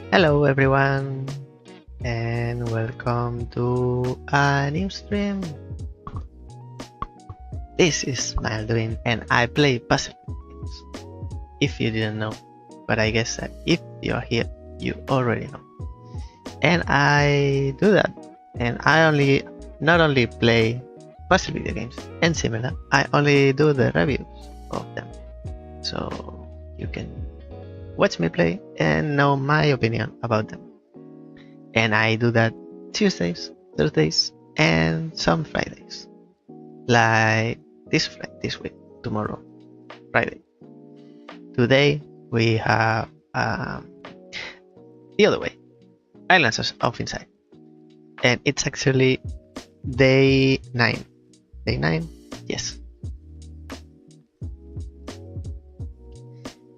Hello everyone, and welcome to a new stream. This is Mael Duin, and I play puzzle games. If you didn't know, but I guess that if you're here, you already know. And I do that, and I not only play puzzle video games and similar, I only do the reviews of them. So you can watch me play and know my opinion about them. And I do that Tuesdays, Thursdays, and some Fridays. Like this week, tomorrow, Friday. Today we have the other way, Islands of Insight. And it's actually day 9. Day 9? Yes.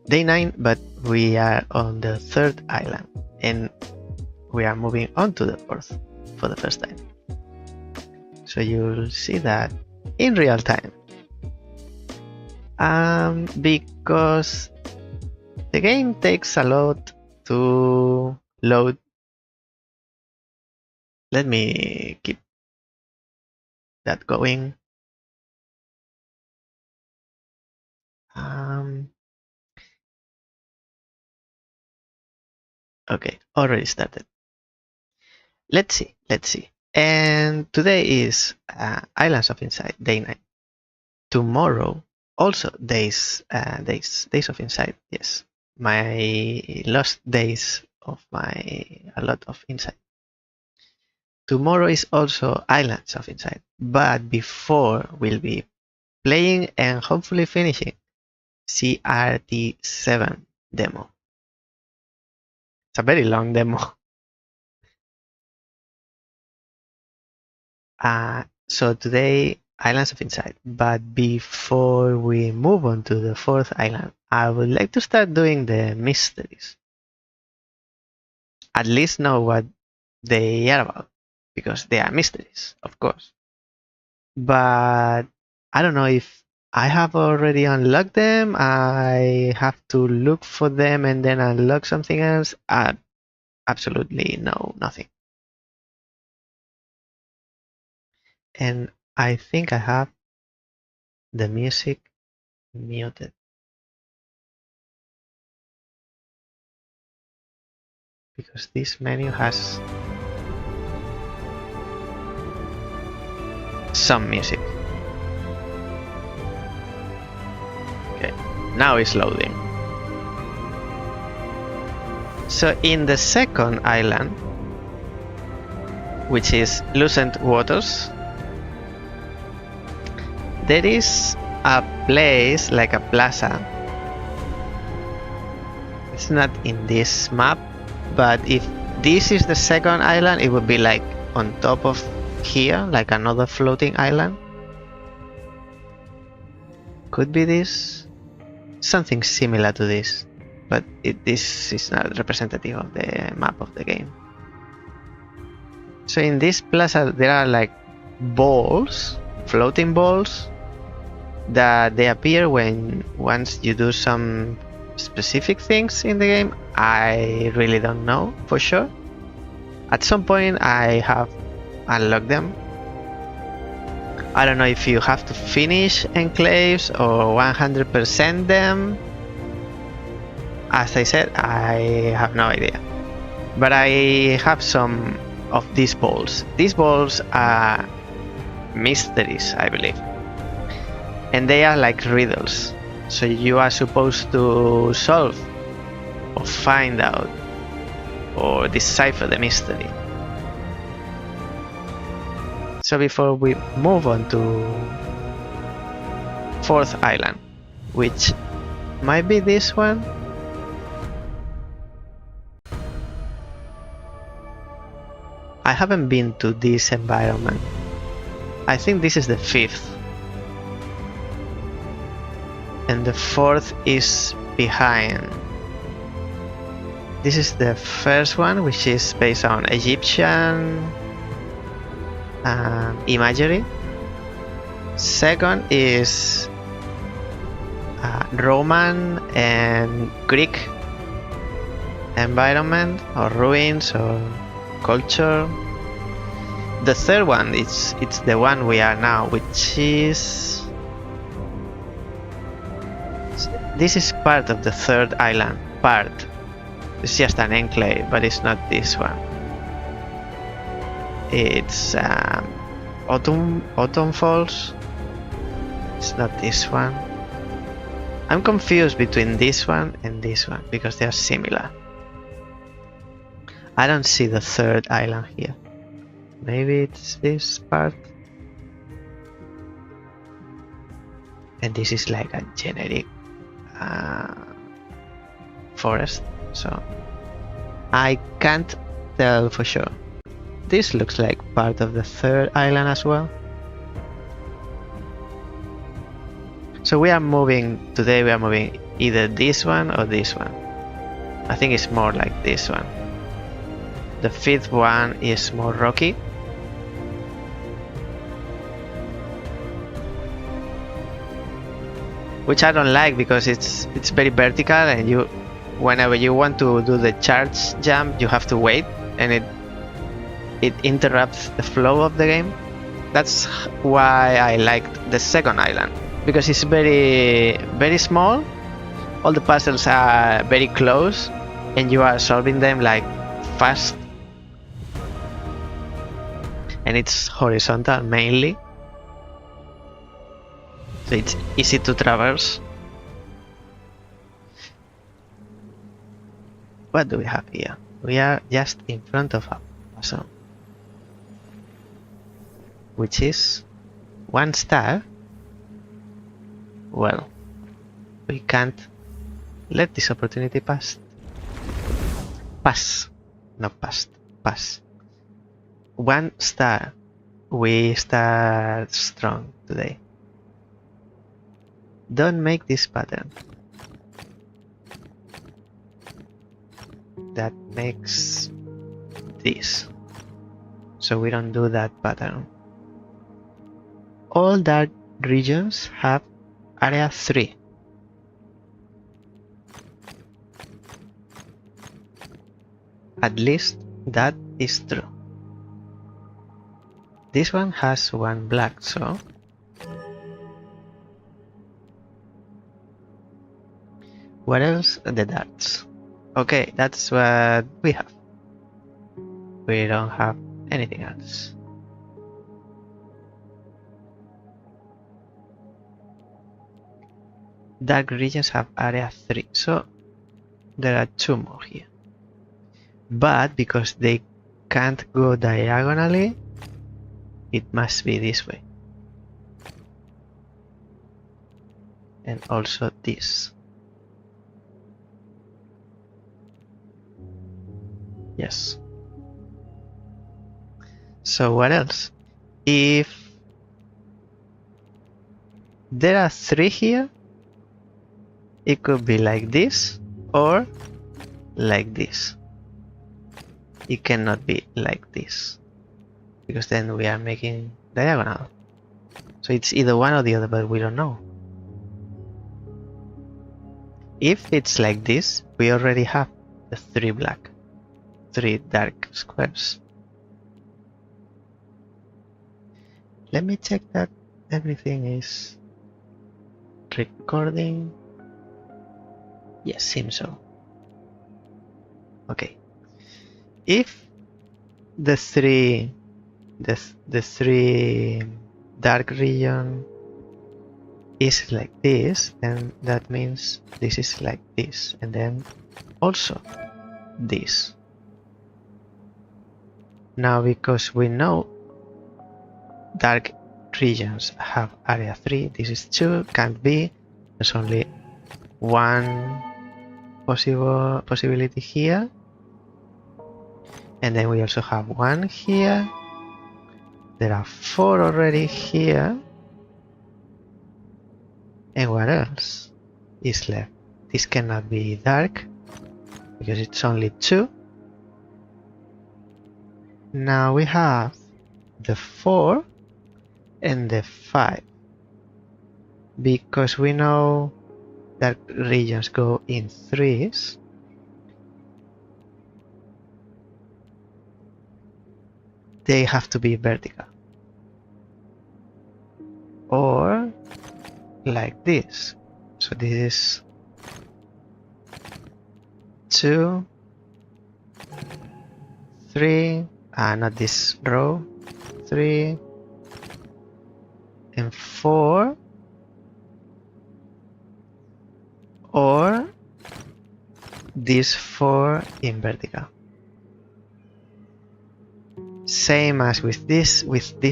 Day 9, but we are on the 3rd island. And we are moving on to the 4th for the first time. So you'll see that in real time. Because the game takes a lot to load. Let me keep that going. Okay, already started. Let's see. And today is Islands of Insight, day 9. Tomorrow, also days of Insight. Yes, my last days of a lot of Insight. Tomorrow is also Islands of Insight, but before we'll be playing and hopefully finishing CRT7 demo. It's a very long demo. So today, Islands of Insight. But before we move on to the 4th island, I would like to start doing the mysteries. At least know what they are about, because they are mysteries, of course. But I don't know if I have already unlocked them. I have to look for them and then unlock something else. Absolutely nothing. And I think I have the music muted. Because this menu has some music. Okay, now it's loading. So in the 2nd island, which is Lucent Waters, there is a place like a plaza. It's not in this map, but if this is the 2nd island, it would be like on top of here, like another floating island. Could be this. Something similar to this, but this is not representative of the map of the game. So in this plaza, there are like balls, floating balls, that they appear once you do some specific things in the game. I really don't know for sure. At some point I have unlocked them. I don't know if you have to finish enclaves or 100% them. As I said, I have no idea. But I have some of these balls. These balls are mysteries, I believe. And they are like riddles. So you are supposed to solve or find out or decipher the mystery. So before we move on to 4th island, which might be this one. I haven't been to this environment. I think this is the 5th. And the 4th is behind. This is the first one, which is based on Egyptian imagery. Second is Roman and Greek environment or ruins or culture. The third one, it's the one we are now, which is... This is part of the third island. Part. It's just an enclave, but it's not this one. It's Autumn Falls. It's not this one. I'm confused between this one and this one because they are similar. I don't see the third island here. Maybe it's this part. And this is like a generic forest, so I can't tell for sure. This looks like part of the third island as well. So we are moving, today we are moving either this one or this one. I think it's more like this one. The fifth one is more rocky. Which I don't like because it's very vertical and you, whenever you want to do the charge jump, you have to wait and it interrupts the flow of the game. That's why I liked the second island, because it's very small, all the puzzles are very close and you are solving them like fast, and it's horizontal mainly, so it's easy to traverse. What do we have here? We are just in front of a puzzle, which is 1 star. Well, we can't let this opportunity pass. Not past, pass. 1 star. We start strong today. Don't make this pattern. That makes this. So we don't do that pattern. All dark regions have area 3. At least that is true. This one has 1 black, so what else? The darts. Okay, that's what we have. We don't have anything else. Dark regions have area 3, so there are 2 more here. But because they can't go diagonally, it must be this way. And also this. Yes. So what else? If there are 3 here, it could be like this or like this. It cannot be like this, because then we are making diagonal. So it's either one or the other, but we don't know. If it's like this, we already have the 3 black, 3 dark squares. Let me check that everything is recording. Yes, seems so. Okay. If the 3 dark region is like this, then that means this is like this, and then also this. Now, because we know dark regions have area 3, this is 2, can't be, there's only 1 possibility here, and then we also have 1 here. There are 4 already here. And what else is left? This cannot be dark because it's only 2. Now we have the 4 and the 5. Because we know that regions go in 3s, they have to be vertical. Or like this. So this is 2, 3, not this row, 3 and 4, or this 4 in vertical. Same as with this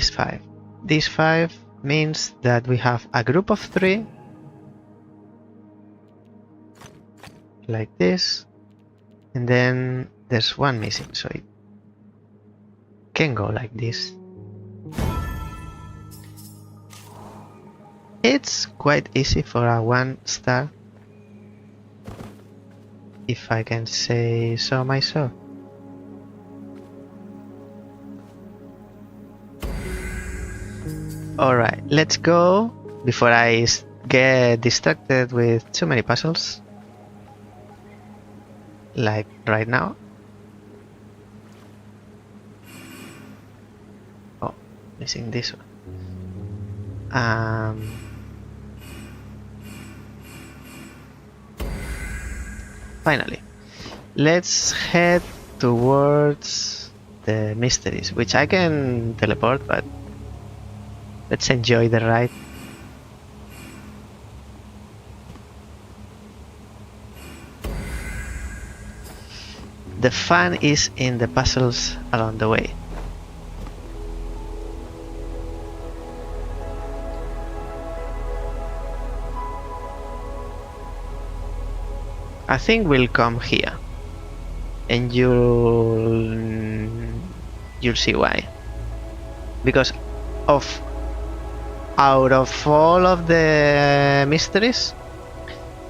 5. This 5 means that we have a group of 3 like this, and then there's one missing, so it can go like this. It's quite easy for a 1 star, if I can say so myself. Alright, let's go before I get distracted with too many puzzles. Like right now. Oh, missing this one. Finally, let's head towards the mysteries, which I can teleport, but let's enjoy the ride. The fun is in the puzzles along the way. I think we'll come here, and you'll see why. Because out of all of the mysteries,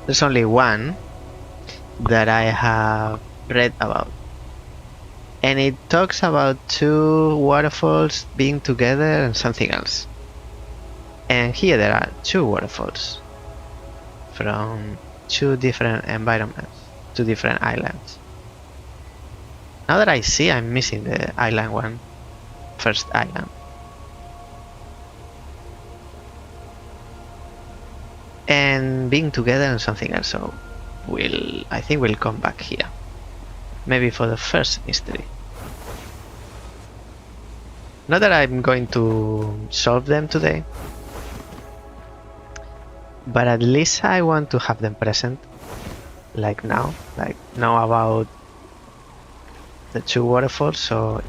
there's only one that I have read about, and it talks about 2 waterfalls being together and something else. And here there are 2 waterfalls from 2 different environments, 2 different islands. Now that I see, I'm missing the island one, first island. And being together and something else, so I think we'll come back here. Maybe for the first mystery. Not that I'm going to solve them today, but at least I want to have them present, like now, like know about the 2 waterfalls, so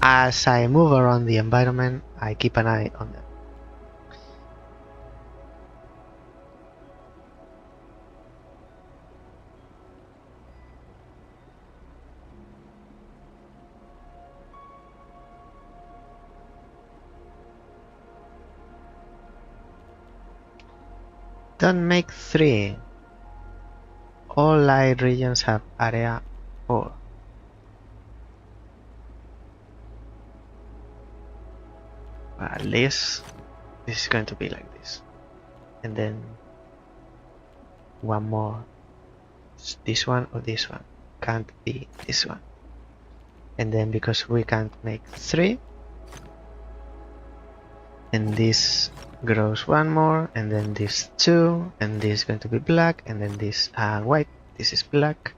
as I move around the environment, I keep an eye on them. Don't make 3. All light regions have area 4. At least this is going to be like this. And then one more. This one or this one. Can't be this one. And then because we can't make 3, and this grows one more, and then this 2, and this is going to be black, and then this white, this is black,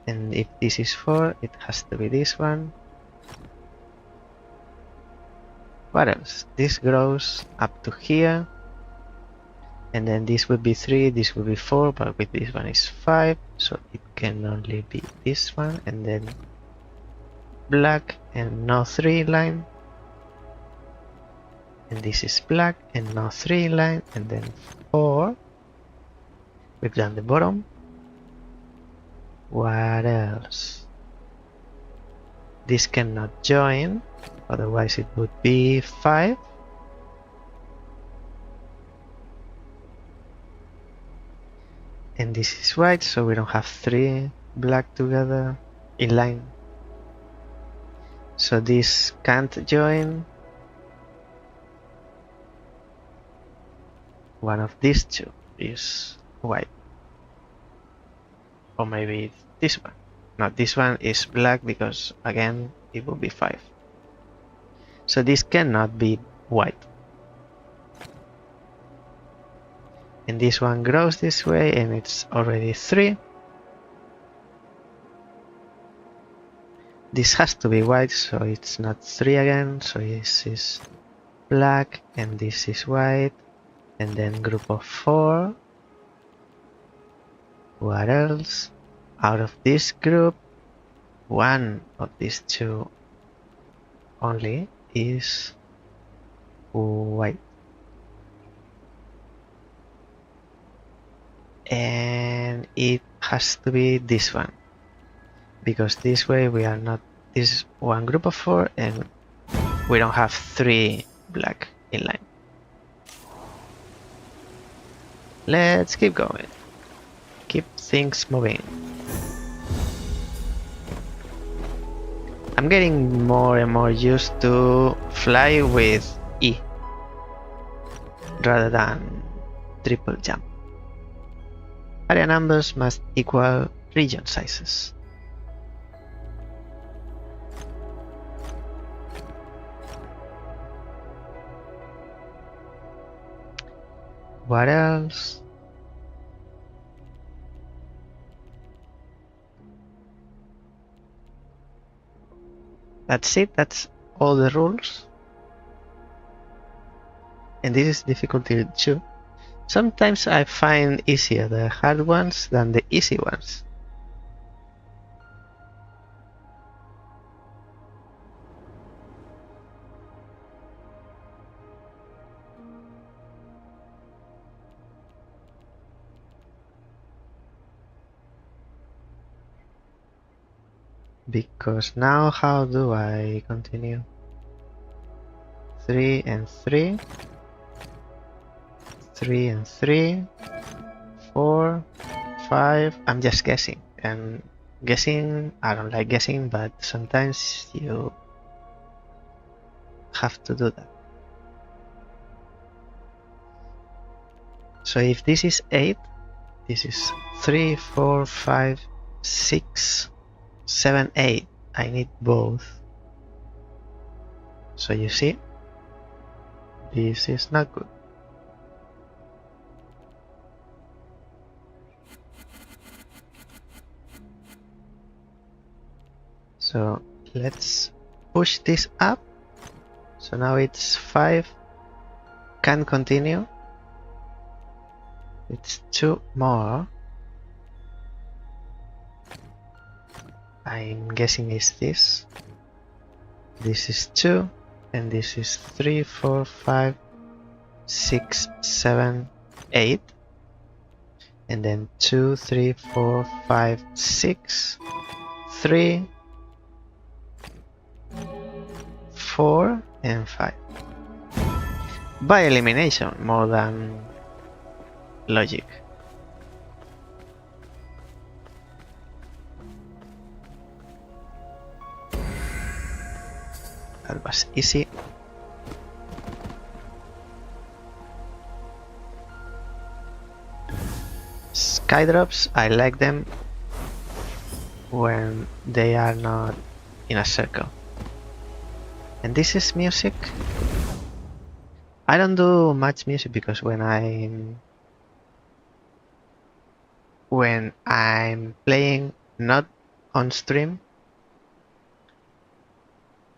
and if this is 4, it has to be this one. What else? This grows up to here, and then this would be 3, this would be 4, but with this one is 5, so it can only be this one, and then black and no 3 line. And this is black and now 3 line, and then 4. We've done the bottom. What else? This cannot join, otherwise it would be 5. And this is white, so we don't have 3 black together in line. So this can't join. One of these 2 is white. Or maybe this one. No, this one is black because again it would be 5. So this cannot be white. And this one grows this way, and it's already 3. This has to be white, so it's not 3 again. So this is black, and this is white. And then group of 4. What else? Out of this group, one of these two only is white. And it has to be this one, because this way we are not this one group of 4 and we don't have 3 black in line. Let's keep going. Keep things moving. I'm getting more and more used to fly with E rather than triple jump. Area numbers must equal region sizes. What else? That's it, that's all the rules. And this is difficulty 2. Sometimes I find easier the hard ones than the easy ones. Because now how do I continue? 3 and 3. 3 and 3. 4, 5. I'm just guessing. And guessing, I don't like guessing, but sometimes you have to do that. So if this is 8, this is 3, 4, 5, 6, 7, 8. I need both. So you see, this is not good. So let's push this up. So now it's 5. Can continue. It's 2 more. I'm guessing it's this. This is 2. And this is 3, 4, 5, 6, 7, 8. And then 2, 3, 4, 5, 6, 3, 4, and 5. By elimination more than logic. That was easy. Skydrops, I like them when they are not in a circle. And this is music. I don't do much music because when I'm playing not on stream,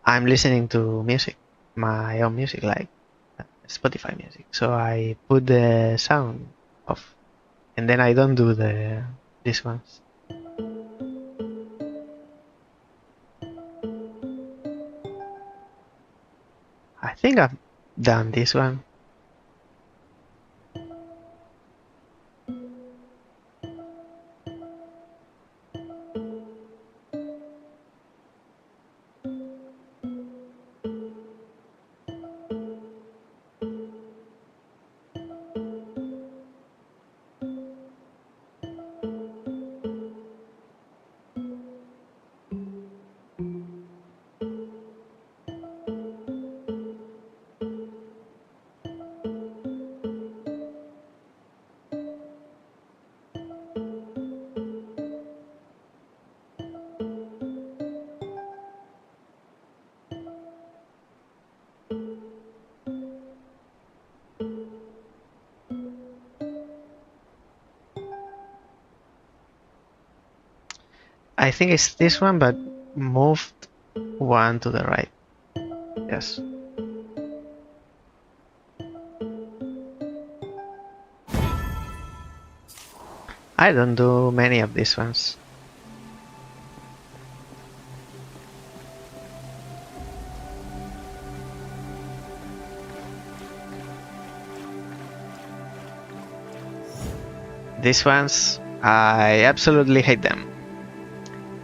I'm listening to music, my own music, like Spotify music. So I put the sound off, and then I don't do these ones. I think I've done this one. I think it's this one, but moved one to the right. Yes. I don't do many of these ones. These ones, I absolutely hate them.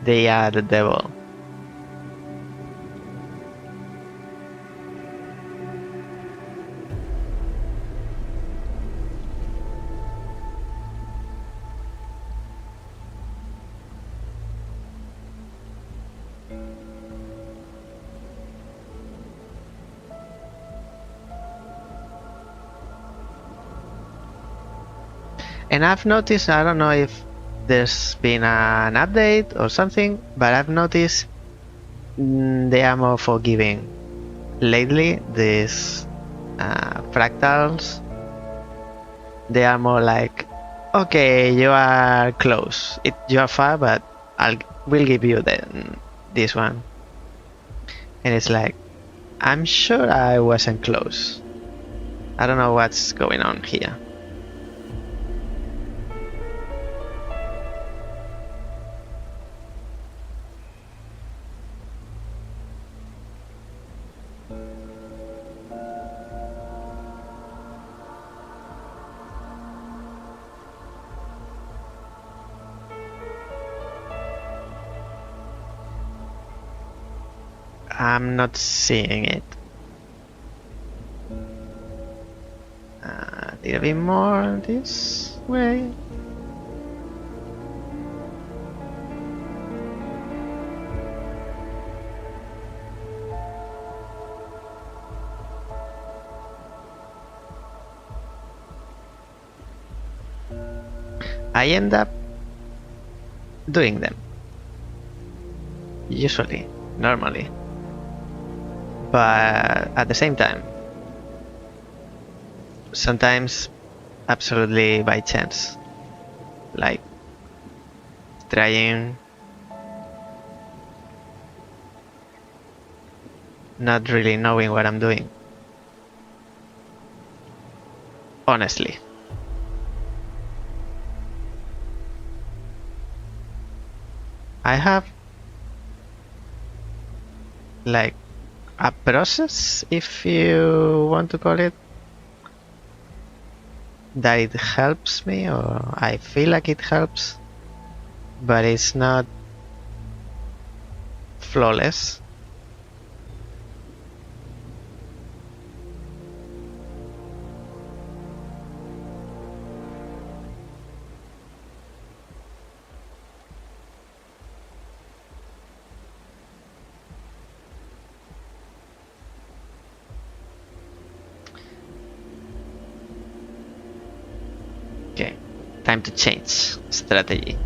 They are the devil. And I've noticed, I don't know if there's been an update or something, but I've noticed they are more forgiving. Lately, these fractals, they are more like, okay, you are close. You are far, but we'll give you this one. And it's like, I'm sure I wasn't close. I don't know what's going on here. I'm not seeing it. A little bit more this way. I end up doing them. Usually, normally. But at the same time, sometimes absolutely by chance, like trying, not really knowing what I'm doing, honestly. I have like a process, if you want to call it, that it helps me, or I feel like it helps, but it's not flawless. Okay, time to change strategy.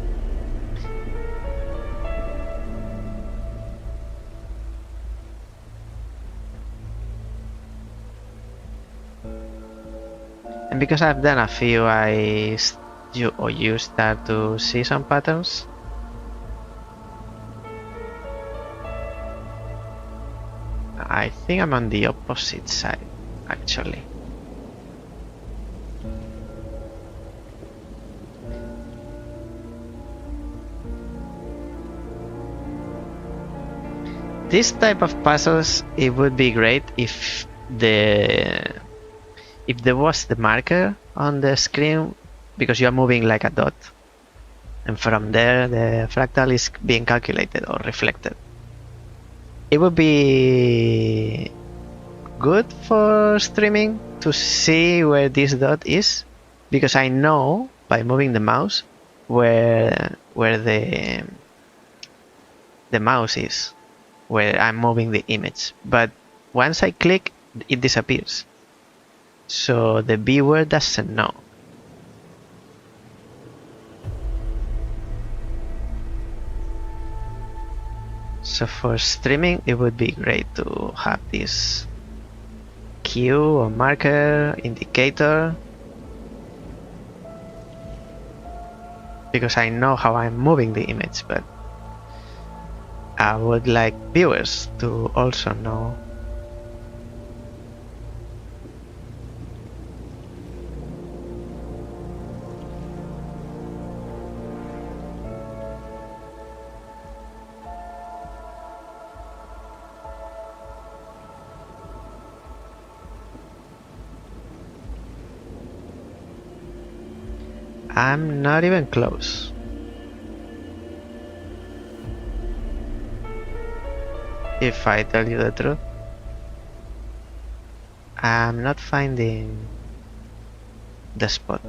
And because I've done a few, you start to see some patterns. I think I'm on the opposite side, actually. This type of puzzles, it would be great if there was the marker on the screen, because you are moving like a dot, and from there the fractal is being calculated or reflected. It would be good for streaming to see where this dot is, because I know by moving the mouse where the mouse is, where I'm moving the image. But once I click, it disappears. So the viewer doesn't know. So for streaming, it would be great to have this cue or marker indicator, because I know how I'm moving the image, but I would like viewers to also know. I'm not even close. If I tell you the truth, I'm not finding the spot.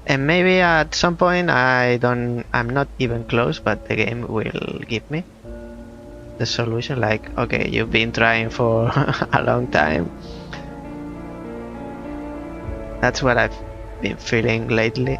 And maybe at some point I'm not even close, but the game will give me the solution. Like, okay, you've been trying for a long time. That's what I've been feeling lately.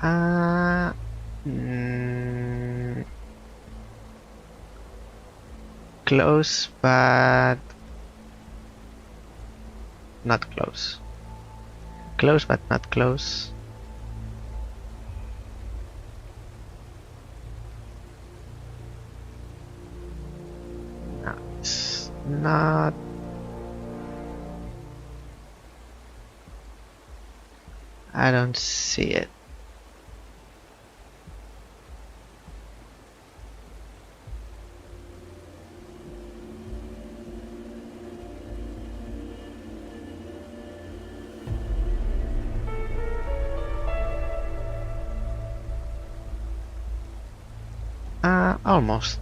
Uh, mm, Close, but not close. Close, but not close. No, it's not. I don't see it. Almost.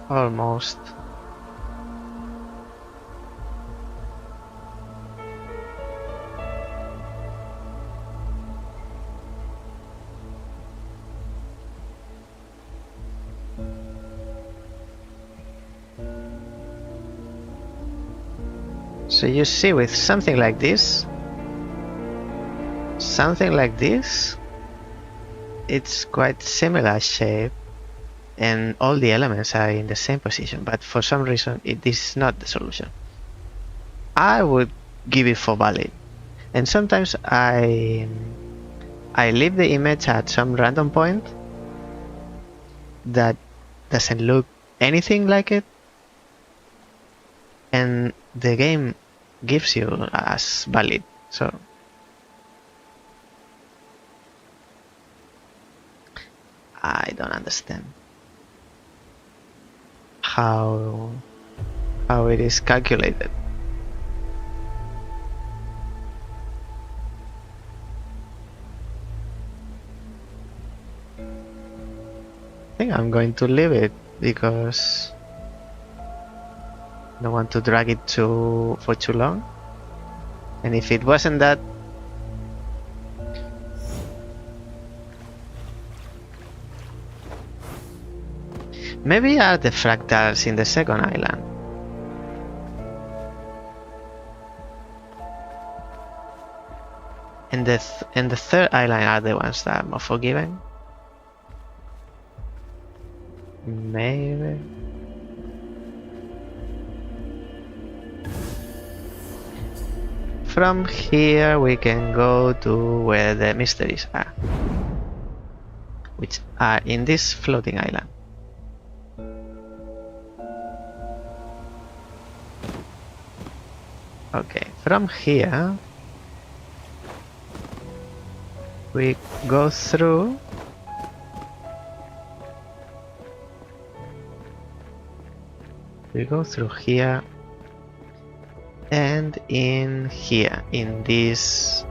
Almost. So you see, with something like this, it's quite similar shape, and all the elements are in the same position, but for some reason it is not the solution. I would give it for valid, and sometimes I leave the image at some random point that doesn't look anything like it, and the game gives you as valid. So I don't understand how it is calculated. I think I'm going to leave it because I don't want to drag it for too long. And if it wasn't that, maybe are the fractals in the second island. And the third island are the ones that are more forgiving. Maybe. From here we can go to where the mysteries are, which are in this floating island. Okay, from here we go through . We go through here and in here, in this,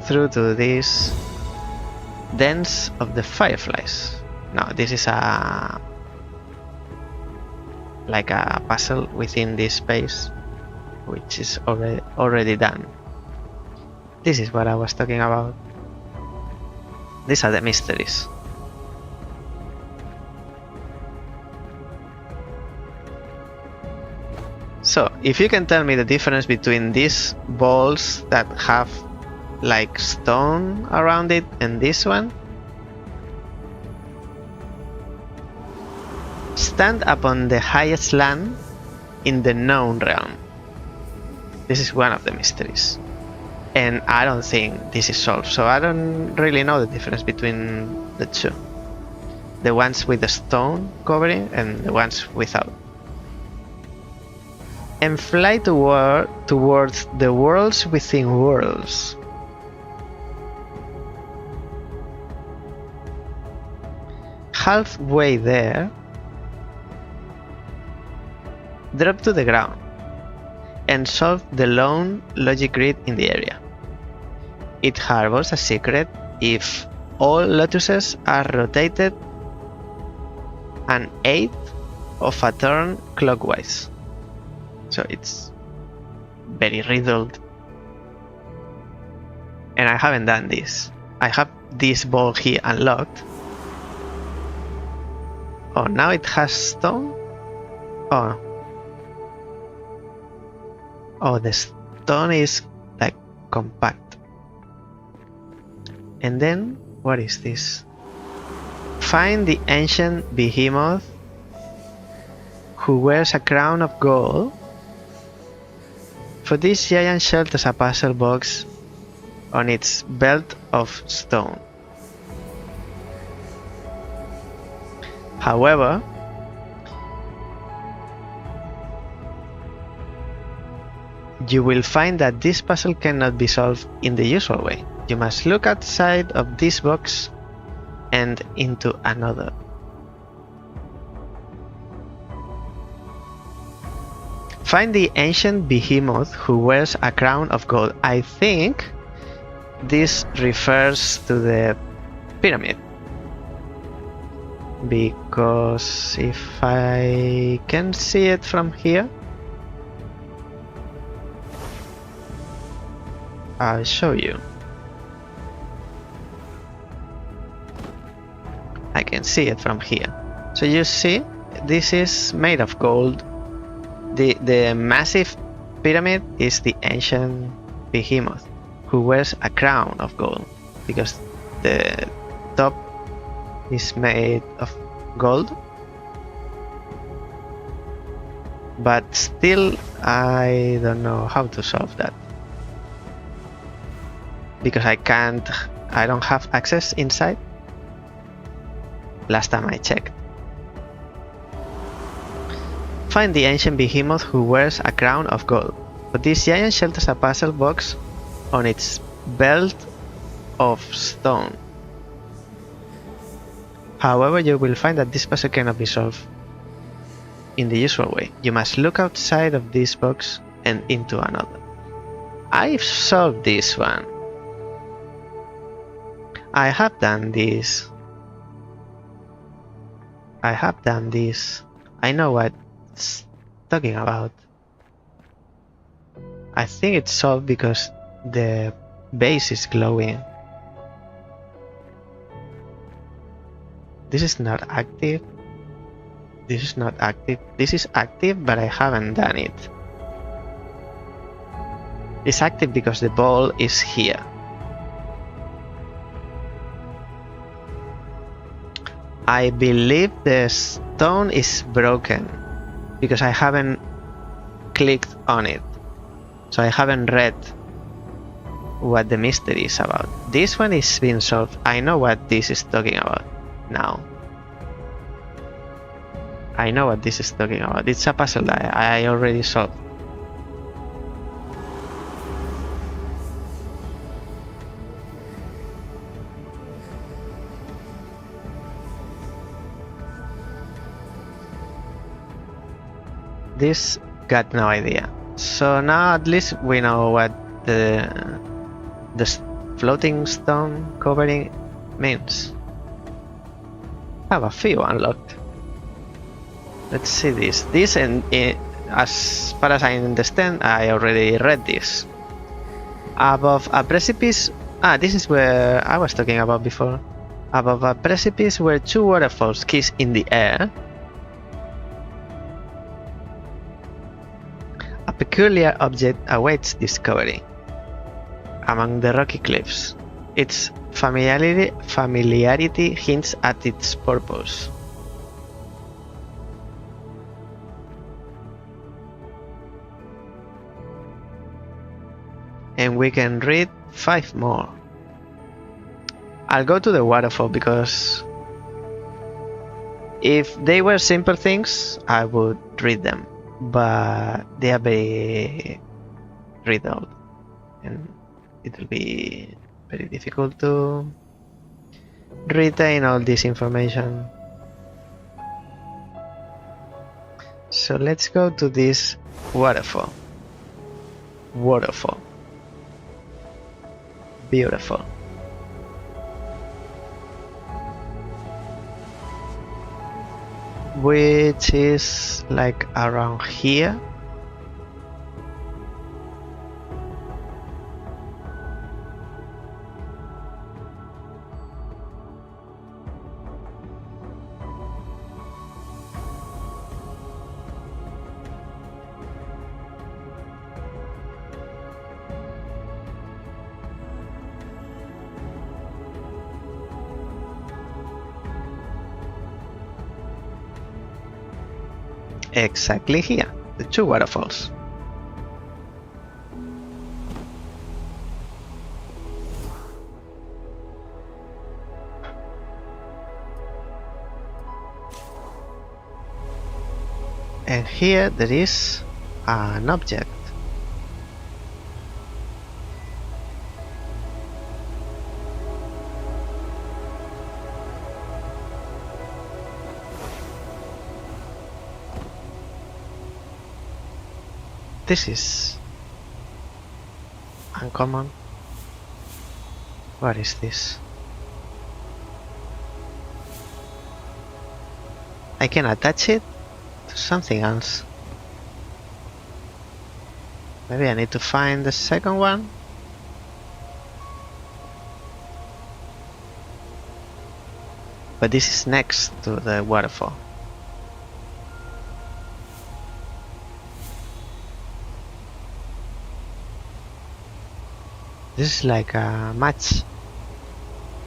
through to this dance of the fireflies. No, this is like a puzzle within this space, which is already done. This is what I was talking about. These are the mysteries. So, if you can tell me the difference between these balls that have like stone around it and this one. Stand upon the highest land in the known realm. This is one of the mysteries. And I don't think this is solved, so I don't really know the difference between the two. The ones with the stone covering and the ones without. And fly towards the worlds within worlds. Halfway there, drop to the ground and solve the lone logic grid in the area. It harbors a secret if all lotuses are rotated an eighth of a turn clockwise. So it's very riddled. And I haven't done this. I have this ball here unlocked. Oh, now it has stone? Oh. Oh, the stone is like compact. And then, what is this? Find the ancient behemoth who wears a crown of gold. For this giant shelters a puzzle box on its belt of stone. However, you will find that this puzzle cannot be solved in the usual way. You must look outside of this box and into another. Find the ancient behemoth who wears a crown of gold. I think this refers to the pyramid. Because if I can see it from here, I'll show you. I can see it from here. So you see, this is made of gold. The massive pyramid is the ancient behemoth who wears a crown of gold because the top is made of gold. But still, I don't know how to solve that. Because I don't have access inside. Last time I checked. Find the ancient behemoth who wears a crown of gold. But this giant shelters a puzzle box on its belt of stone. However, you will find that this puzzle cannot be solved in the usual way. You must look outside of this box and into another. I've solved this one. I have done this. I know what it's talking about. I think it's solved because the base is glowing. This is not active. This is not active. This is active, but I haven't done it. It's active because the ball is here. I believe the stone is broken because I haven't clicked on it. So I haven't read what the mystery is about. This one is being solved. I know what this is talking about now. I know what this is talking about. It's a puzzle that I already solved. this, got no idea. So now at least we know what the floating stone covering means. Have a few unlocked. Let's see this. This, and as far as I understand, I already read this. Above a precipice. This is where I was talking about before. Above a precipice where two waterfalls kiss in the air, a peculiar object awaits discovery. Among the rocky cliffs, its familiarity hints at its purpose. And we can read 5 more. I'll go to the waterfall because if they were simple things, I would read them, but they are very riddled, and it will be very difficult to retain all this information. So let's go to this waterfall. Beautiful. Which is like around here. Exactly here, the 2 waterfalls. And here there is an object. This is uncommon. What is this? I can attach it to something else. Maybe I need to find the second one. But this is next to the waterfall. This is like a match.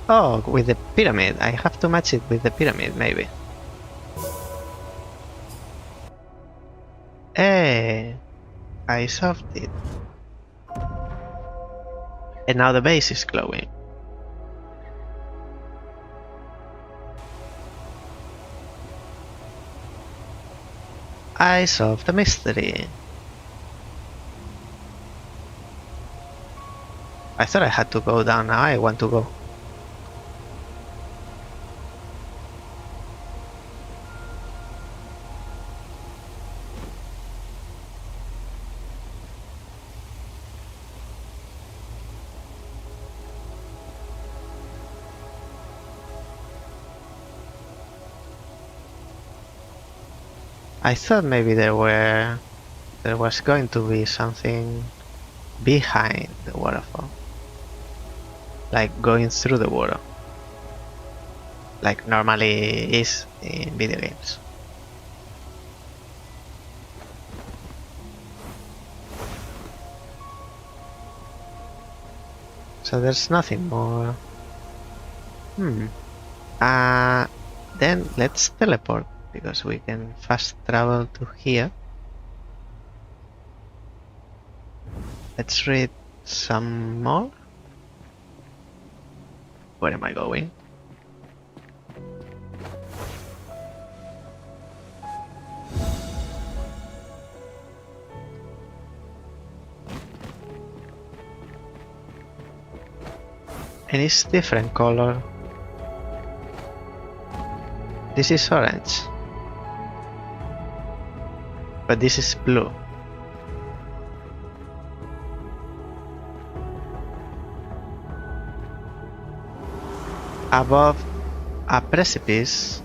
Oh, with the pyramid. I have to match it with the pyramid, maybe. Hey, I solved it. And now the base is glowing. I solved the mystery. I thought I had to go down, now I want to go. I thought maybe there was going to be something behind the waterfall. Like going through the water. Like normally is in video games. So there's nothing more. Then let's teleport, because we can fast travel to here. Let's read some more. Where am I going? And it's different color. This is orange. But but this is blue. Above a precipice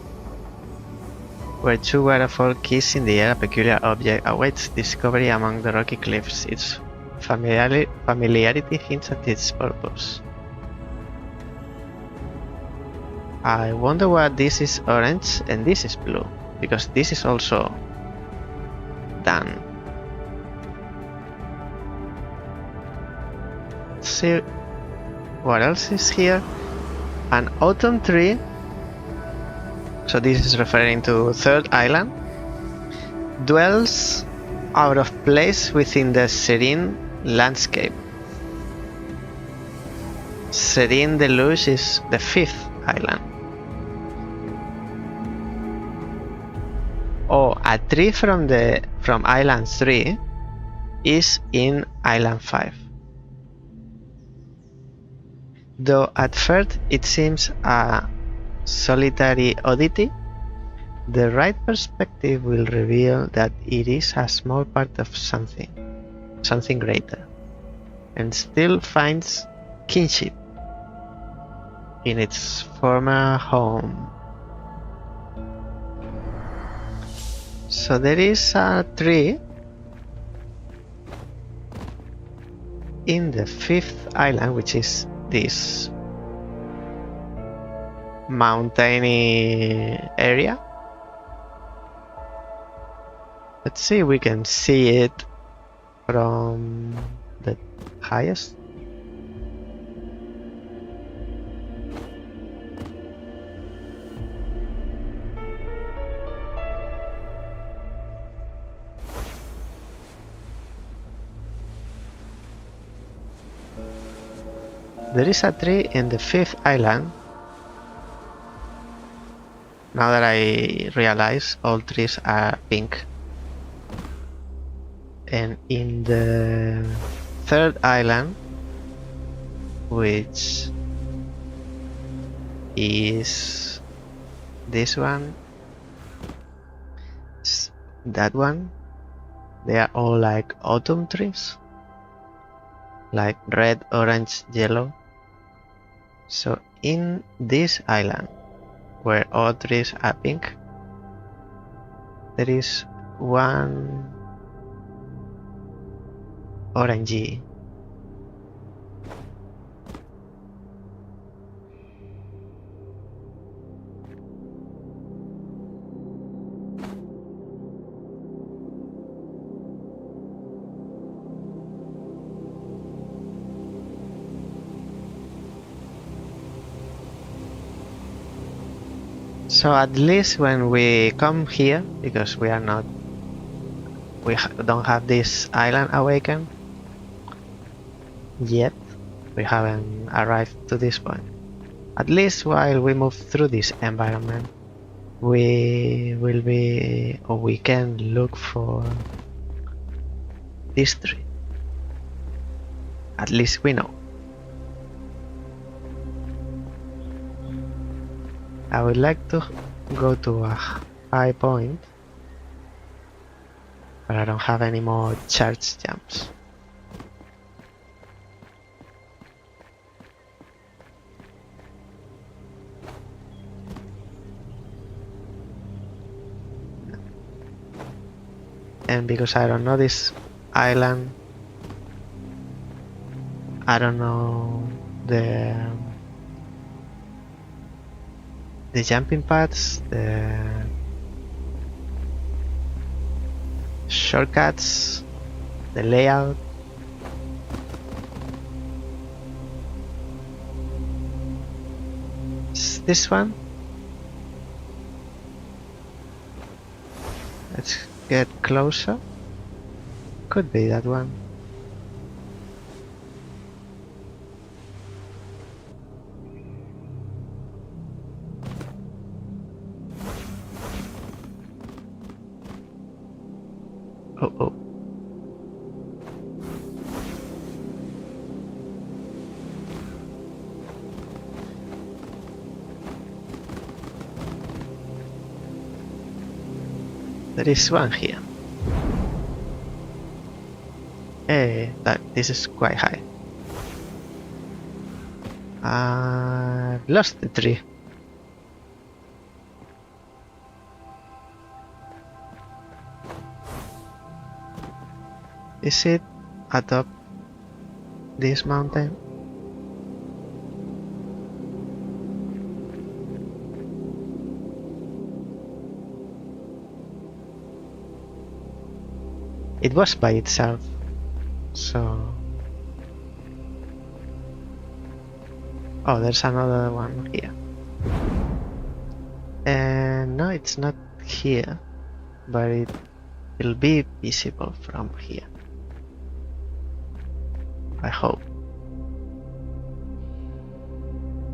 where two waterfalls kiss in the air, a peculiar object awaits discovery among the rocky cliffs. Its familiarity hints at its purpose. I wonder why this is orange and this is blue, because this is also done. Let's see what else is here. An autumn tree. So this is referring to third island. Dwells out of place within the serene landscape. Serene Deluge is the fifth island. Oh, a tree from island 3 is in island 5. Though at first it seems a solitary oddity, the right perspective will reveal that it is a small part of something greater, and still finds kinship in its former home. So there is a tree in the fifth island, which is this mountainy area. Let's see if we can see it from the highest. There is a tree in the fifth island. Now that I realize all trees are pink. And in the third island, which is this one, that one, they are all like autumn trees, like red, orange, yellow. So in this island, where all trees are pink, there is one orangey. So at least when we come here, because we are not, don't have this island awakened yet, we haven't arrived to this point. At least while we move through this environment, we will be, or we can look for this tree. At least we know. I would like to go to a high point, but I don't have any more charge jumps. And because I don't know this island, I don't know the jumping paths, the shortcuts, the layout. Is this one? Let's get closer. Could be that one. Oh. There is one here. Hey, this is quite high. Lost the tree. Is it atop this mountain? It was by itself, so... Oh, there's another one here. And no, it's not here, but it will be visible from here. I hope.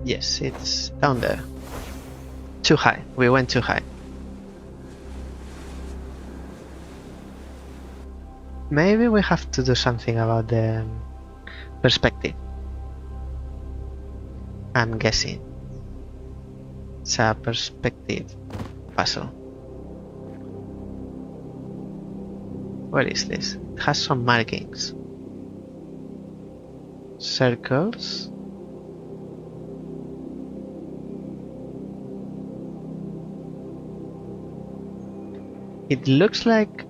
Yes, it's down there. Too high. We went too high. Maybe we have to do something about the perspective. I'm guessing. It's a perspective puzzle. What is this? It has some markings. Circles. It looks like...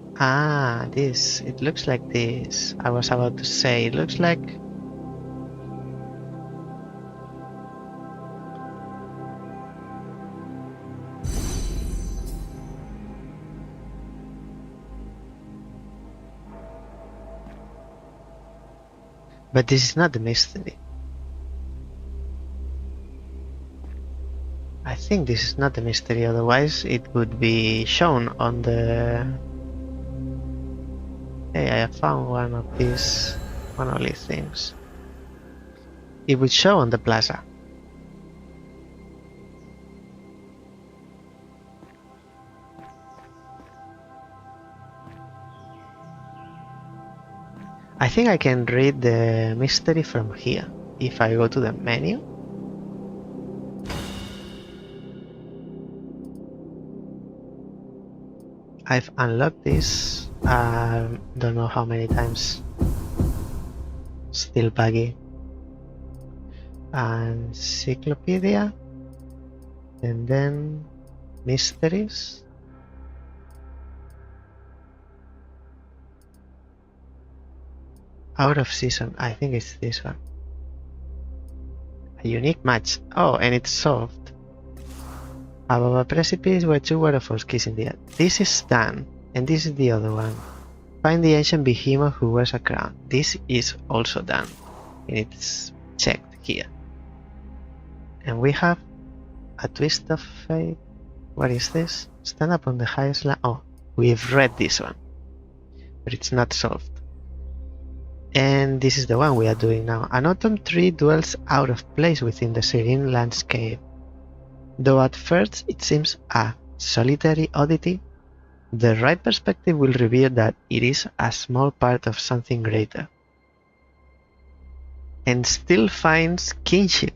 this. It looks like this. I was about to say, it looks like... But this is not the mystery. I think this is not the mystery, otherwise it would be shown on the... Hey, I found one of these monolith things. It would show on the plaza. I think I can read the mystery from here. If I go to the menu. I've unlocked this, don't know how many times. Still buggy. Encyclopedia. And then mysteries. Out of season, I think it's this one. A unique match. Oh, and it's solved. Above a precipice where two waterfalls kiss in the air. This is done, and this is the other one. Find the ancient behemoth who wears a crown. This is also done, and it's checked here. And we have a twist of fate. What is this? Stand up on the highest line. Oh, we've read this one, but it's not solved. And this is the one we are doing now. An autumn tree dwells out of place within the serene landscape. Though at first it seems a solitary oddity, the right perspective will reveal that it is a small part of something greater. And still finds kinship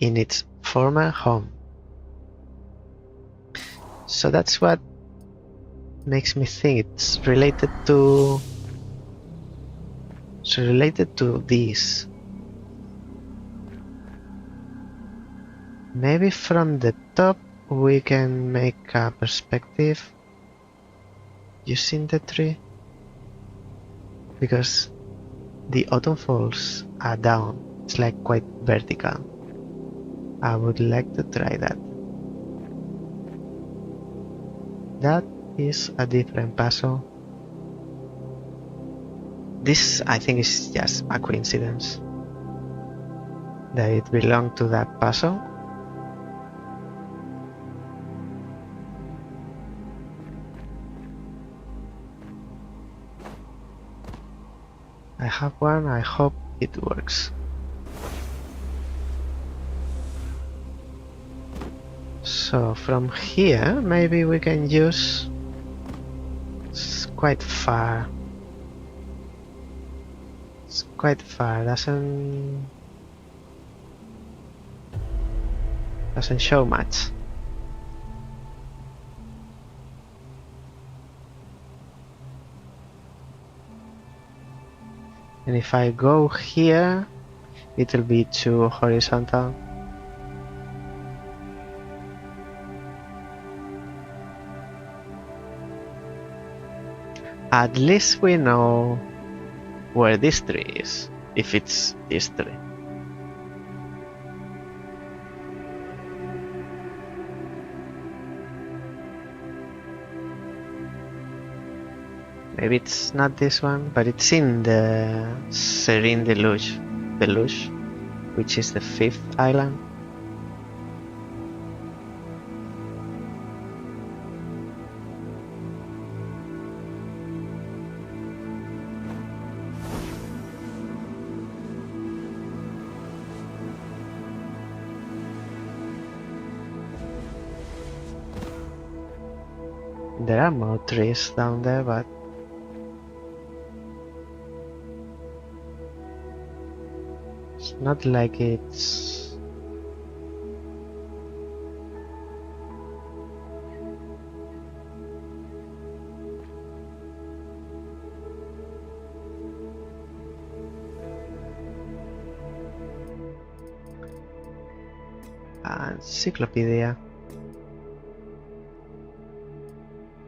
in its former home. So that's what makes me think it's related to... So related to this. Maybe from the top we can make a perspective using the tree, because the autumn falls are down. It's like quite vertical. I would like to try that. That is a different puzzle. This, I think, is just a coincidence that it belonged to that puzzle. I have one, I hope it works. So from here, maybe we can use... It's quite far. It's quite far, doesn't show much. And if I go here, it will be too horizontal. At least we know where this tree is, if it's this tree. Maybe it's not this one, but it's in the Serene Deluge, which is the 5th island. There are more trees down there, but it's not like it's... Encyclopedia.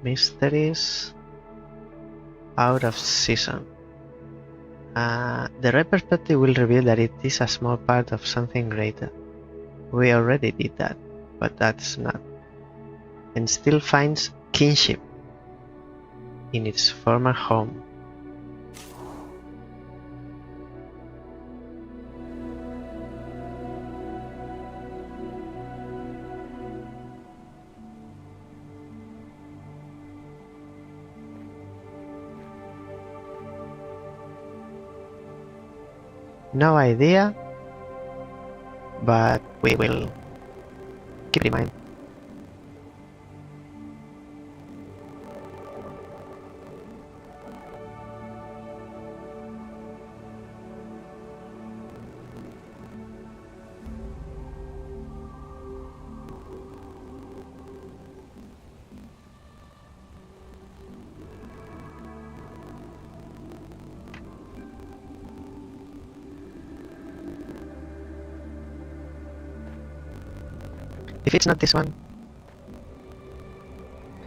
Mysteries out of season. The right perspective will reveal that it is a small part of something greater. We already did that, but that's not. And still finds kinship in its former home. No idea, but we will keep it in mind. If it's not this one,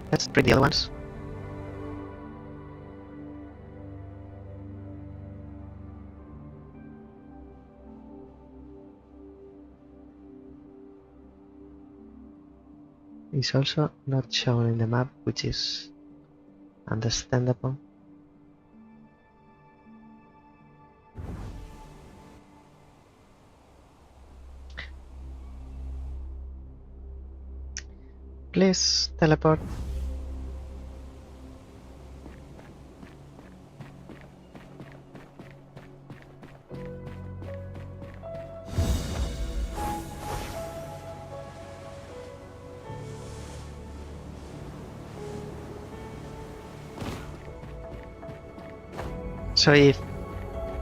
let's read the other ones. It's also not shown in the map, which is understandable. Please teleport. So if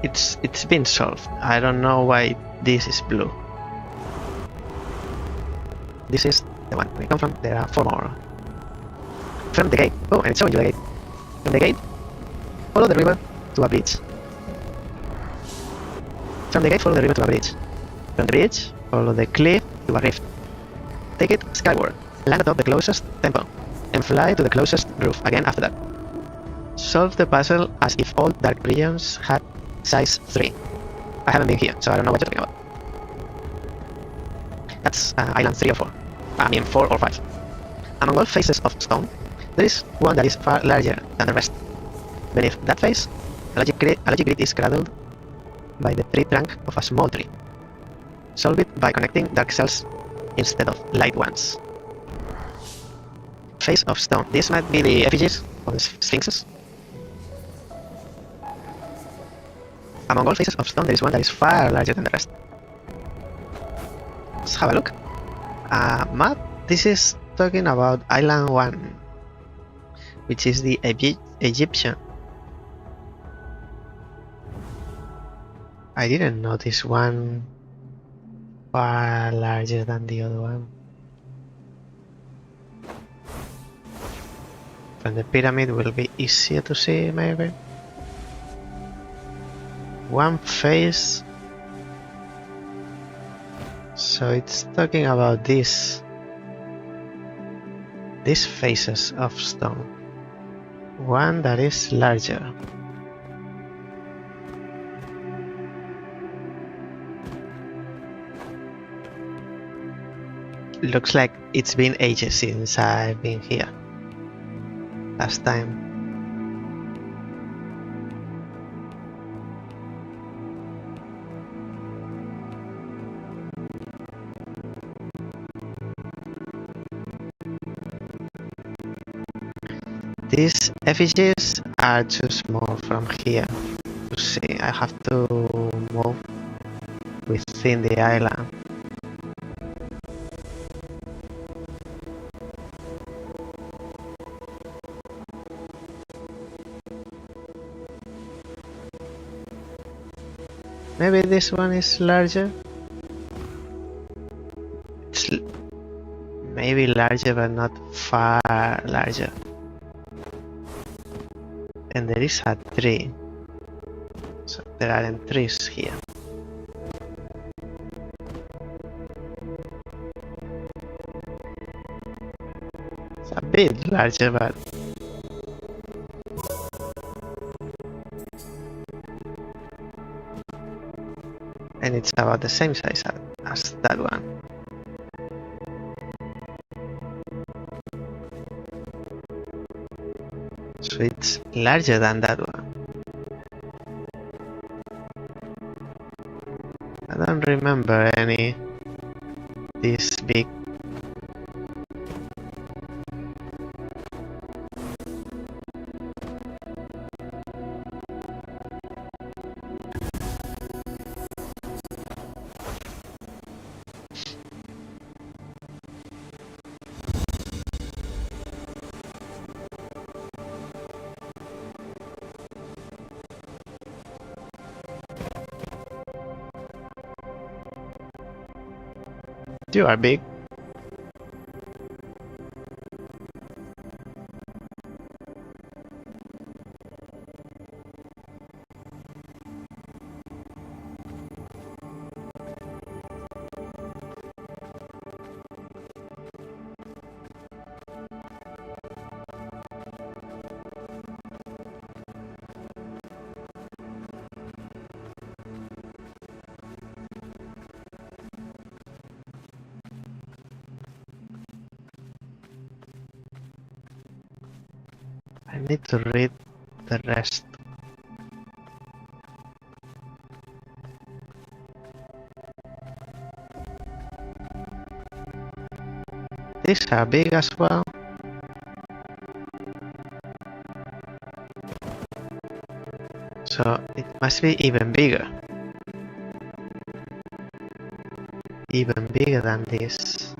it's been solved, I don't know why this is blue. This is the one we come from. There are 4 more. From the gate. Oh, and it's showing you the gate. From the gate, follow the river to a bridge. From the gate, follow the river to a bridge. From the bridge, follow the cliff to a rift. Take it skyward, land atop the closest temple, and fly to the closest roof again after that. Solve the puzzle as if all dark regions had size 3. I haven't been here, so I don't know what you're talking about. That's island 3 or 4. I mean 4 or 5. Among all faces of stone, there is one that is far larger than the rest. Beneath that face, a logic grid is cradled by the tree trunk of a small tree. Solve it by connecting dark cells instead of light ones. Face of stone. This might be the effigies of the sphinxes. Among all faces of stone, there is one that is far larger than the rest. Let's have a look. Map. This is talking about Island 1, which is the Egyptian. I didn't notice one far larger than the other one. From the pyramid will be easier to see, maybe. one face. So it's talking about these faces of stone. One that is larger. Looks like it's been ages since I've been here. Last time. These effigies are too small from here to see. I have to move within the island. Maybe this one is larger? It's maybe larger but not far larger. And there is a tree. So there aren't trees here. It's a bit larger, but and it's about the same size as that one. So it's larger than that one. I don't remember any this big. You are big. I need to read the rest. These are big as well. So it must be even bigger. Even bigger than this.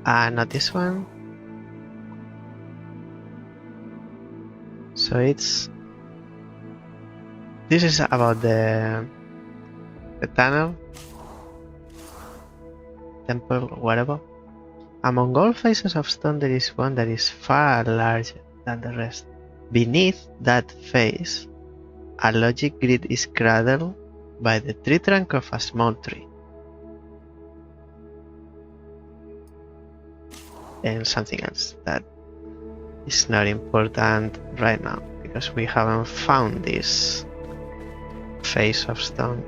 Not this one. So this is about the tunnel, temple, whatever. Among all faces of stone, there is one that is far larger. than the rest. Beneath that face, a logic grid is cradled by the tree trunk of a small tree. And something else that is not important right now because we haven't found this face of stone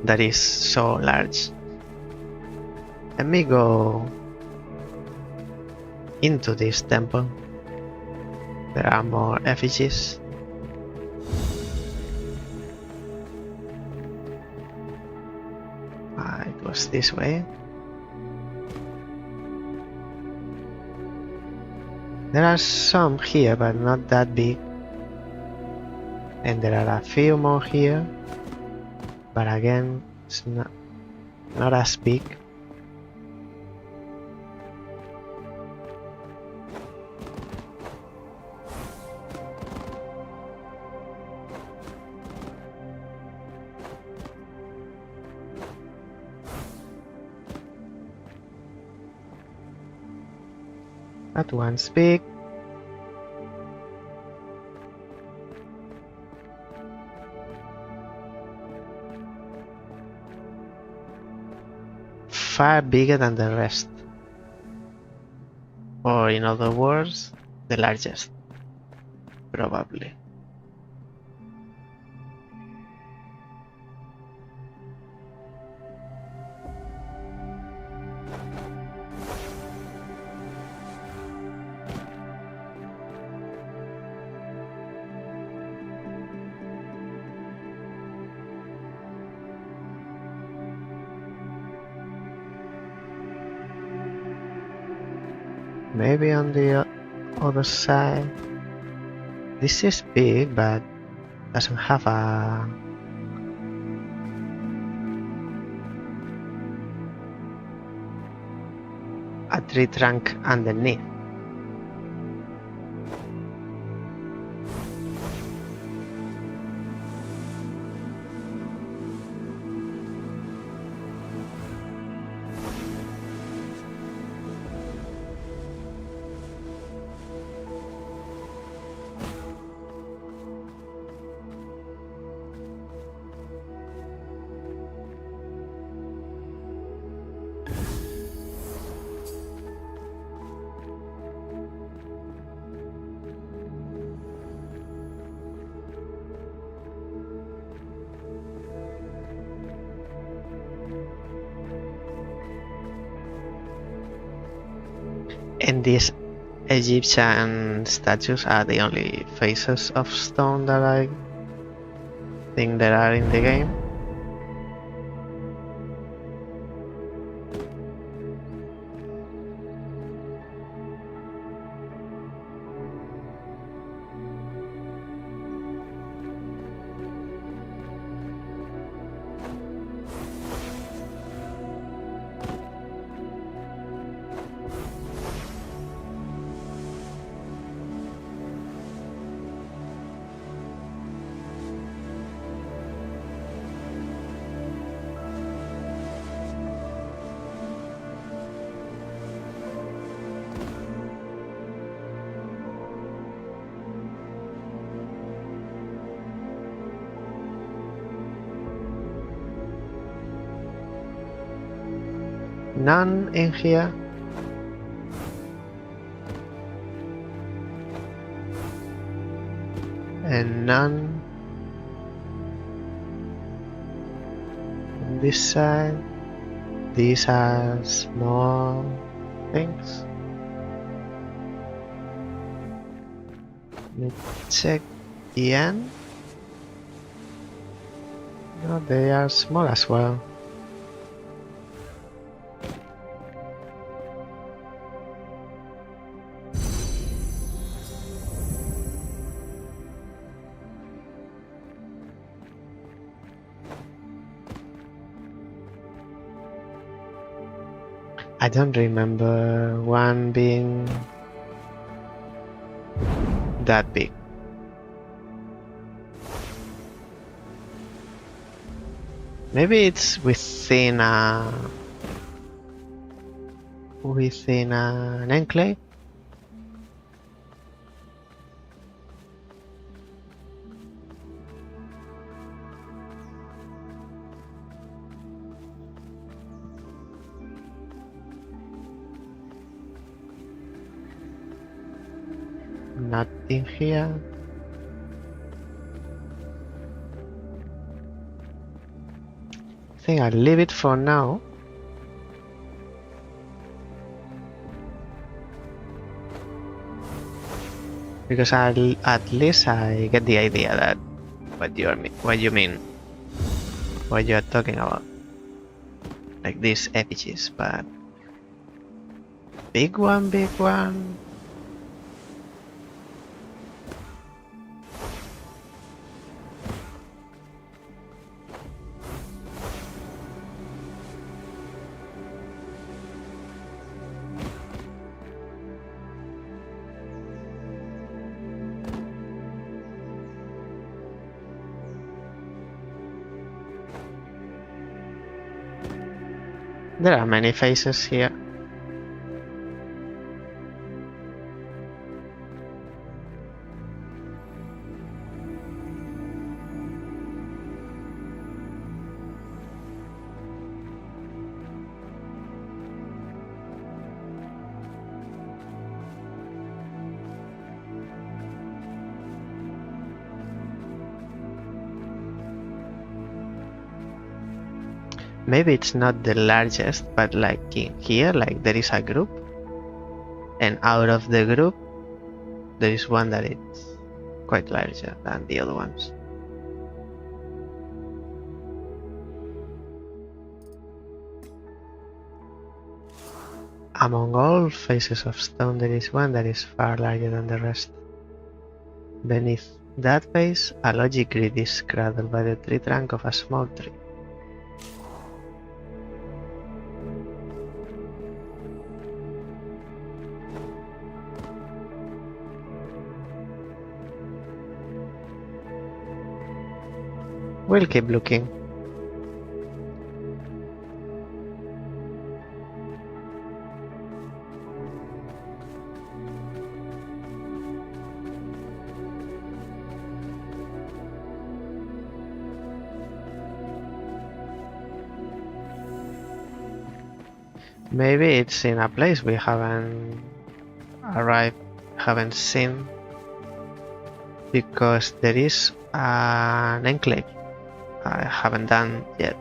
that is so large. Let me go into this temple. There are more effigies. It was this way. There are some here, but not that big. And there are a few more here, but again, it's not as big. That one's big. Far bigger than the rest. Or in other words, the largest. Probably. Maybe on the other side. This is big, but doesn't have a tree trunk underneath. And these Egyptian statues are the only faces of stone that I think there are in the game. None in here. And none on this side. These are small things. Let me check the end. No, they are small as well. I don't remember one being that big. Maybe it's within an enclave. not in here. I think I'll leave it for now. Because at least I get the idea that what you mean, what you are talking about, like these effigies, but big one. There are many faces here. Maybe it's not the largest, but like in here, like there is a group, and out of the group, there is one that is quite larger than the other ones. Among all faces of stone, there is one that is far larger than the rest. Beneath that face, a logic grid is cradled by the tree trunk of a small tree. We'll keep looking. Maybe it's in a place we haven't arrived, haven't seen, because there is an enclave I haven't done yet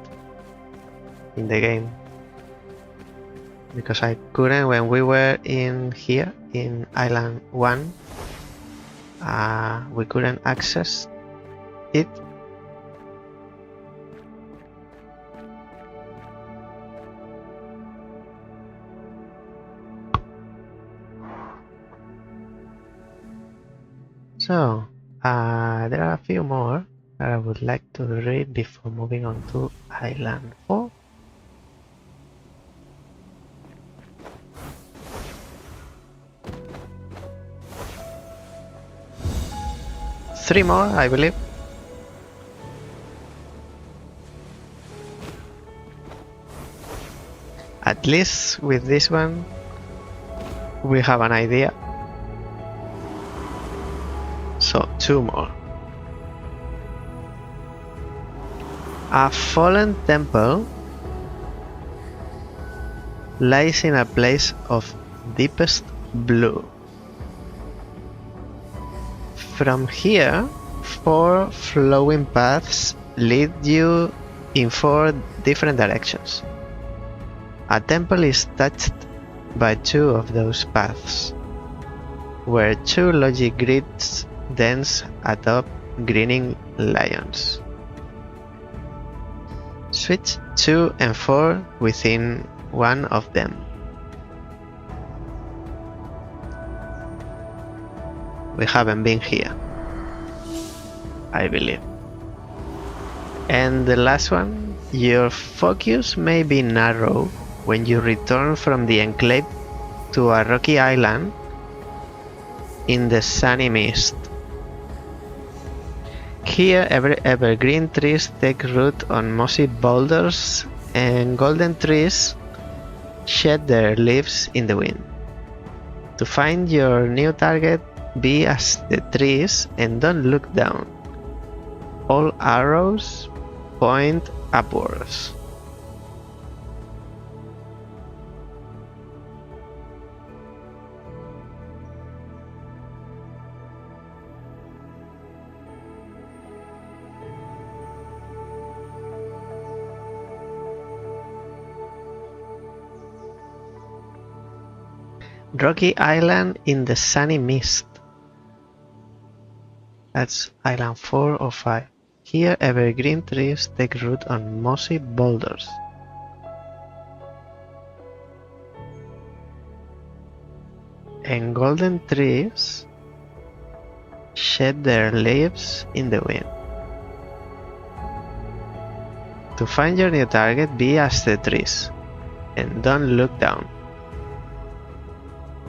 in the game. Because I couldn't, when we were in here, in Island 1, we couldn't access it. So, there are a few more that I would like to read before moving on to Island 4. Three more, I believe. At least with this one, we have an idea. So, two more. A fallen temple lies in a place of deepest blue. From here, 4 flowing paths lead you in 4 different directions. A temple is touched by 2 of those paths, where 2 logic grids dance atop grinning lions. Switch 2 and 4 within one of them. We haven't been here, I believe. And the last one, your focus may be narrow when you return from the enclave to a rocky island in the sunny mist. Here, evergreen trees take root on mossy boulders, and golden trees shed their leaves in the wind. To find your new target, be as the trees and don't look down. All arrows point upwards. Rocky Island in the sunny mist. That's Island 4 or 5. Here, evergreen trees take root on mossy boulders. And golden trees shed their leaves in the wind. To find your new target, be as the trees, and don't look down.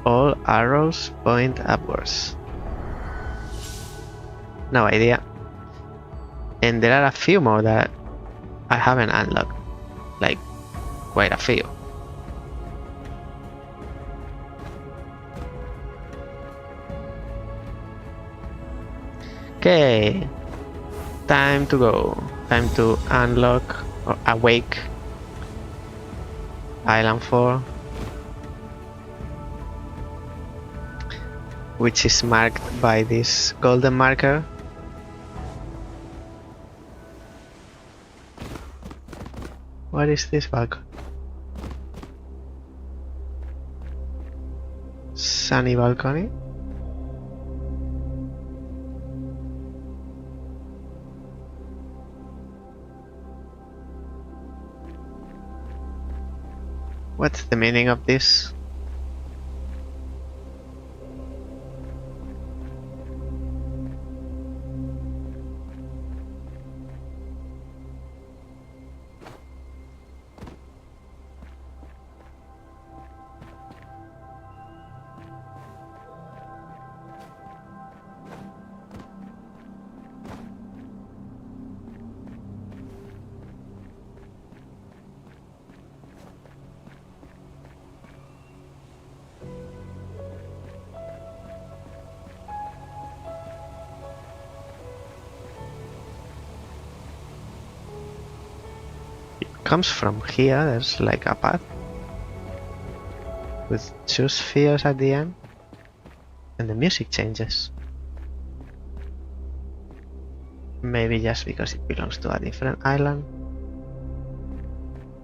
All arrows point upwards. No idea. And there are a few more that I haven't unlocked. Like, quite a few. Okay. Time to go. Time to unlock or awake Island 4. Which is marked by this golden marker. What is this balcony? Sunny balcony? What's the meaning of this? Comes from here. There's like a path with two spheres at the end, and the music changes. Maybe just because it belongs to a different island.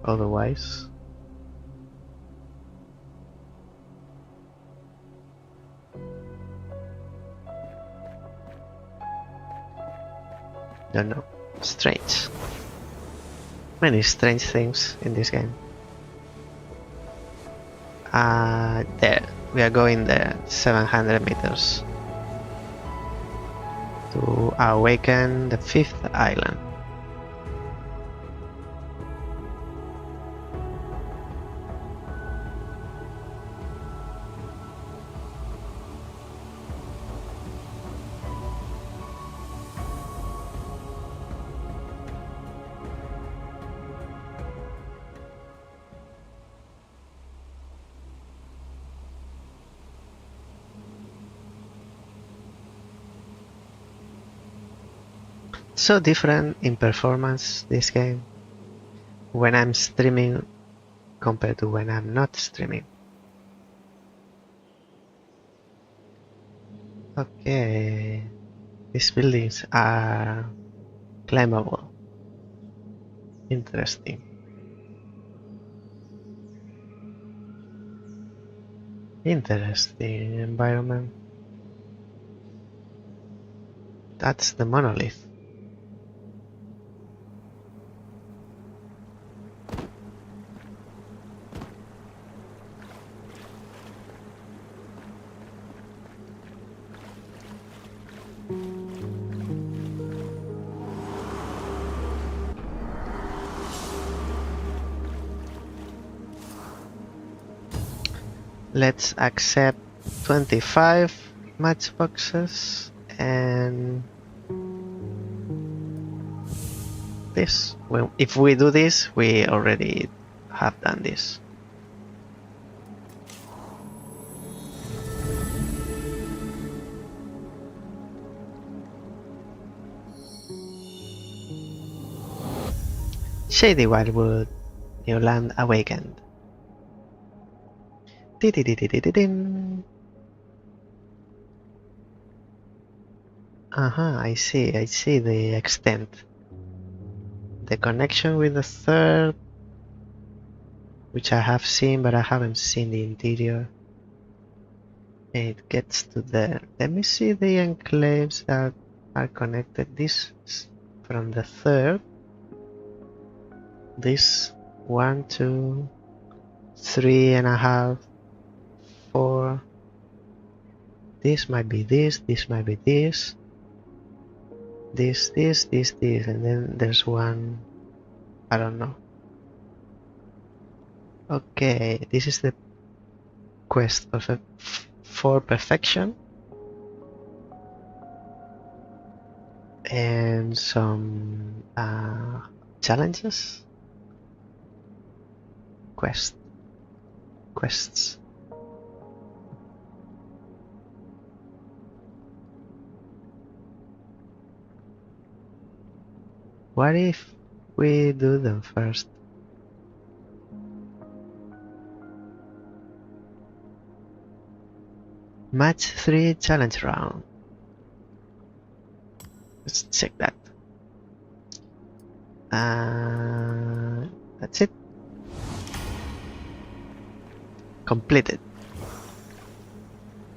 Otherwise, don't know. Strange. Many strange things in this game. There. We are going there. 700 meters. To awaken the 5th island. So different in performance this game when I'm streaming compared to when I'm not streaming. Okay, these buildings are climbable. Interesting. Interesting environment. That's the monolith. Let's accept 25 matchboxes and this. Well, if we do this, we already have done this. Shady Wildwood, new land awakened. I see the extent. The connection with the third, which I have seen, but I haven't seen the interior. It gets to there. Let me see the enclaves that are connected. This is from the third. This 1, 2, 3.5, 4. This might be this. This might be this. This, and then there's one. I don't know. Okay, this is the quest for perfection. And some challenges. Quests. What if we do them first? Match 3 challenge round. Let's check that. That's it. Completed.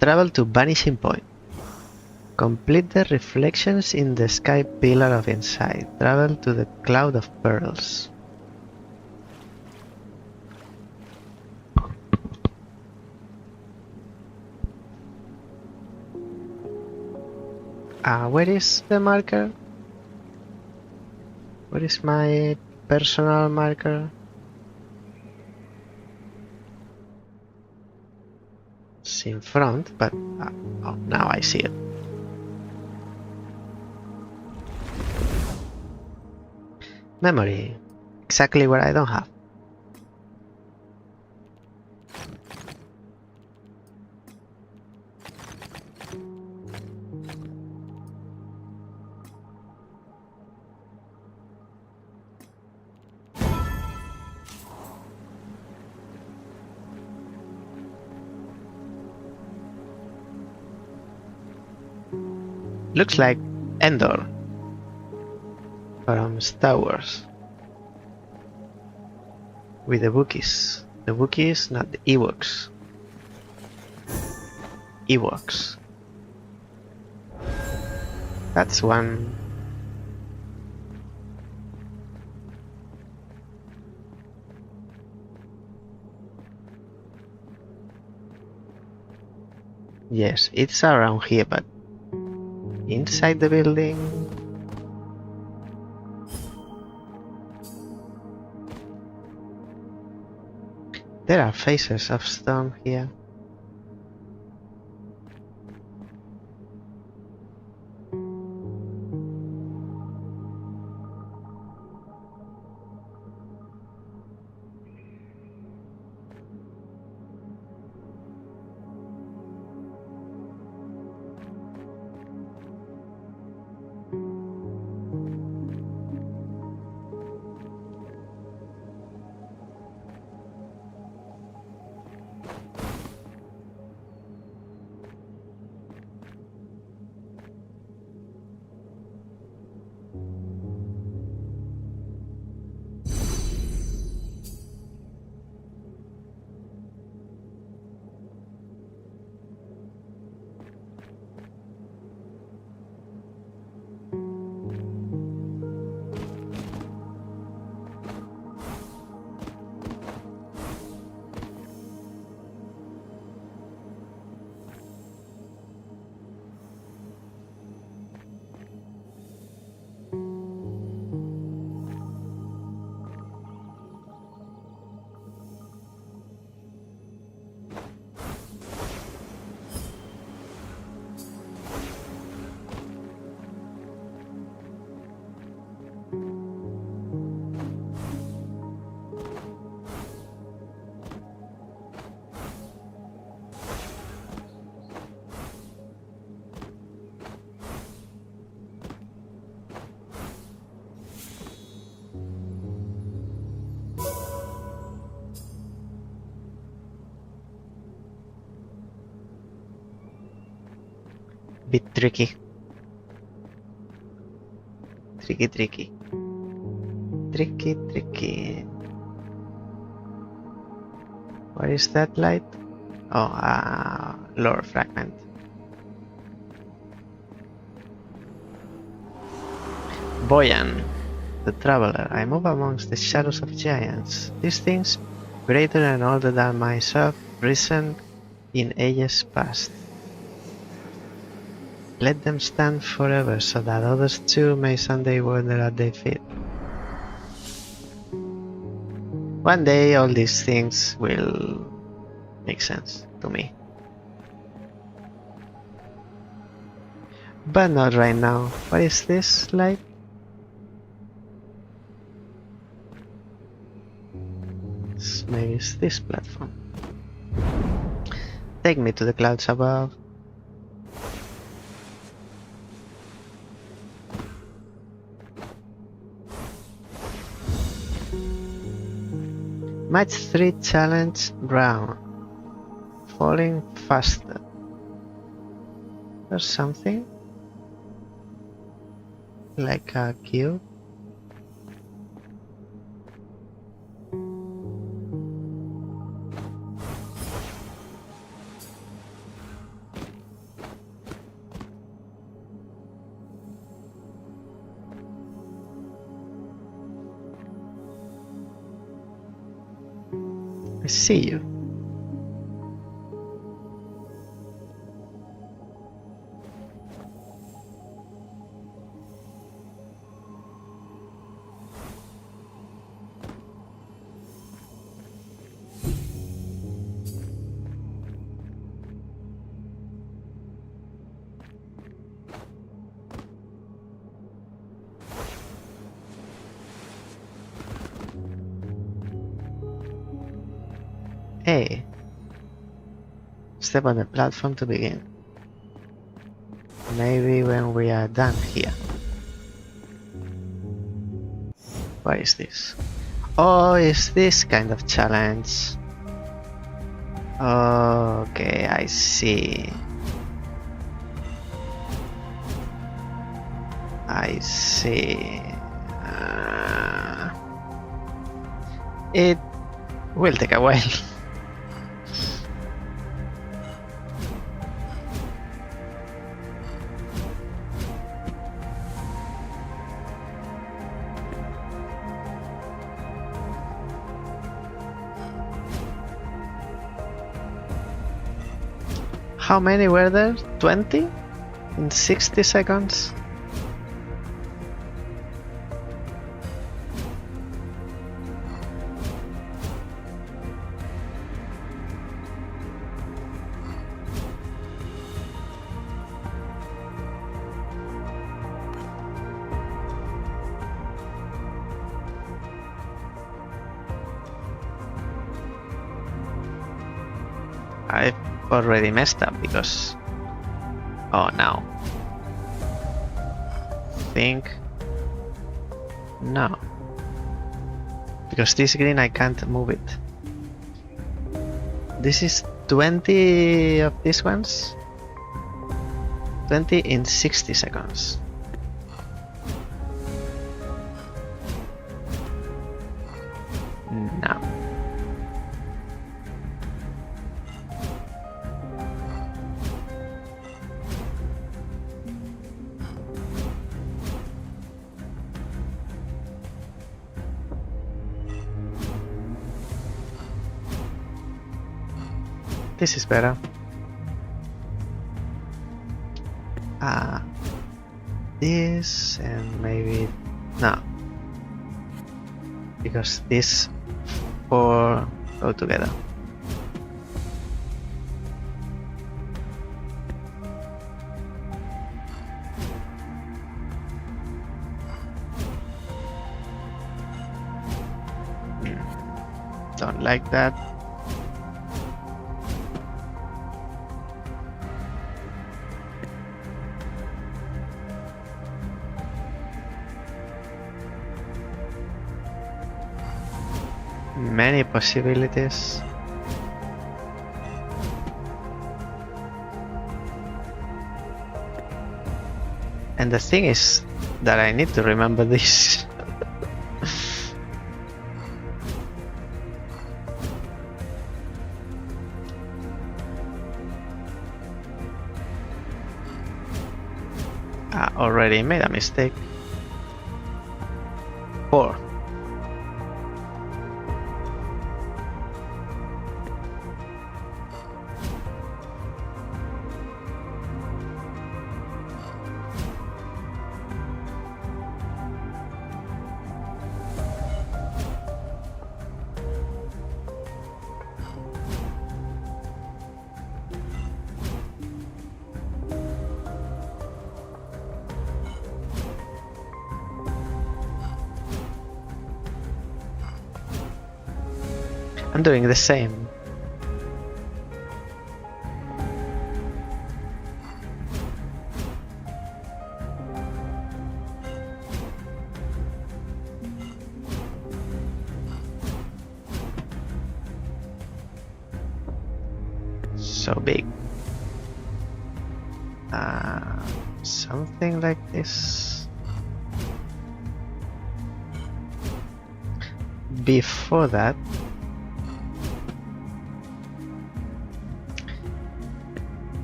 Travel to Vanishing Point. Complete the reflections in the sky pillar of insight. Travel to the Cloud of Pearls. Where is the marker? Where is my personal marker? It's in front, but oh, now I see it. Memory. Exactly what I don't have. Looks like Endor from Star Wars. With the Wookiees. The Wookiees, not the Ewoks. Ewoks. That's one. Yes, it's around here, but inside the building. There are faces of stone here. Bit tricky. Tricky. Tricky. What is that light? Oh, lore fragment. Boyan, the traveler. I move amongst the shadows of giants. These things, greater and older than myself, risen in ages past. Let them stand forever, so that others too may someday wonder at their feet. One day all these things will make sense to me. But not right now. What is this like? Maybe it's this platform. Take me to the clouds above. Match 3 challenge round. Falling faster. There's something? Like a cube? I see you. Hey, step on the platform to begin. Maybe when we are done here. What is this? Oh, it's this kind of challenge. Okay, I see. I see. It will take a while. How many were there? 20? In 60 seconds? I've already messed up because... Oh, now. Think... No. Because this green I can't move it. This is 20 of these ones? 20 in 60 seconds. No. This is better. This and maybe no, because these four go together. Don't like that. Many possibilities. And the thing is that I need to remember this. I already made a mistake. 4. I'm doing the same. So big. Something like this. Before that,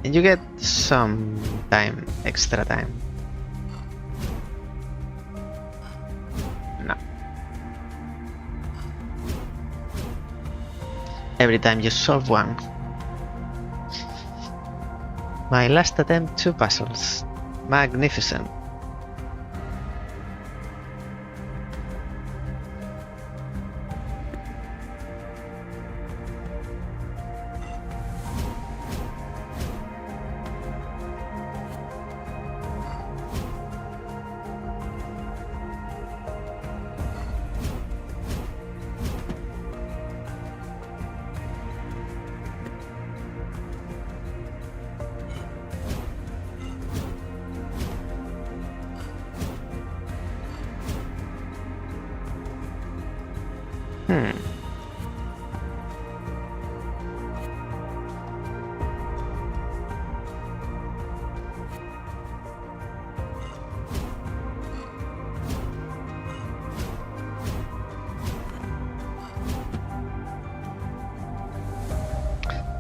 and you get some time, extra time. No. Every time you solve one. My last attempt, 2 puzzles. Magnificent.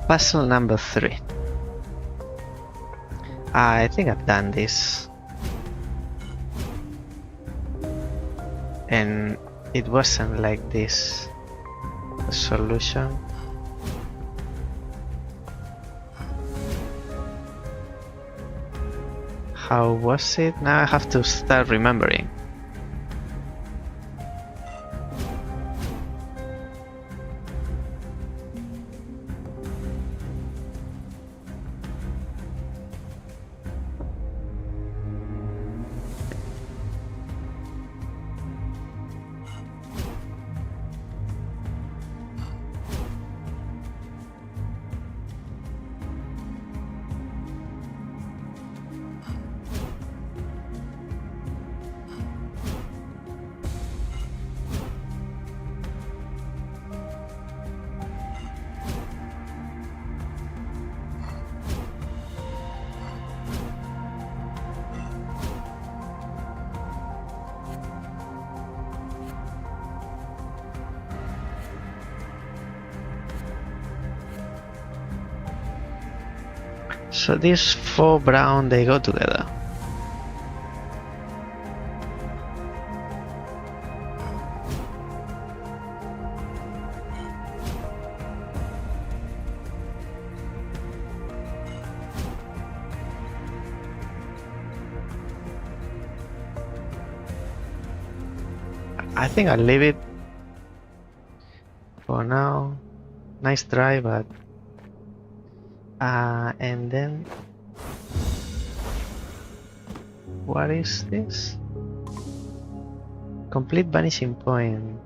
Puzzle number 3. I think I've done this. And it wasn't like this. The solution. How was it? Now I have to start remembering. So these 4 brown, they go together. I think I'll leave it for now. Nice try, but and then what is this? Complete vanishing point.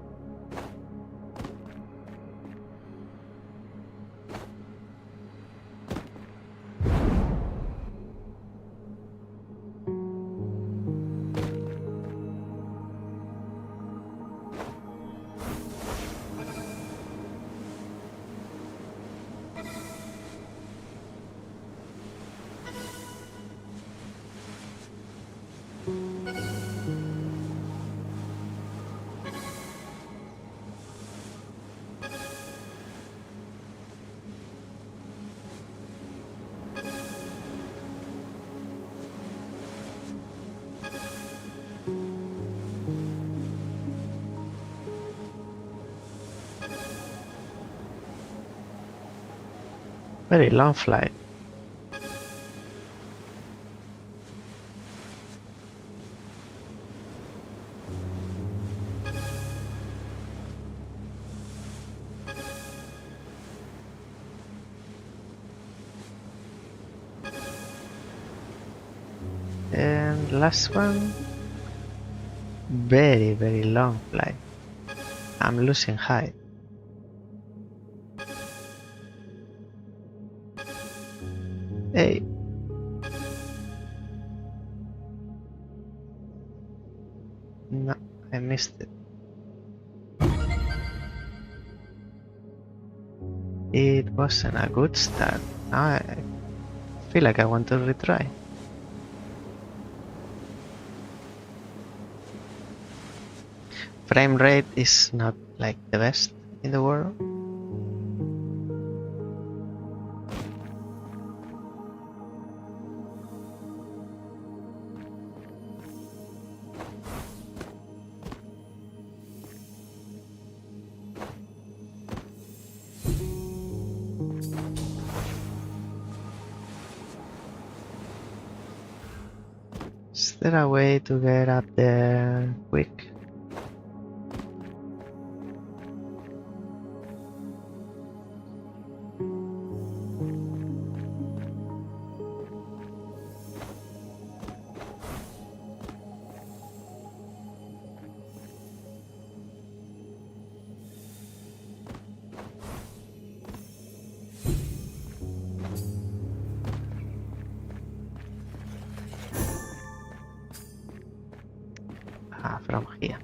Very long flight. And last one. Very, very long flight. I'm losing height. Hey. No, I missed it. It wasn't a good start. Now I feel like I want to retry. Frame rate is not like the best in the world. Is there a way to get up there quick? From here.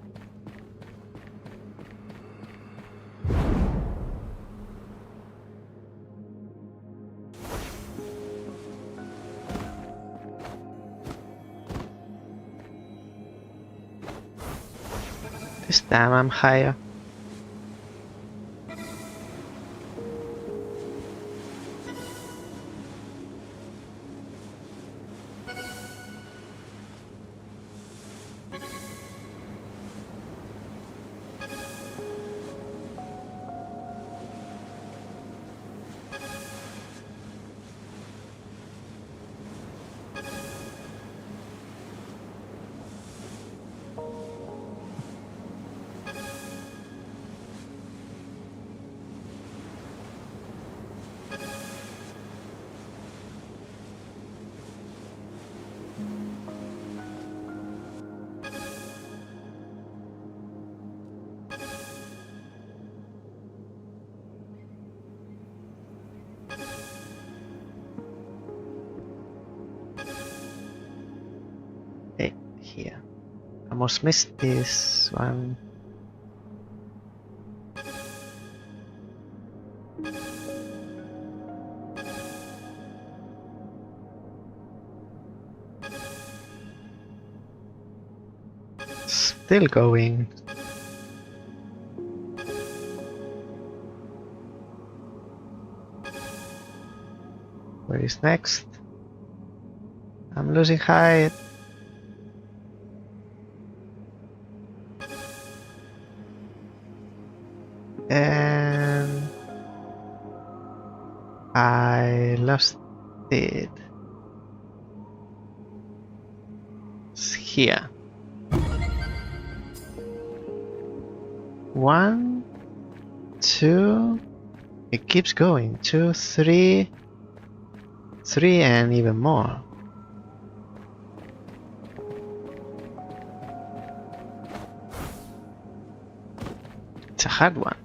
This time I'm higher. Hey, here. Almost missed this one. Still going. Where is next? I'm losing height. And I lost it. It's here. 1, 2. It keeps going. 2, 3, 3, and even more. It's a hard one.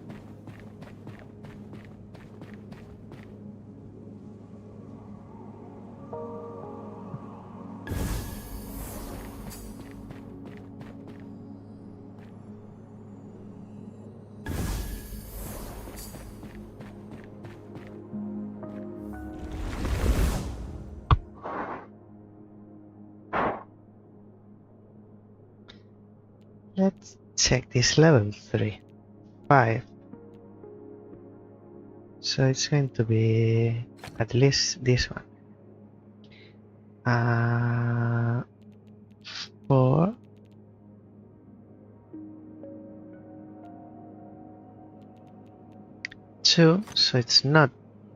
Let's check this level 3. 5. So it's going to be at least this one. 4. 2, so it's not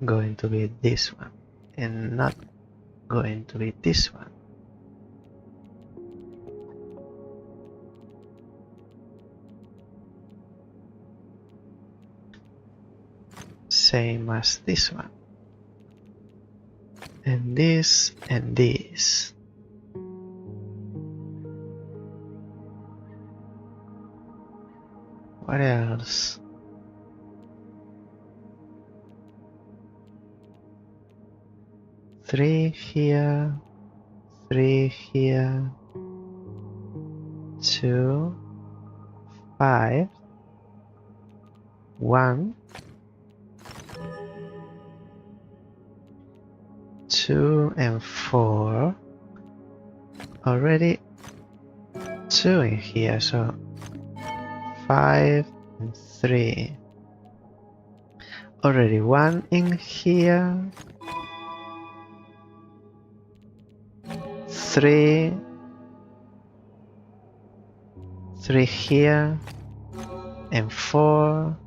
going to be this one and not going to be this one. Same as this one. And this and this. What else? Three here, three here, 2, 5, 1, 2 and 4. Already 2 in here, so 5 and 3. Already 1 in here. 3 here, and 4.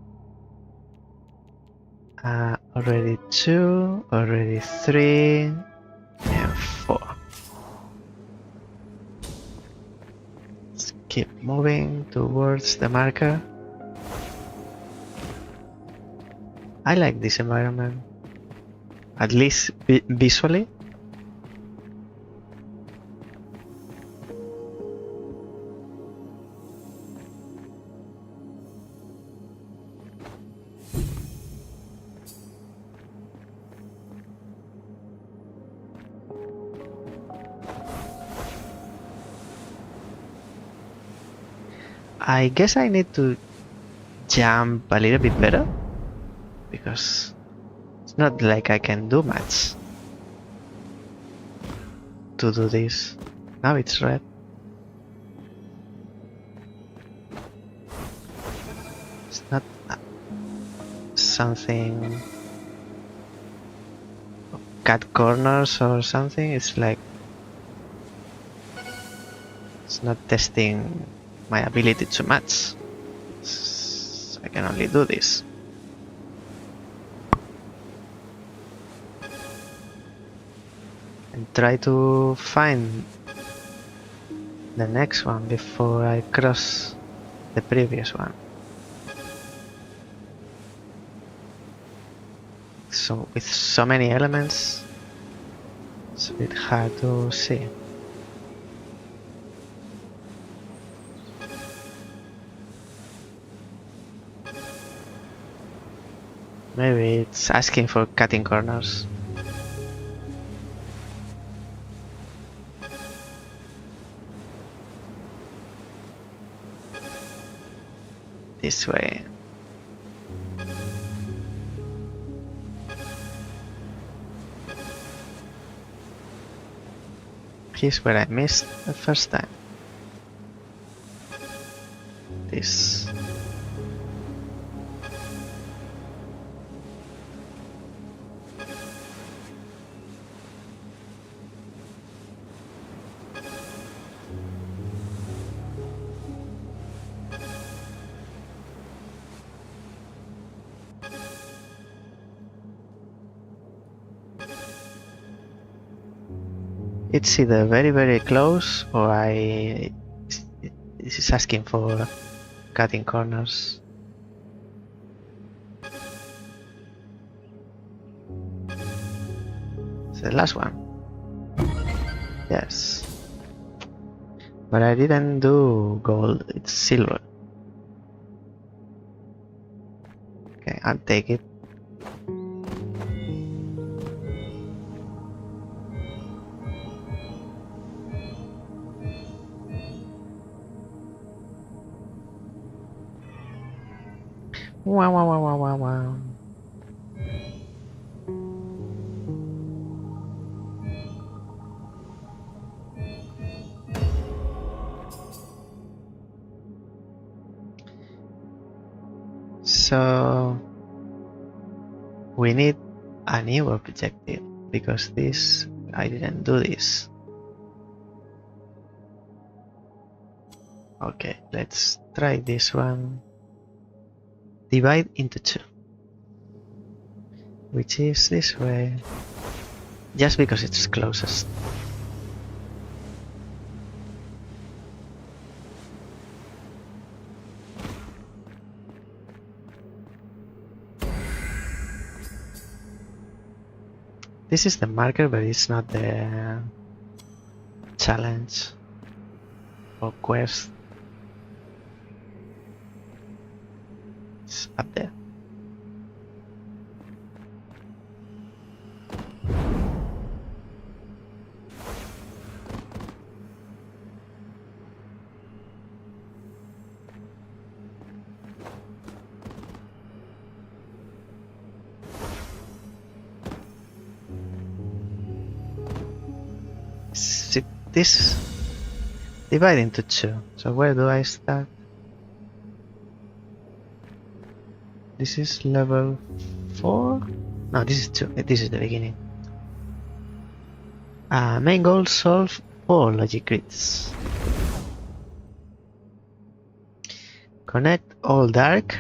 Already 2, already 3, and 4. Let's keep moving towards the marker. I like this environment, at least visually. I guess I need to jump a little bit better, because it's not like I can do much to do this. Now it's red. It's not something cut corners or something. It's like it's not testing my ability too much. I can only do this. And try to find the next one before I cross the previous one. So with so many elements, it's a bit hard to see. Maybe it's asking for cutting corners. This way. Here's where I missed the first time. This. It's either very close or this is asking for cutting corners. It's the last one. Yes. But I didn't do gold, it's silver. Okay, I'll take it. Wow. So we need a new objective because this I didn't do this. Okay, let's try this one. Divide into 2. which is this way. Just because it's closest. This is the marker, but it's not the challenge or quest. It's up there. This divide into two. So where do I start? This is level 4? No, this is 2. This is the beginning. Main goal, solve 4 logic grids. Connect all dark.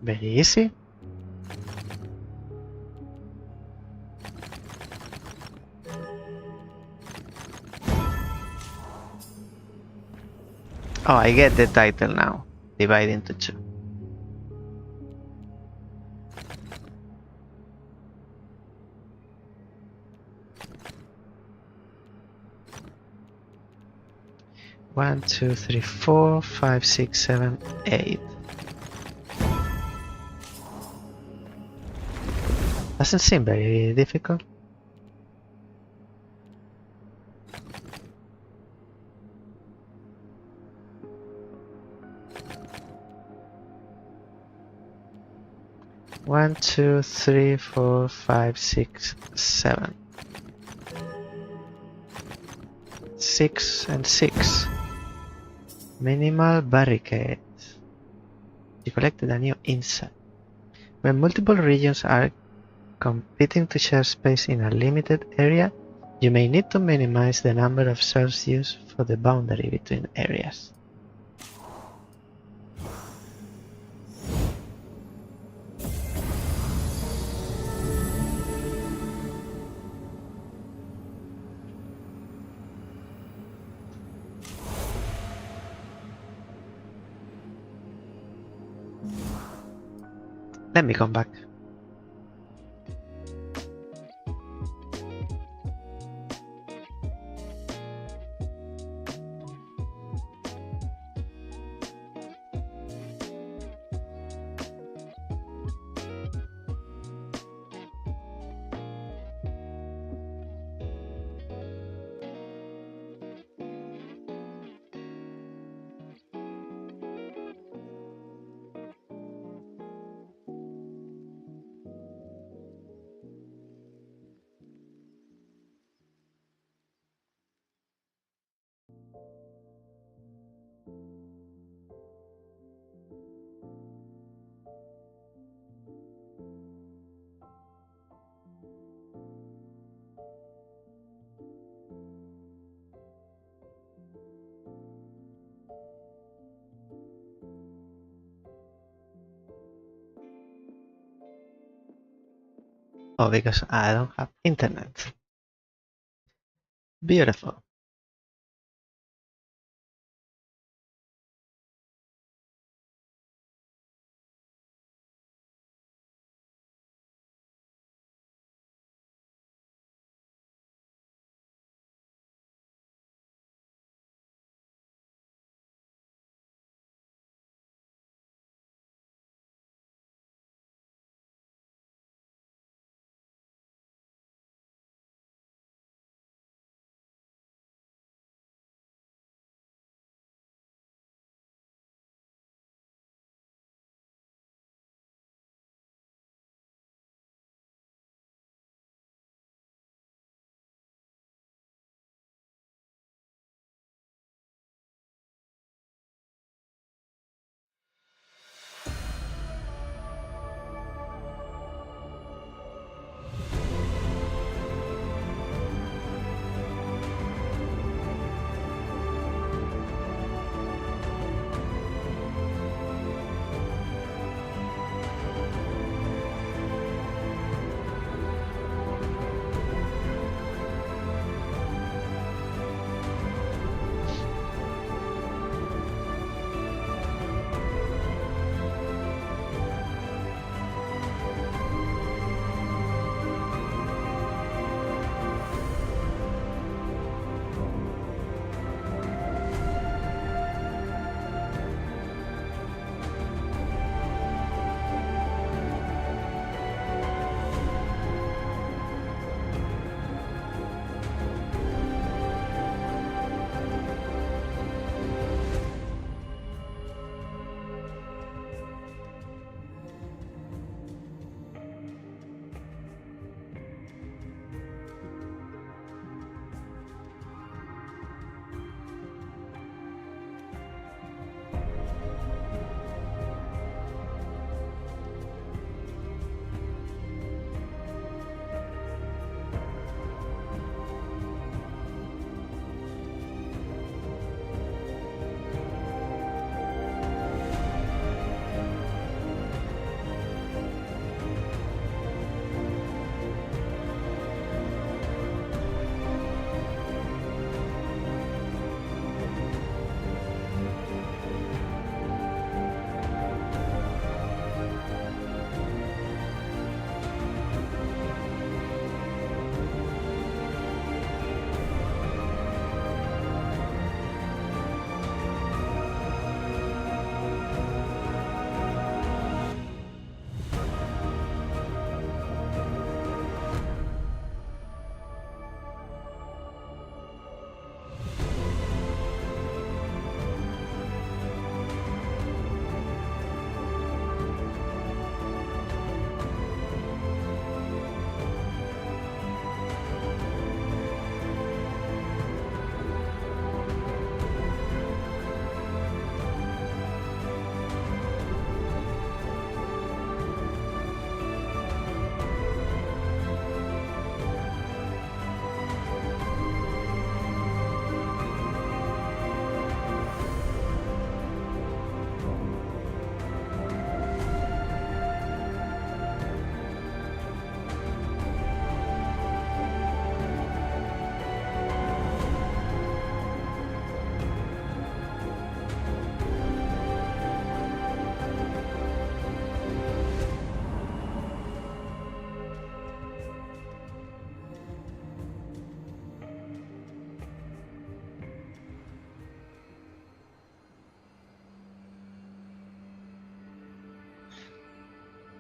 Very easy. Oh, I get the title now. Divide into 2. One, two, three, 4, 5, 6, 7, 8. Doesn't seem very difficult. One, two, three, 4, 5, 6, 7. 6 and 6. Minimal barricade. You collected a new insight. When multiple regions are competing to share space in a limited area, you may need to minimize the number of cells used for the boundary between areas. Let me come back. Oh, because I don't have internet. Beautiful.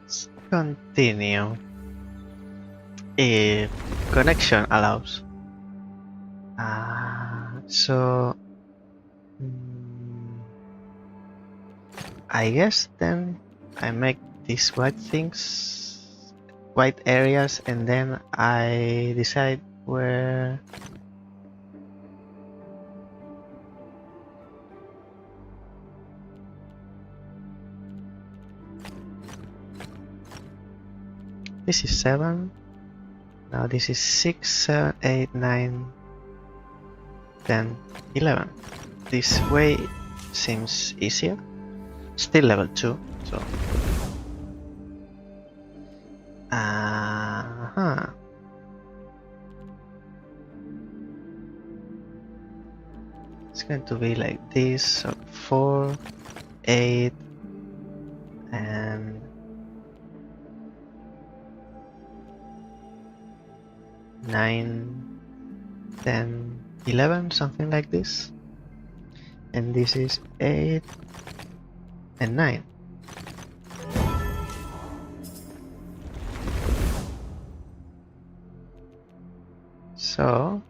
Let's continue. If connection allows. So I guess then I make these white things, white areas, and then I decide where this is 7. Now this is 6, 7, 8, 9, 10, 11. This way seems easier. Still level 2, so. It's going to be like this, so 4, 8, and 9, 10, 11, something like this. And this is 8 and 9. So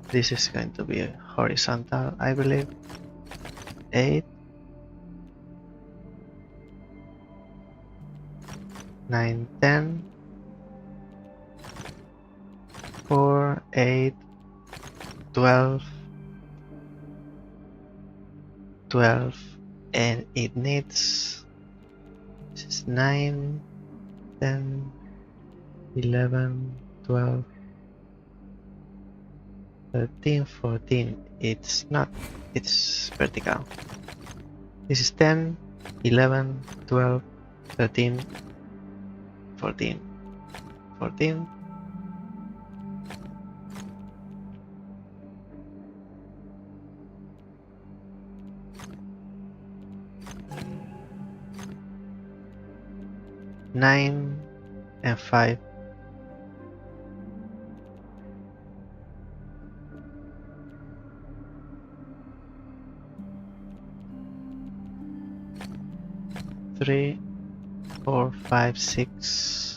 this is going to be horizontal, I believe. 8, 9, 10, 4, 8, 12, 12, and it needs, this is 9, 10, 11, 12, 13, 14. It's not, it's vertical. This is 10, 11, 12, 13, 14, 14, 9, and 5. Three, 4, 5, 6.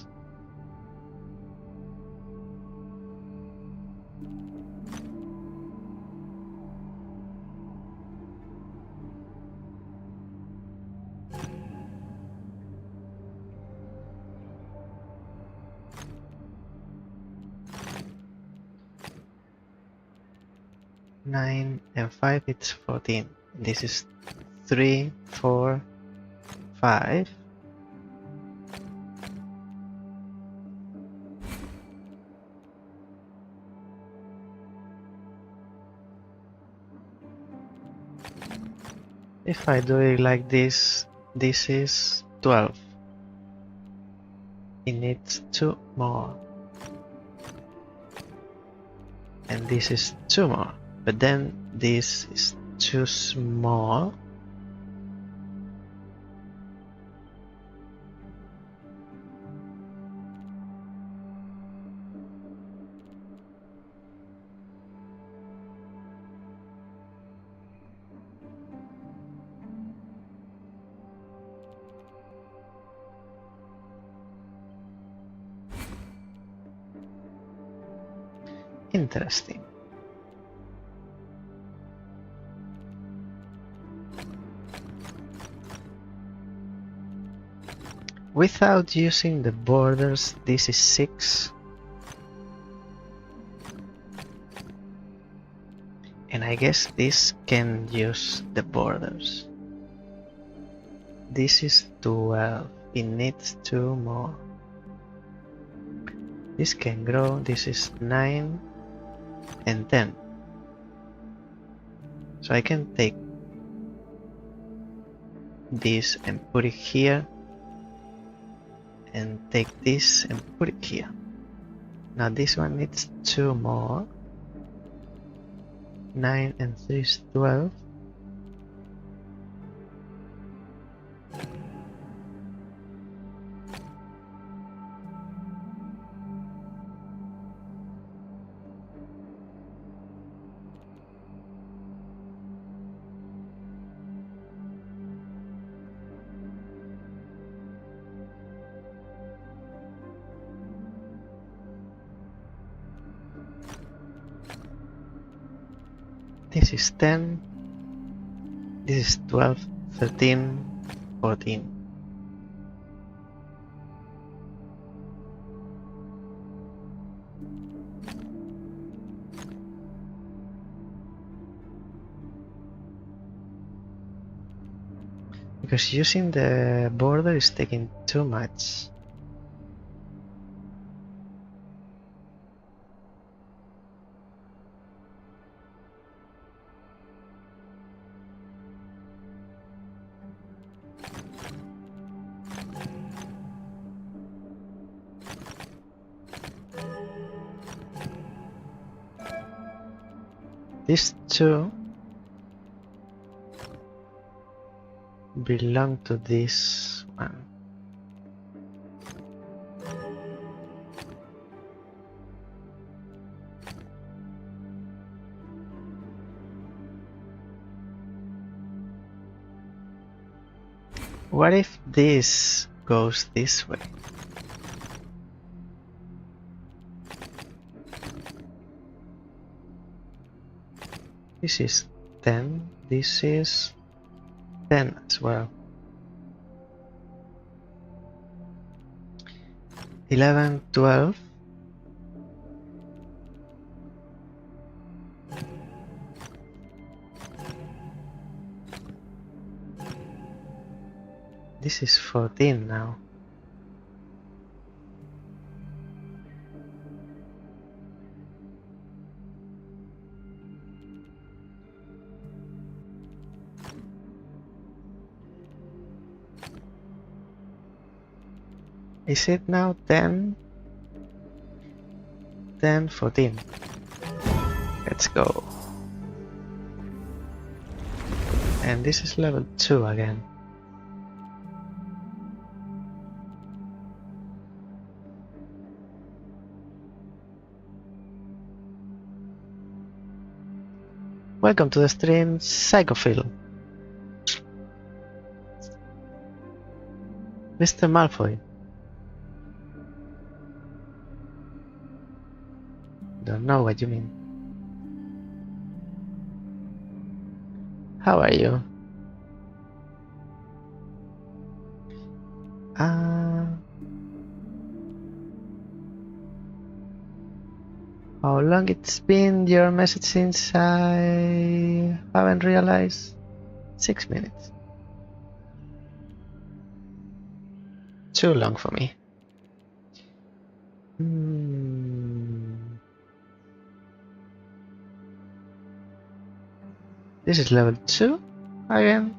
Nine and 5, it's 14. This is 3, 4, 5. If I do it like this, this is 12. It needs 2 more. And this is 2 more. But then this is too small. Interesting. Without using the borders, this is 6. And I guess this can use the borders. This is 12. It needs 2 more. This can grow. This is 9 and 10. So I can take this and put it here, and take this and put it here. Now this one needs 2 more. 9 and 3 is 12. This is 10. This is 12, 13, 14. Because using the border is taking too much. These two belong to this one. What if this goes this way? This is 10, this is 10 as well. 11, 12. This is 14 now. Is it now 10? 10, 14. Let's go. And this is level 2 again. Welcome to the stream, Psychophil. Mr. Malfoy. Don't know what you mean. How are you? How long it's been your message since I haven't realized? 6 minutes. Too long for me. This is level 2 again.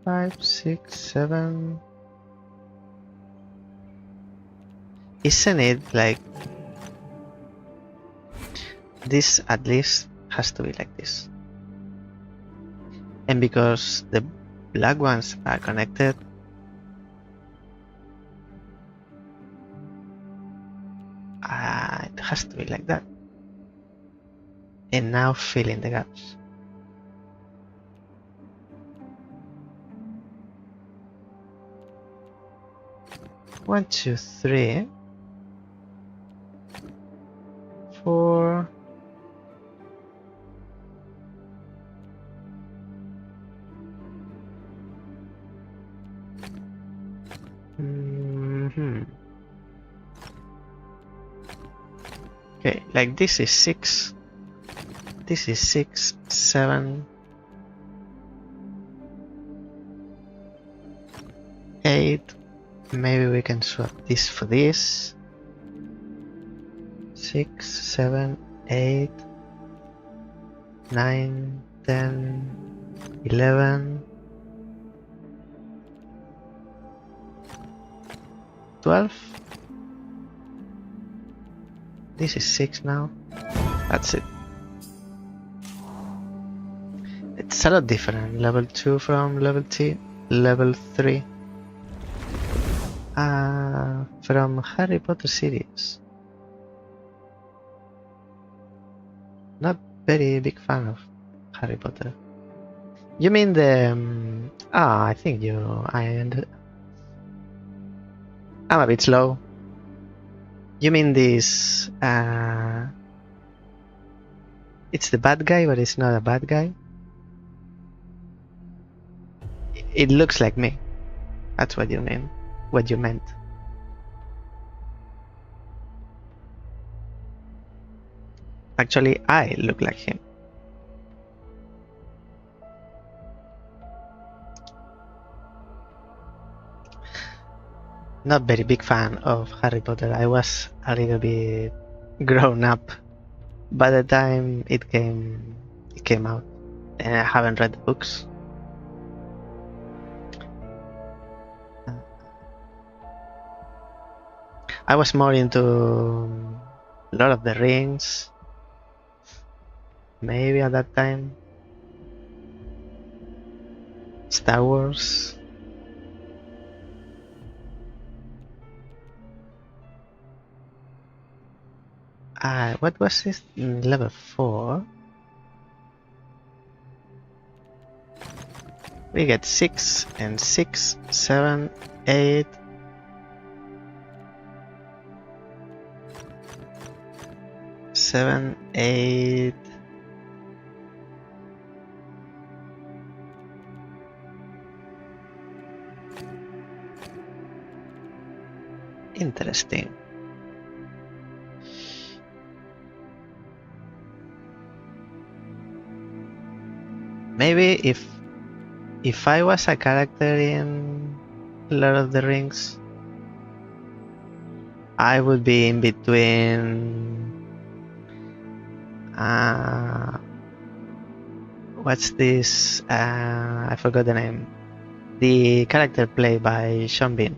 Five, 6, 7. Isn't it like this? At least has to be like this. And because the black ones are connected, it has to be like that. And now fill in the gaps. One, two, 3, 4. Okay, like this is 6. This is 6, 7, 8. Maybe we can swap this for this. 6, 7, 8, 9, 10, 11, 12. This is 6 now. That's it. It's a lot different. Level 2 from level 2, level 3. From Harry Potter series. Not very big fan of Harry Potter. You mean the? I think you. I'm a bit slow. You mean this... it's the bad guy, but it's not a bad guy? It looks like me. That's what you mean. What you meant. Actually, I look like him. Not very big fan of Harry Potter. I was a little bit grown up by the time it came out, and I haven't read the books. I was more into Lord of the Rings, maybe at that time. Star Wars. What was this? Level 4. We get 6 and 6, 7, 8. Seven, 8. Interesting. Maybe if I was a character in Lord of the Rings, I would be in between. What's this? I forgot the name. The character played by Sean Bean.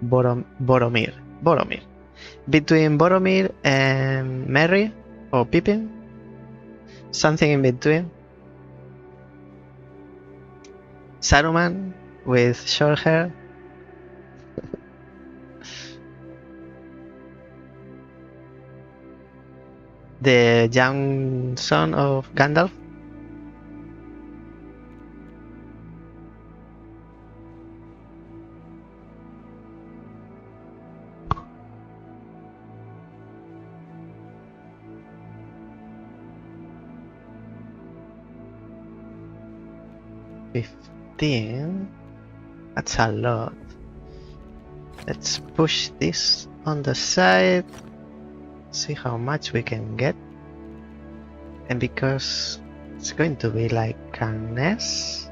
Boromir. Between Boromir and Merry or Pippin. Something in between. Saruman with short hair. The young son of Gandalf. That's a lot. Let's push this on the side. See how much we can get. And because it's going to be like an S,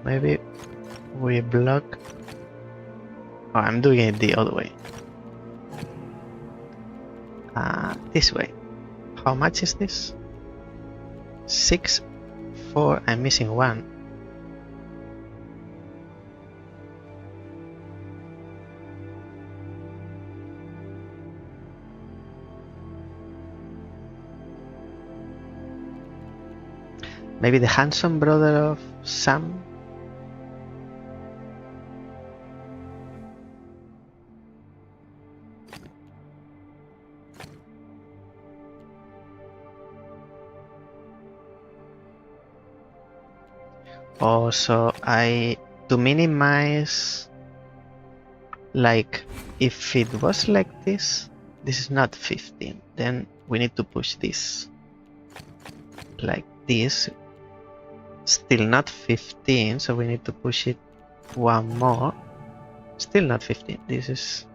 maybe we block. Oh, I'm doing it the other way. This way. How much is this? 6, 4. I'm missing 1. Maybe the handsome brother of Sam? Also, to minimize, like, if it was like this is not 15, then we need to push this like this. Still not 15, so we need to push it 1 more. Still not 15. This is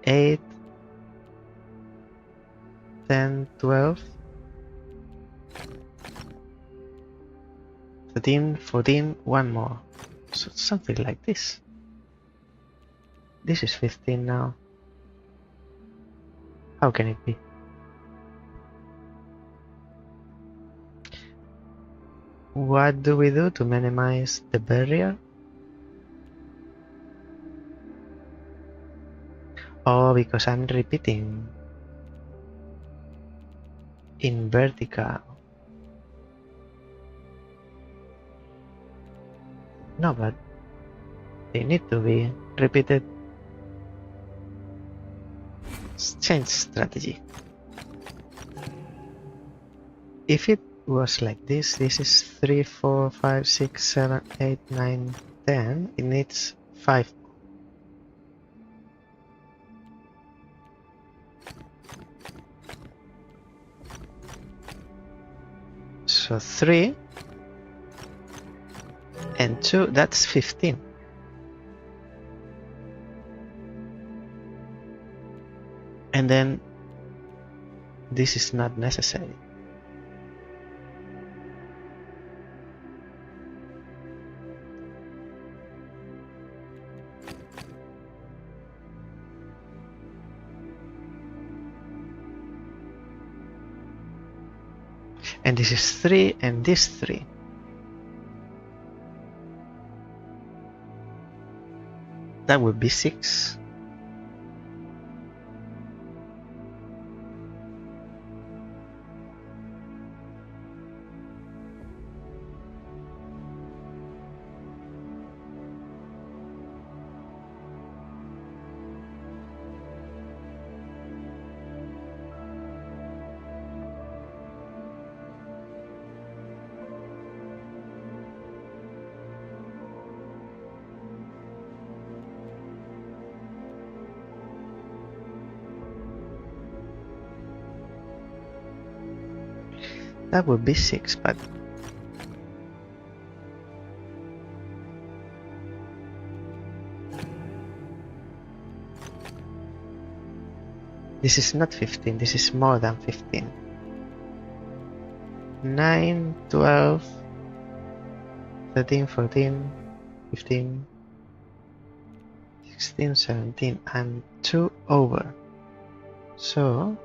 8, 10, 12, 13, 14, 1 more. So something like this. This is 15 now. How can it be? What do we do to minimize the barrier? Oh, because I'm repeating in vertical. No, but they need to be repeated. Let's change strategy. If it was like this. This is 3, 4, 5, 6, 7, 8, 9, 10. It needs 5. So 3 and 2, that's 15. And then this is not necessary. And this is 3 and this 3. That would be 6. That would be 6, but this is not 15, this is more than 15. 9, 12, 13, 14, 15, 16, 17, and 2 over. So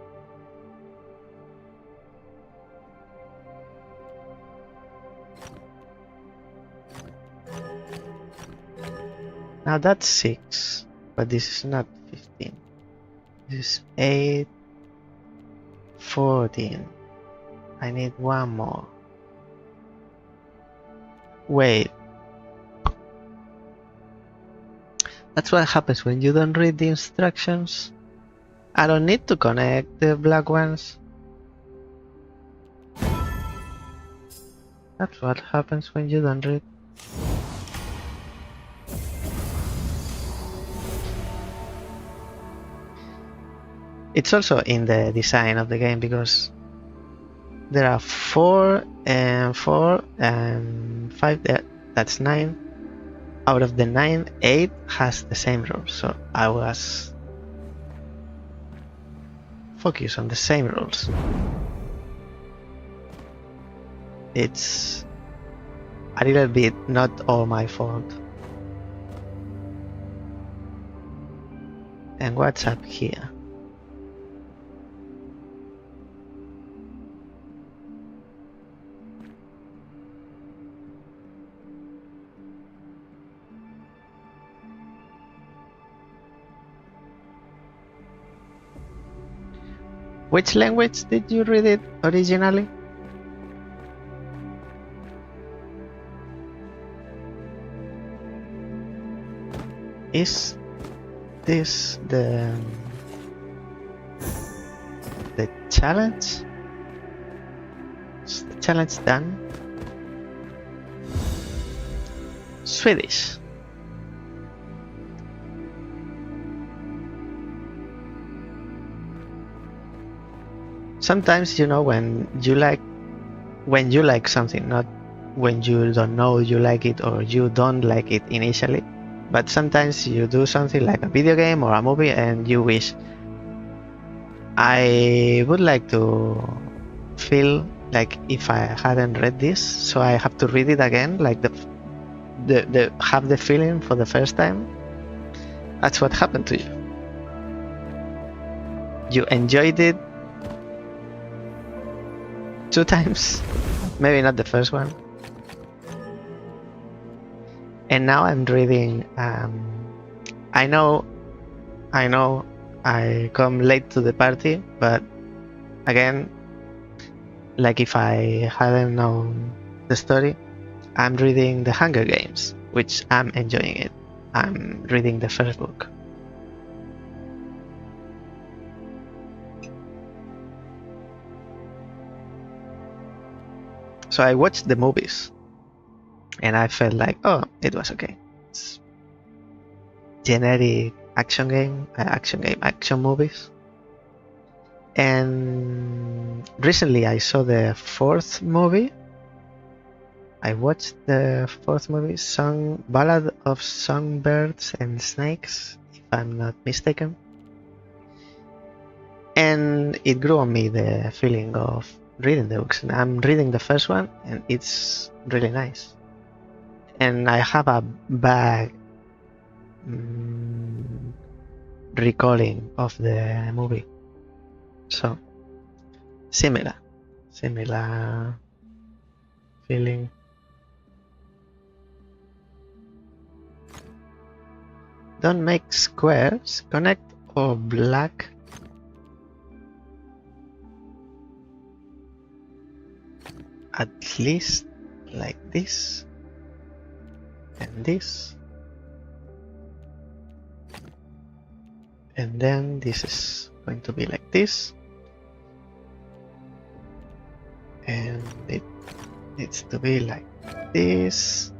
now that's 6, but this is not 15. This is 8, 14. I need one more. Wait. That's what happens when you don't read the instructions. I don't need to connect the black ones. That's what happens when you don't read. It's also in the design of the game because there are 4 and 4 and 5. That's 9. Out of the 9, 8 has the same rules. So I was focused on the same rules. It's a little bit not all my fault. And what's up here? Which language did you read it originally? Is this the challenge? Is the challenge done? Swedish. Sometimes, you know, when you like something, not when you don't know you like it or you don't like it initially, but sometimes you do something like a video game or a movie and you wish, I would like to feel like if I hadn't read this, so I have to read it again, like the have the feeling for the first time. That's what happened to you. You enjoyed it 2 times, maybe not the first one. And now I'm reading. I know I come late to the party, but again, like if I hadn't known the story, I'm reading The Hunger Games, which I'm enjoying it. I'm reading the first book. So I watched the movies, and I felt like, oh, it was okay. It's generic action movies. And recently I saw the fourth movie. I watched the fourth movie, Ballad of Songbirds and Snakes, if I'm not mistaken. And it grew on me the feeling of reading the books. And I'm reading the first one, and it's really nice. And I have a bad recalling of the movie. So, similar feeling. Don't make squares, connect or black. At least like this and this. And then this is going to be like this. And it needs to be like this.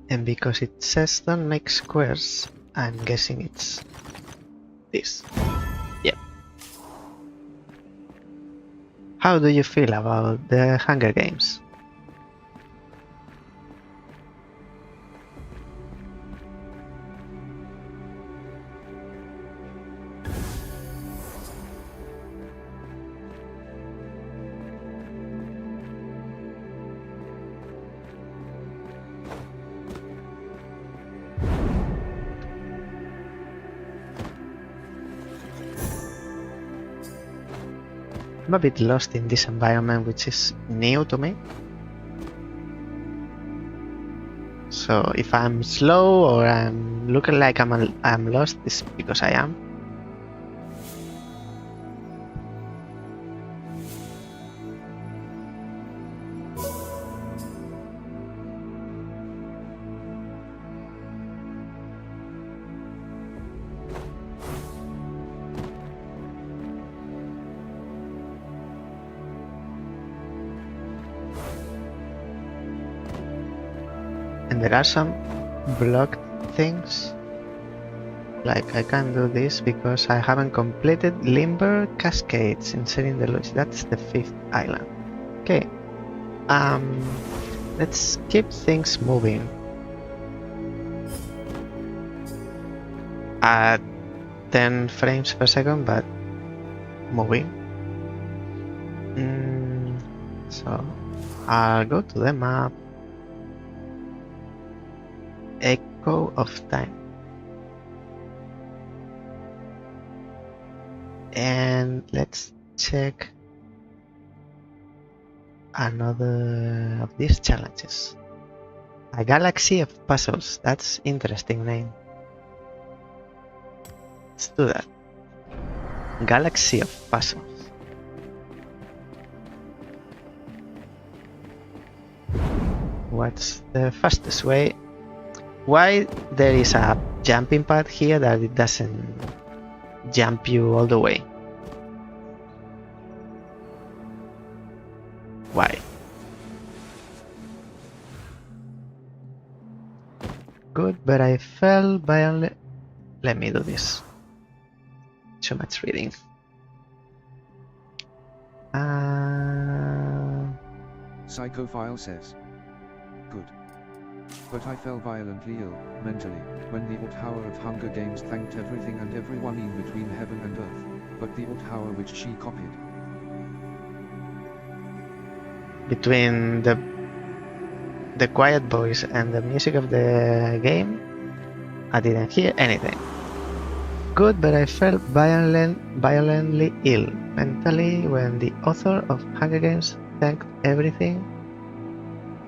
And because it says don't make squares, I'm guessing it's this. Yep. How do you feel about the Hunger Games? I'm a bit lost in this environment, which is new to me. So if I'm slow or I'm looking like I'm lost, it's because I am. And there are some blocked things. Like I can't do this because I haven't completed Limber Cascades in setting the lodge. That's the 5th island. Okay. Let's keep things moving. At 10 frames per second, but moving. So I'll go to the map. Echo of Time. And let's check another of these challenges. A Galaxy of Puzzles. That's interesting name. Let's do that. Galaxy of Puzzles. What's the fastest way? Why there is a jumping pad here that it doesn't jump you all the way? Why? Good, but I fell by only... Let me do this. Too much reading. Psychophile says, good. But I fell violently ill, mentally, when the old Tower of Hunger Games thanked everything and everyone in between heaven and earth, but the old tower which she copied. Between the quiet voice and the music of the game, I didn't hear anything. Good, but I felt violently ill, mentally, when the author of Hunger Games thanked everything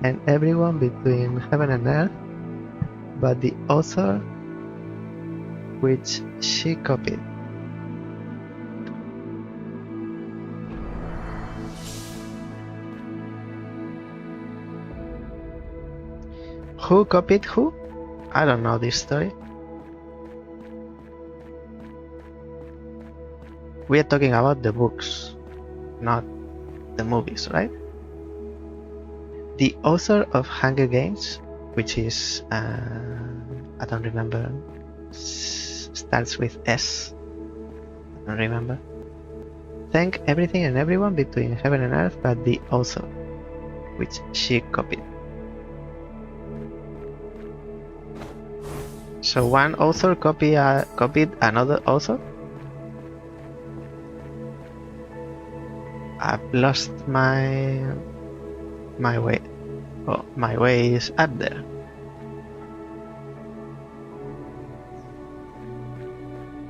and everyone between heaven and earth, but the author which she copied. Who copied who? I don't know this story. We are talking about the books. not the movies, right? The author of Hunger Games, which is I don't remember, starts with S. I don't remember. Thank everything and everyone between heaven and earth but the author, which she copied. So one author copied another author? I've lost my way. Oh, my way is up there.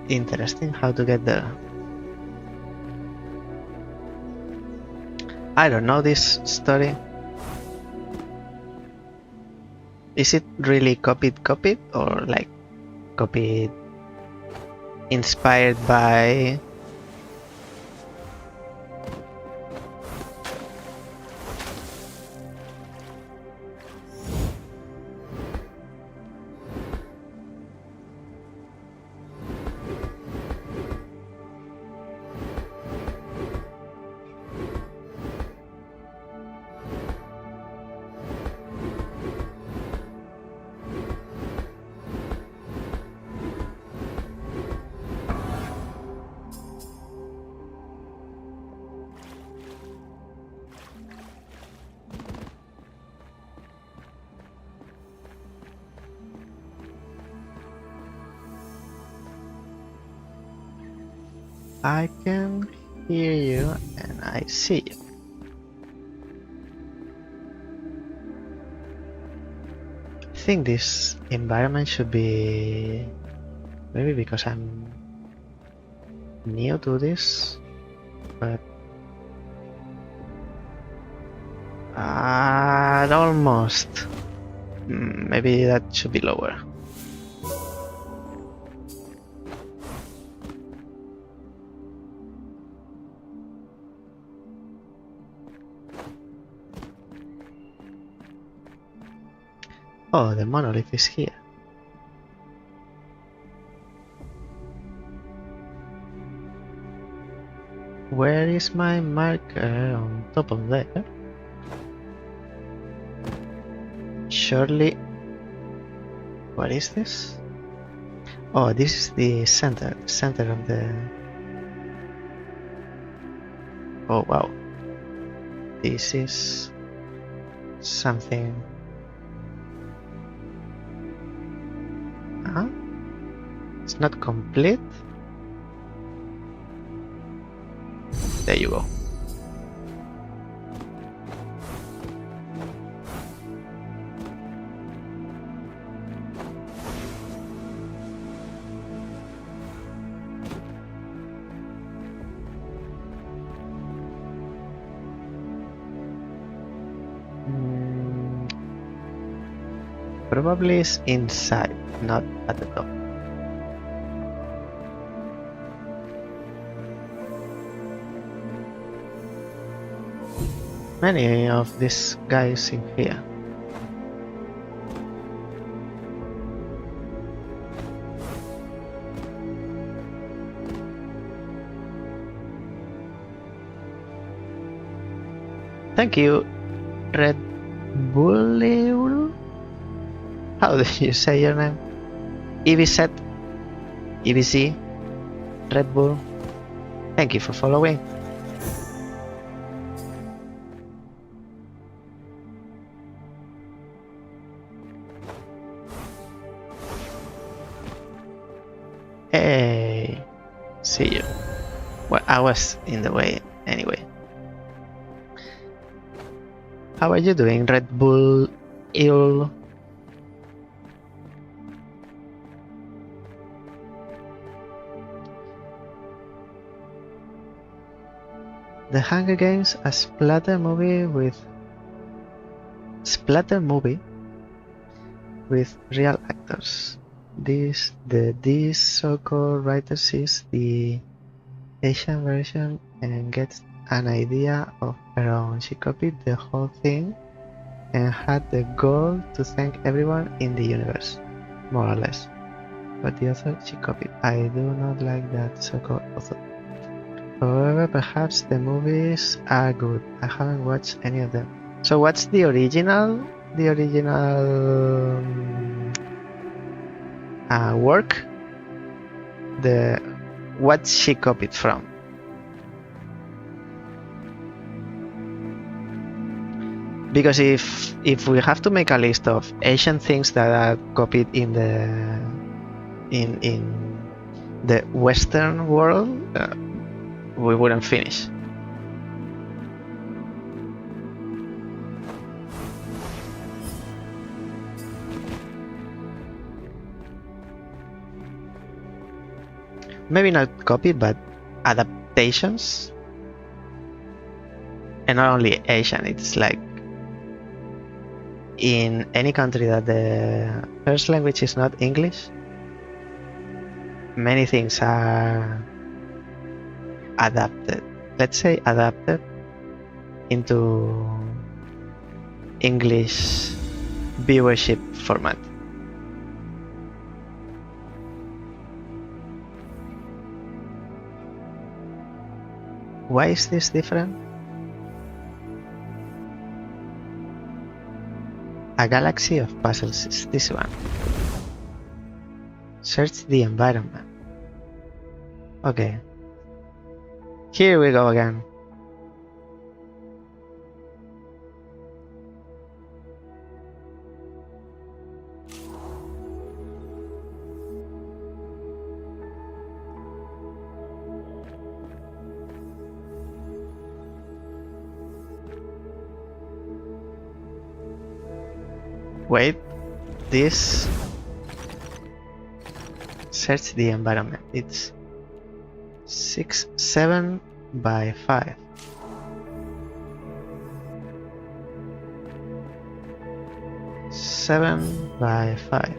Interesting how to get there. I don't know this story. Is it really copied or like copied inspired by I can hear you and I see you. I think this environment should be, maybe because I'm new to this, but almost. Maybe that should be lower. Oh, the monolith is here. Where is my marker on top of there? Surely. What is this? Oh, this is the center of the... Oh wow. This is something... Huh? It's not complete? There you go. Probably is inside, not at the top. Many of these guys in here. Thank you, Red Bull. How do you say your name? EVZ, EVZ, Red Bull. Thank you for following. Hey, see you. Well, I was in the way anyway. How are you doing, Red Bull? Ill. The Hunger Games, a splatter movie with real actors. This so-called writer sees the Asian version and gets an idea of her own. She copied the whole thing and had the goal to thank everyone in the universe, more or less. But the author she copied. I do not like that so-called author. However, perhaps the movies are good. I haven't watched any of them. So what's the original? The original work? What she copied from? Because if we have to make a list of Asian things that are copied in the Western world, we wouldn't finish. Maybe not copied, but adaptations. And not only Asian, it's like in any country that the first language is not English, many things are adapted. Let's say adapted into English viewership format. Why is this different? A galaxy of puzzles is this one. Search the environment. Okay. Here we go again. Wait, this search the environment. It's 7 by 5. Seven by 5.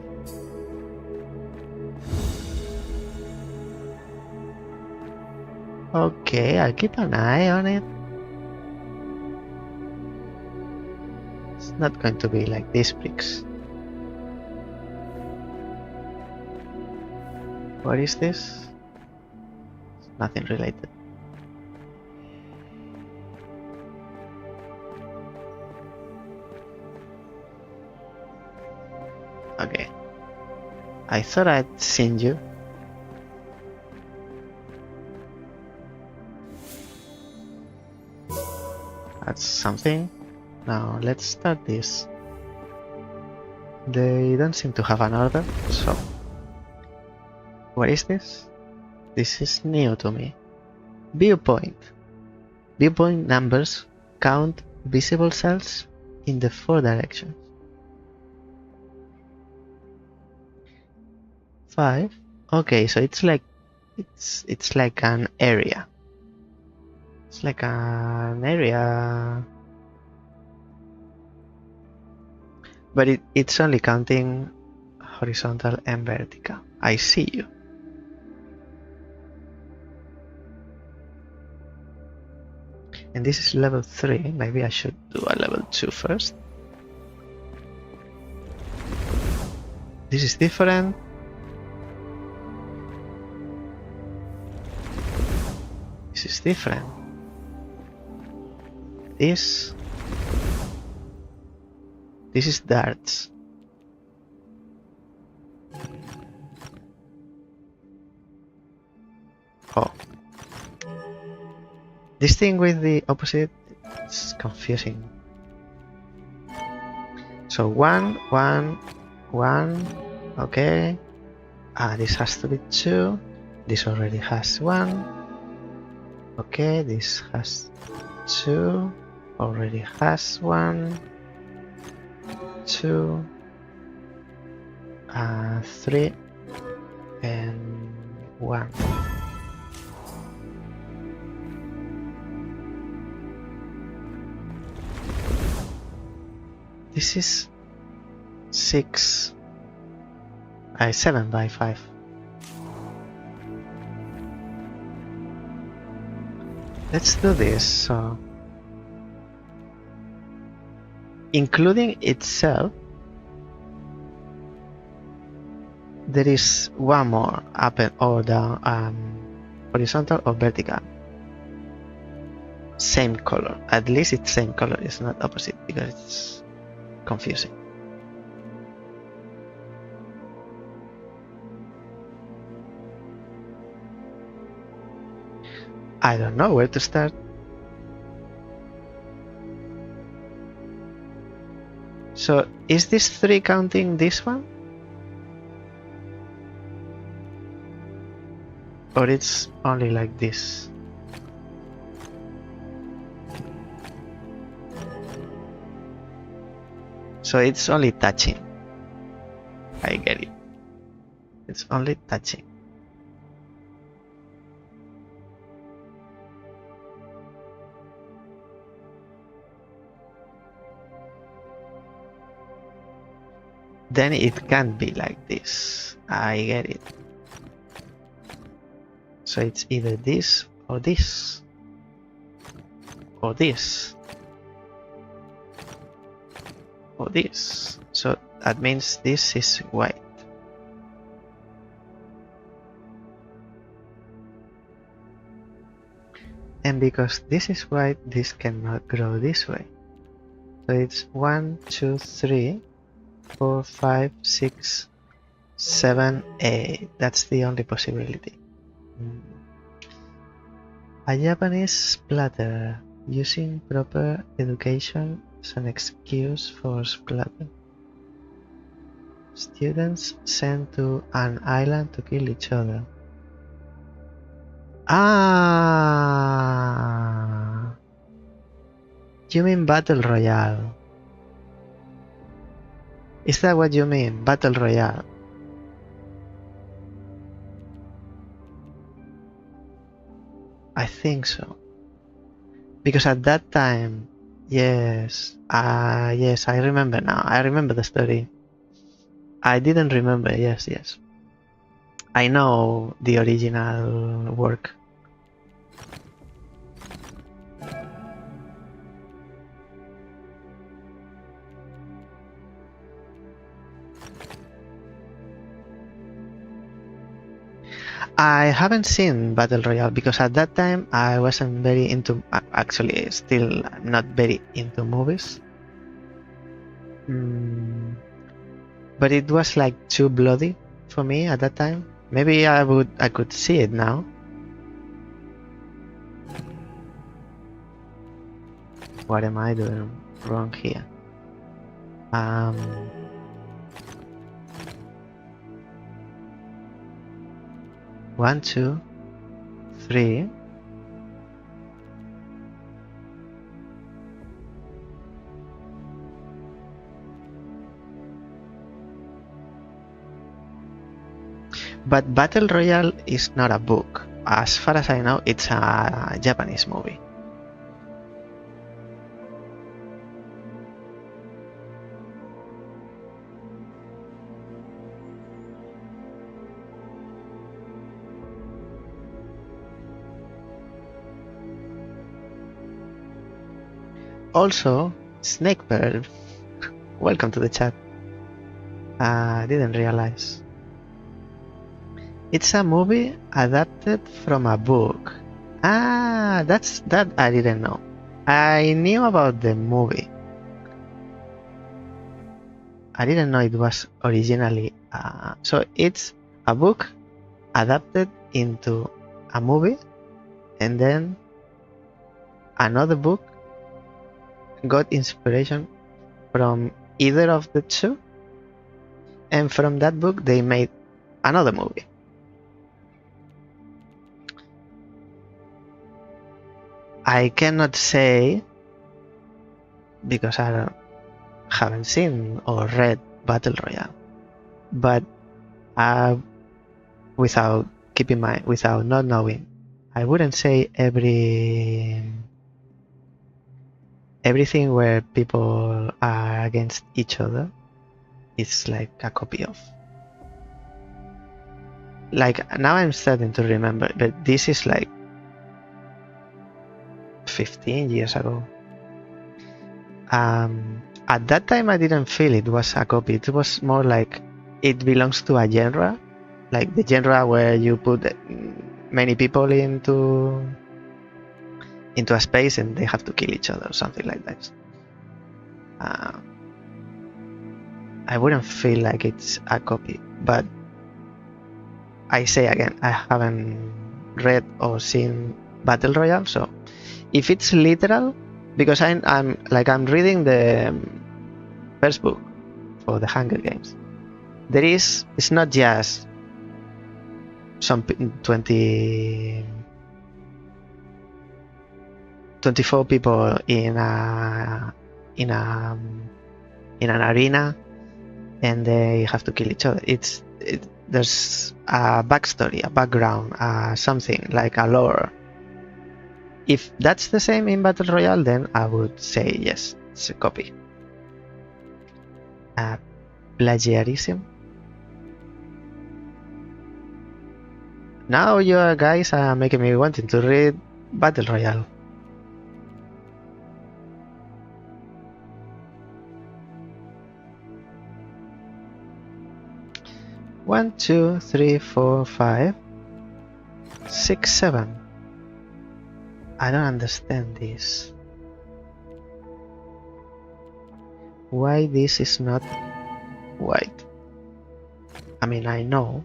Okay, I'll keep an eye on it. It's not going to be like these bricks. What is this? It's nothing related. Okay. I thought I'd seen you. That's something. Now let's start this. They don't seem to have an order, so... What is this? This is new to me. Viewpoint. Viewpoint numbers count visible cells in the 4 directions. 5. Okay, so it's like an area. It's like an area, but it's only counting horizontal and vertical. I see you. And this is level 3. Maybe I should do a level 2 first. This is different. This is different. This is darts. Oh. This thing with the opposite, it's confusing. So 1, 1, 1, okay. This has to be 2. This already has 1. Okay, this has 2. Already has 1. 2. 3. And 1. This is 7 by 5. Let's do this. So, including itself, there is one more up and or down, horizontal or vertical. same color. At least it's same color. It's not opposite because it's confusing. I don't know where to start. So is this 3 counting this one? Or it's only like this? So it's only touching. I get it. It's only touching. Then it can't be like this. I get it. So it's either this or this. Or this. Or this. So that means this is white. And because this is white, this cannot grow this way. So it's 1, 2, 3, 4, 5, 6, 7, 8. That's the only possibility. A Japanese splatter using proper education as an excuse for splatter. Students sent to an island to kill each other. Ah, you mean Battle Royale? Is that what you mean? Battle Royale? I think so. Because at that time, yes, yes, I remember now. I remember the story. I didn't remember, yes. I know the original work. I haven't seen Battle Royale because at that time I wasn't very into, actually still not very into movies. But it was like too bloody for me at that time. Maybe I could see it now. What am I doing wrong here? 1, 2, 3. But Battle Royale is not a book. As far as I know, it's a Japanese movie. Also, Snakebird, welcome to the chat. Didn't realize. It's a movie adapted from a book. That I didn't know. I knew about the movie. I didn't know it was originally. So it's a book adapted into a movie, and then another book got inspiration from either of the two, and from that book they made another movie. I cannot say because I haven't seen or read Battle Royale, but without not knowing, I wouldn't say everything where people are against each other is like a copy of. Like now I'm starting to remember, but this is like 15 years ago. At that time I didn't feel it was a copy. It was more like it belongs to a genre, like the genre where you put many people into into a space and they have to kill each other or something like that. I wouldn't feel like it's a copy, but I say again, I haven't read or seen Battle Royale, so if it's literal, because I'm reading the first book for the Hunger Games. It's not just some 24 people in an arena and they have to kill each other. There's a backstory, a background, something like a lore. If that's the same in Battle Royale, then I would say yes, it's a copy. Plagiarism. Now you guys are making me wanting to read Battle Royale. One, two, three, four, 5, 6, 7. I don't understand this. Why this is not white? I mean, I know.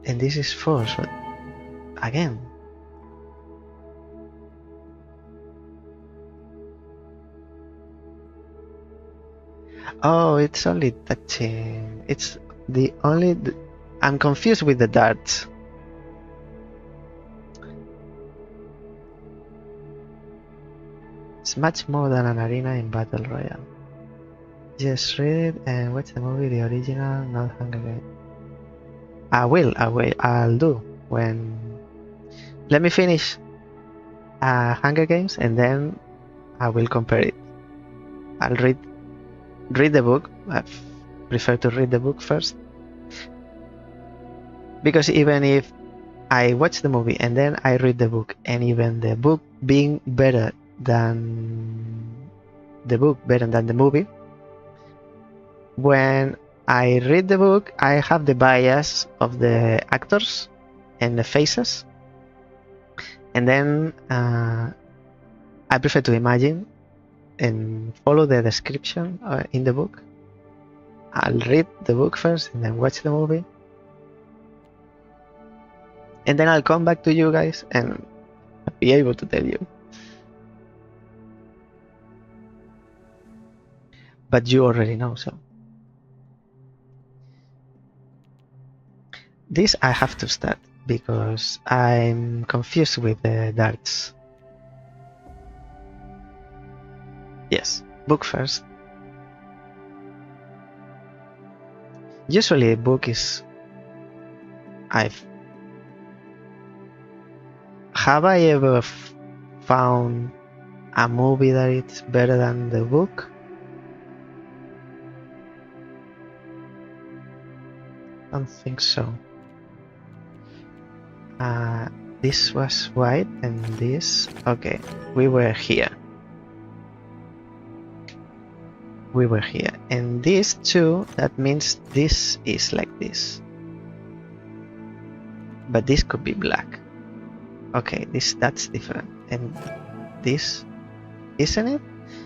And this is false, but again. Oh, it's only touching. It's the only... I'm confused with the darts. It's much more than an arena in Battle Royale. Just read it and watch the movie, the original, not Hunger Games. I'll do when... Let me finish Hunger Games and then I will compare it. I'll read the book. I prefer to read the book first. Because even if I watch the movie and then I read the book, and even the book being better than the movie, when I read the book, I have the bias of the actors and the faces, and then I prefer to imagine and follow the description in the book. I'll read the book first and then watch the movie, and then I'll come back to you guys and be able to tell you. But you already know, so. This I have to start because I'm confused with the darts. Yes, book first. Usually a book is... Have I ever found a movie that it's better than the book? I don't think so. This was white and this... Okay, we were here. And these two, that means this is like this. But this could be black. Okay, that's different. And this, isn't it?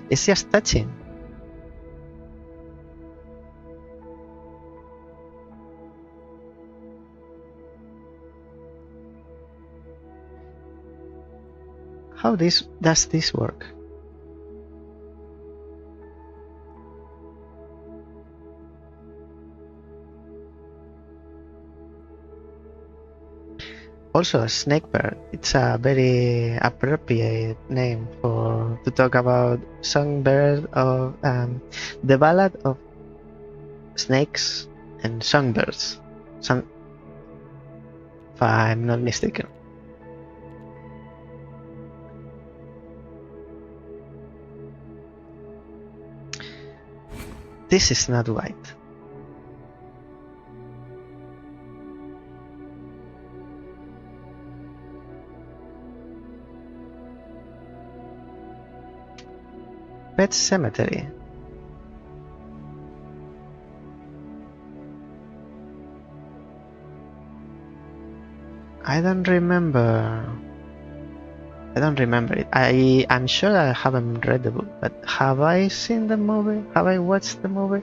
It's just touching. How does this work? Also, Snakebird. It's a very appropriate name to talk about songbird of the ballad of snakes and songbirds. If I'm not mistaken. This is not white. Pet Cemetery. I don't remember I don't remember it. I'm sure I haven't read the book, but have I seen the movie? Have I watched the movie?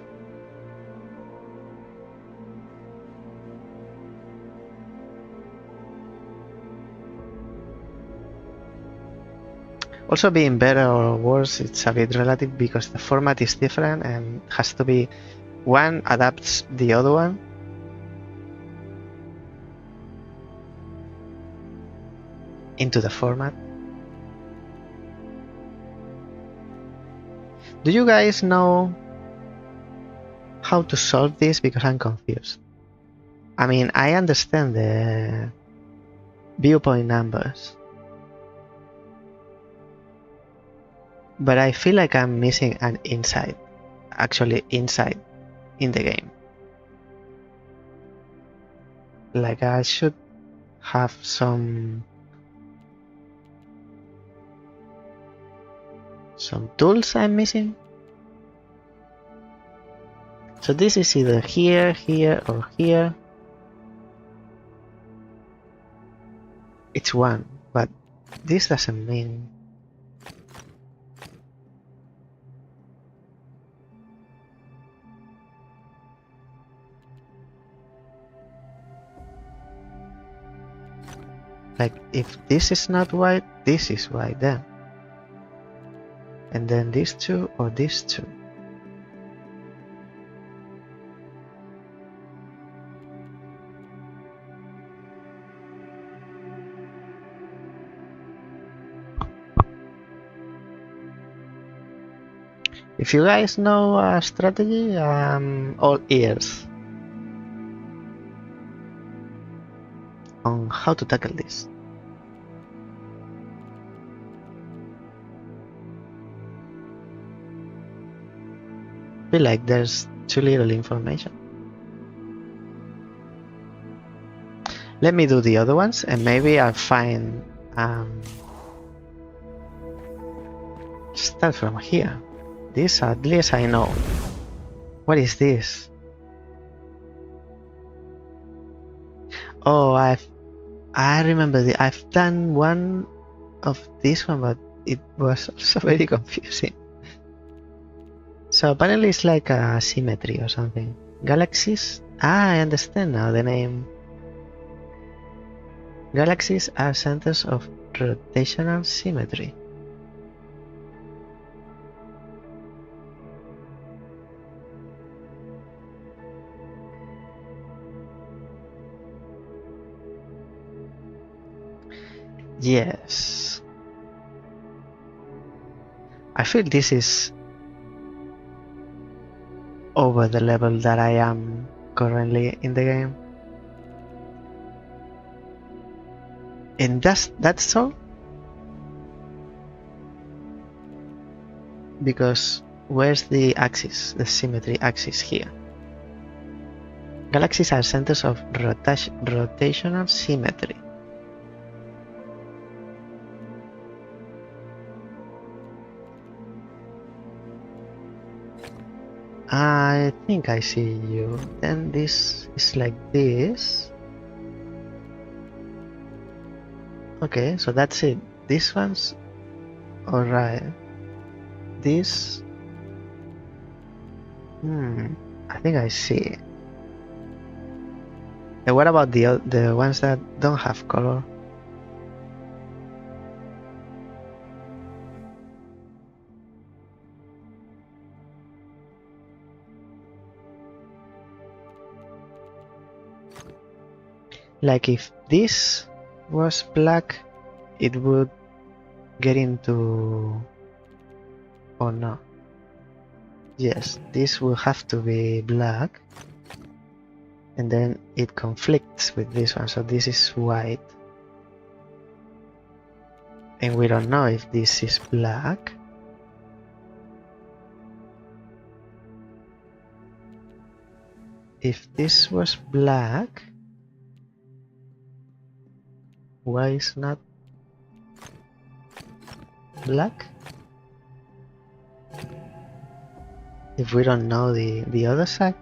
Also, being better or worse, it's a bit relative because the format is different and has to be one adapts the other one. Into the format. Do you guys know how to solve this? Because I'm confused. I mean, I understand the viewpoint numbers, but I feel like I'm missing an insight, actually insight in the game. Like I should have some tools I'm missing. So this is either here, here, or here. It's one, but this doesn't mean. Like if this is not white, this is white then. And then these two or these two. If you guys know a strategy, I'm all ears on how to tackle this. I feel like there's too little information. Let me do the other ones and maybe I'll find start from here. This at least I know. What is this? Oh, I remember I've done one of this one, but it was also very confusing. So apparently it's like a symmetry or something. Galaxies? Ah, I understand now the name. Galaxies are centers of rotational symmetry. Yes. I feel this is over the level that I am currently in the game. And that's all? Because where's the axis, the symmetry axis here? Galaxies are centers of rotational symmetry. I think I see you. Then this is like this. Okay, so that's it. This one's alright. This. I think I see. And what about the ones that don't have color? Like if this was black, it would get into. Oh no. Yes, this will have to be black. And then it conflicts with this one, so this is white. And we don't know if this is black. If this was black, why is not black? If we don't know the other side,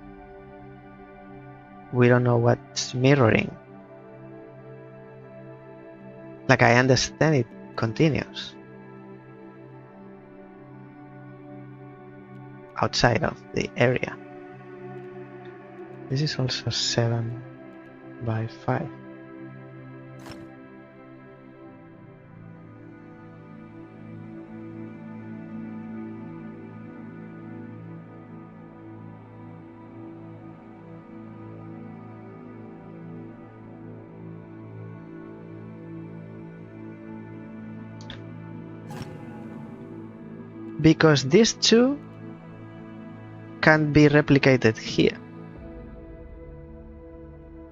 we don't know what's mirroring. Like I understand it continues outside of the area. This is also 7 by 5. Because these two can't be replicated here.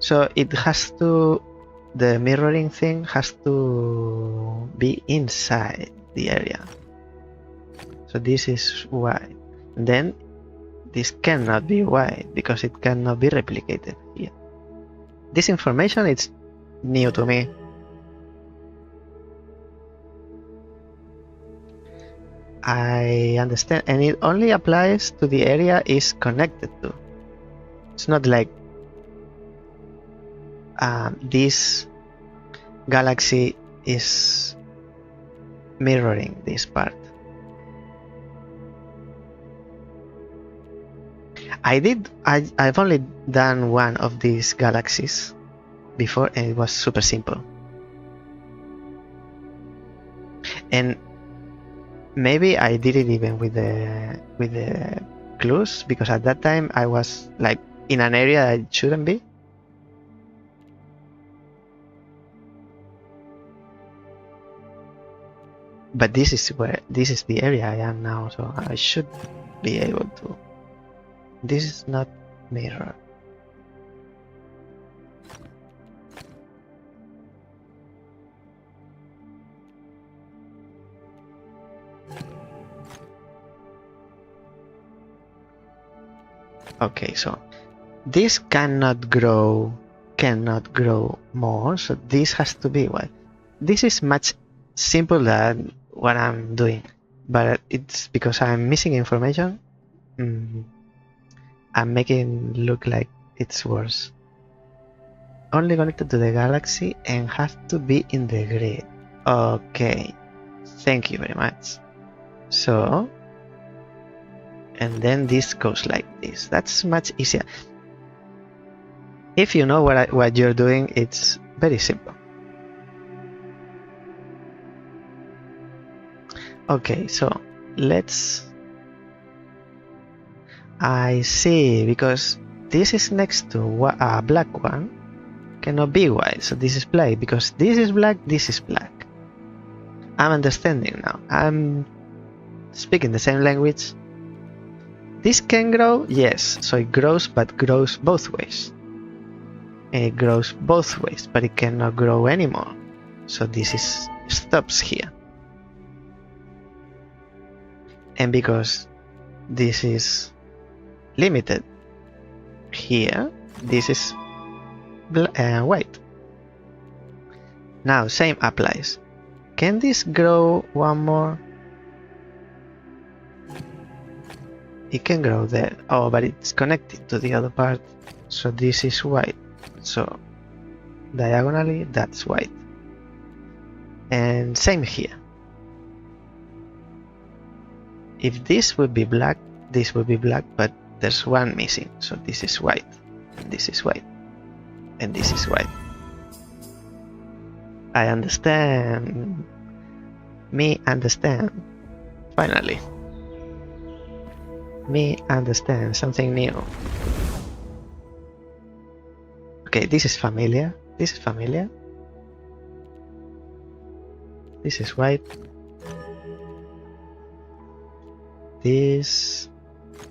So it has to, the mirroring thing has to be inside the area. So this is white. Then this cannot be white because it cannot be replicated here. This information is new to me. I understand, and it only applies to the area is connected to. It's not like this galaxy is mirroring this part. I've only done one of these galaxies before, and it was super simple. And maybe I did it even with the clues, because at that time I was like in an area I shouldn't be. But this is the area I am now, so I should be able to. This is not mirror. Okay, so this cannot grow more, so this has to be white. This is much simpler than what I'm doing, but it's because I'm missing information. I'm making it look like it's worse. Only connected to the galaxy and have to be in the grid. Okay, thank you very much. So, and then this goes like this. That's much easier. If you know what you're doing, it's very simple. Okay, so let's. I see, because this is next to a black one, cannot be white. So this is black, because this is black, this is black. I'm understanding now. I'm speaking the same language. This can grow, yes. So it grows, but grows both ways. And it grows both ways, but it cannot grow anymore. So this stops here. And because this is limited here, this is white. Now same applies. Can this grow one more? It can grow there. Oh, but it's connected to the other part, so this is white. So diagonally that's white. And same here. If this would be black, this would be black, but there's one missing. So this is white, and this is white, and this is white. I understand. Me understand. Finally. Me understand something new. Okay, this is familiar. This is familiar. This is white. This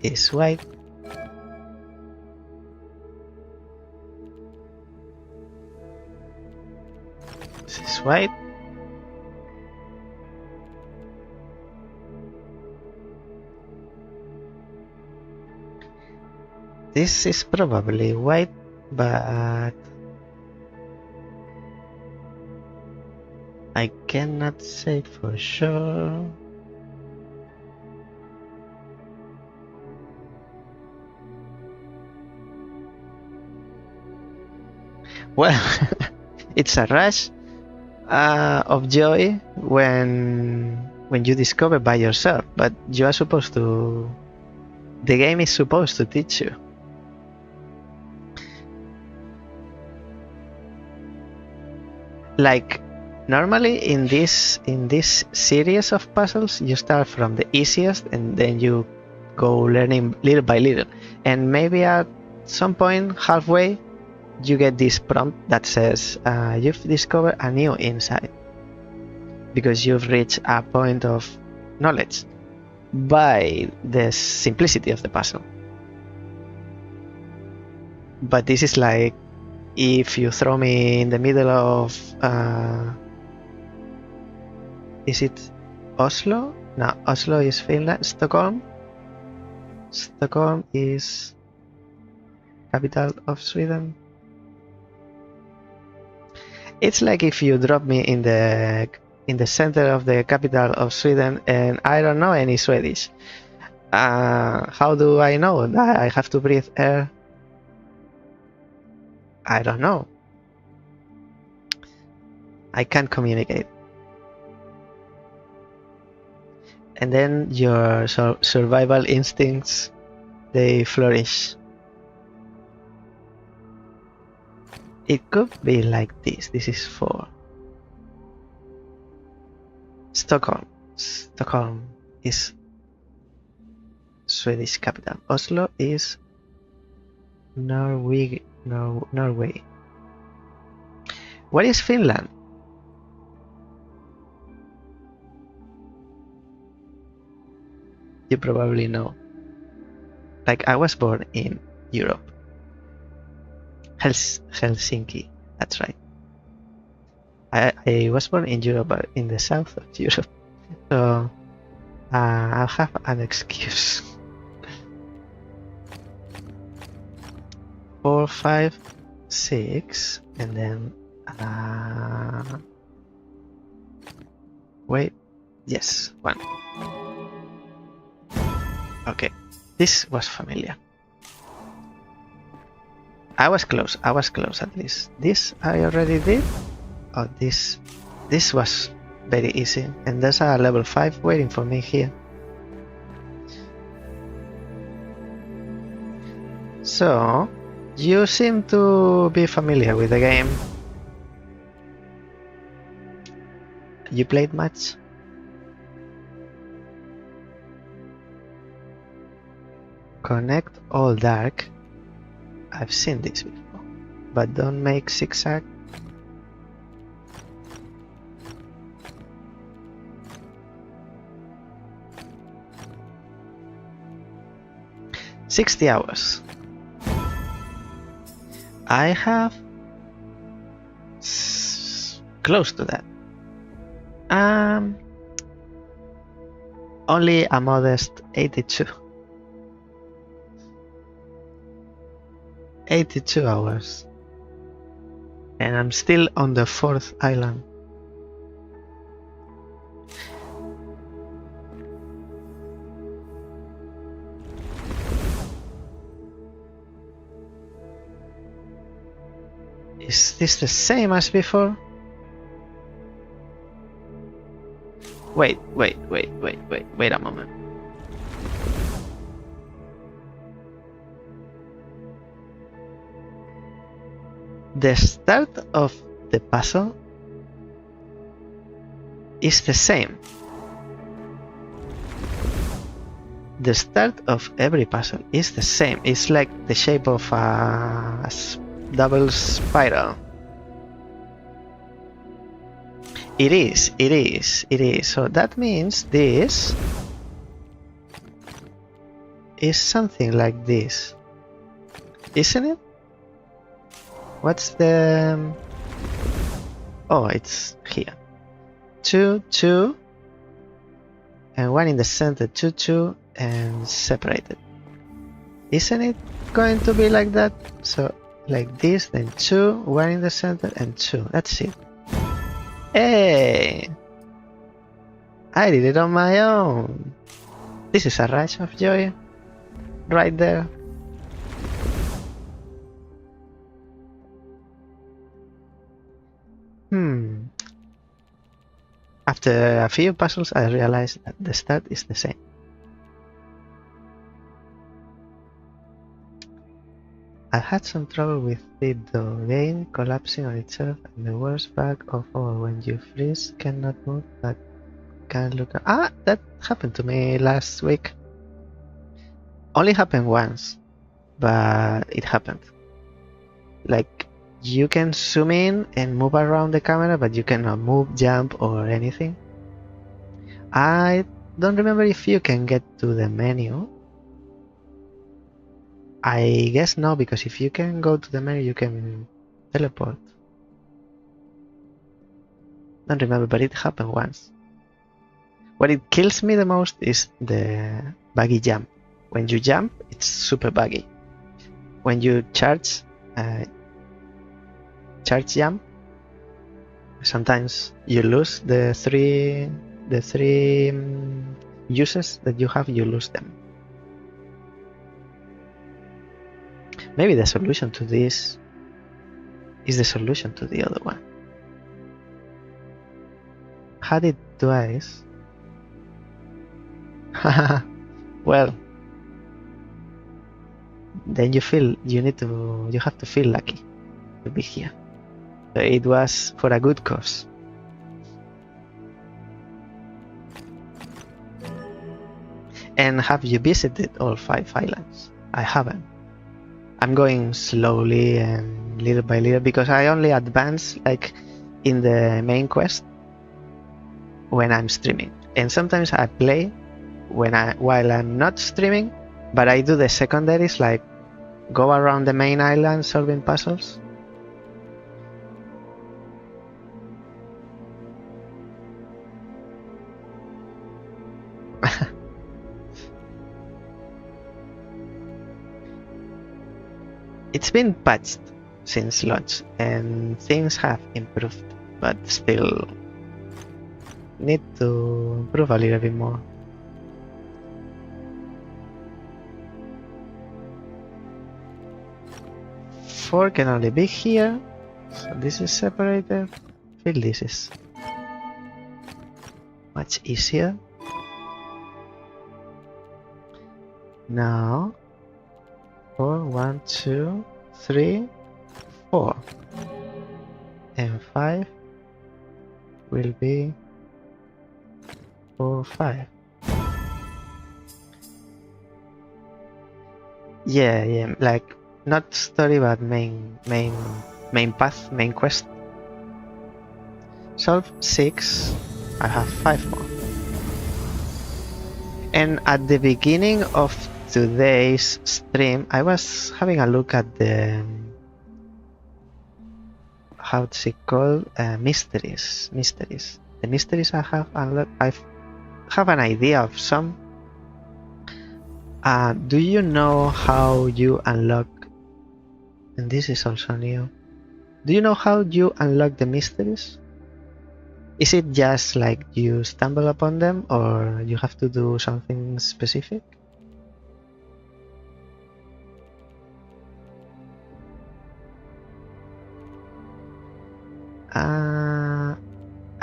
is white. This is white. This is probably white, but I cannot say for sure. Well, it's a rush, of joy when you discover by yourself, but you are supposed to. The game is supposed to teach you. Like normally in this series of puzzles, you start from the easiest and then you go learning little by little, and maybe at some point halfway you get this prompt that says you've discovered a new insight because you've reached a point of knowledge by the simplicity of the puzzle. But this is like if you throw me in the middle of is it Oslo? No, Oslo is Finland. Stockholm is capital of Sweden. It's like if you drop me in the center of the capital of Sweden and I don't know any Swedish. How do I know that I have to breathe air? I don't know. I can't communicate. And then your survival instincts, they flourish. It could be like this. This is 4. Stockholm. Stockholm is Swedish capital. Oslo is Norway. What is Finland? You probably know. Like I was born in Europe. Helsinki, that's right. I was born in Europe, but in the south of Europe. So I'll have an excuse. 4, 5, 6, and then wait, yes, 1. Okay, this was familiar. I was close at least. This I already did. Oh, this was very easy, and there's a level 5 waiting for me here. So you seem to be familiar with the game. You played much? Connect all dark. I've seen this before, but don't make zigzag. $60 hours. I have close to that. Only a modest 82. 82 hours. And I'm still on the 4th island. Is this the same as before? Wait a moment. The start of the puzzle is the same. The start of every puzzle is the same. It's like the shape of a double spiral. It is. So that means this is something like this, isn't it? What's the... Oh, it's here. 2, 2, and 1 in the center, 2, 2, and separated. Isn't it going to be like that? So like this, then 2, 1 in the center, and 2. That's it. Hey! I did it on my own. This is a rush of joy. Right there. After a few puzzles, I realized that the start is the same. I had some trouble with it though, game collapsing on itself, and the worst bug of all, when you freeze, cannot move, but can look. That happened to me last week. Only happened once, but it happened. Like, you can zoom in and move around the camera, but you cannot move, jump, or anything. I don't remember if you can get to the menu. I guess no, because if you can go to the menu, you can teleport. Don't remember, but it happened once. What it kills me the most is the buggy jump. When you jump, it's super buggy. When you charge jump, sometimes you lose the three uses that you have. You lose them. Maybe the solution to this is the solution to the other one. Had it twice. Well, then you have to feel lucky to be here. So it was for a good cause. And have you visited all 5 islands? I haven't. I'm going slowly and little by little because I only advance like in the main quest when I'm streaming. And sometimes I play while I'm not streaming, but I do the secondaries, like go around the main island solving puzzles. It's been patched since launch and things have improved, but still need to improve a little bit more. Four can only be here, so this is separated. I feel this is much easier. Now 4, 1, 2, 3, 4, and 5 will be 4, 5. Yeah, like not story, but main path, main quest. Solve 6. I have 5 more. And at the beginning of today's stream, I was having a look at the how's it called? Mysteries. The mysteries I have unlocked. I have an idea of some. Do you know how you unlock? And this is also new. Do you know how you unlock the mysteries? Is it just like you stumble upon them, or you have to do something specific?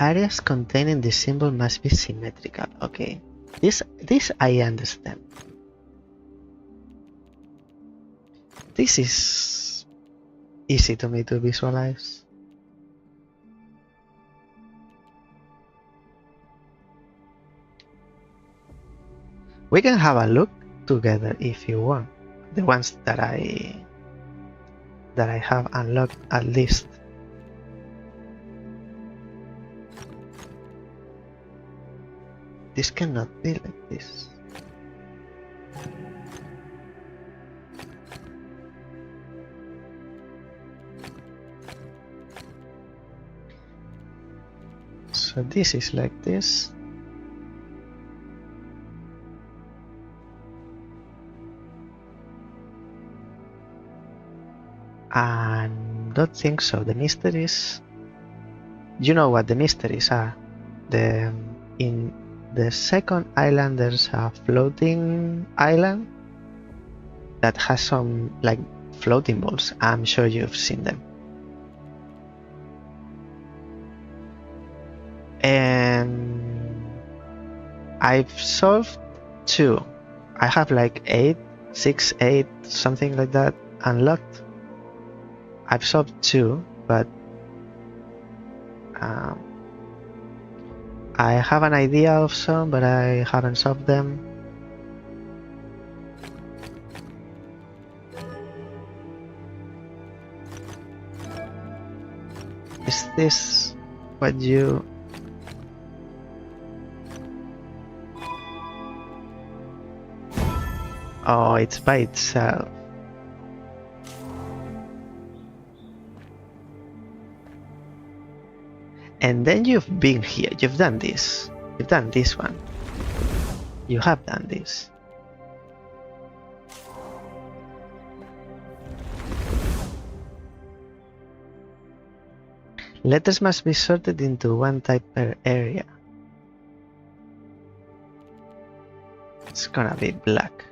Areas containing the symbol must be symmetrical. Okay, this I understand. This is easy to me to visualize. We can have a look together if you want. The ones that I have unlocked at least. This cannot be like this. So this is like this. And don't think so. The mysteries. You know what the mysteries are. In the second island, there's a floating island that has some like floating balls. I'm sure you've seen them. And and I've solved 2. I have like 8, 6, 8, something like that unlocked. I've solved 2, but I have an idea of some, but I haven't solved them. Is this what you... Oh, it's by itself. And then you've been here, you've done this. You've done this one. You have done this. Letters must be sorted into one type per area. It's gonna be black.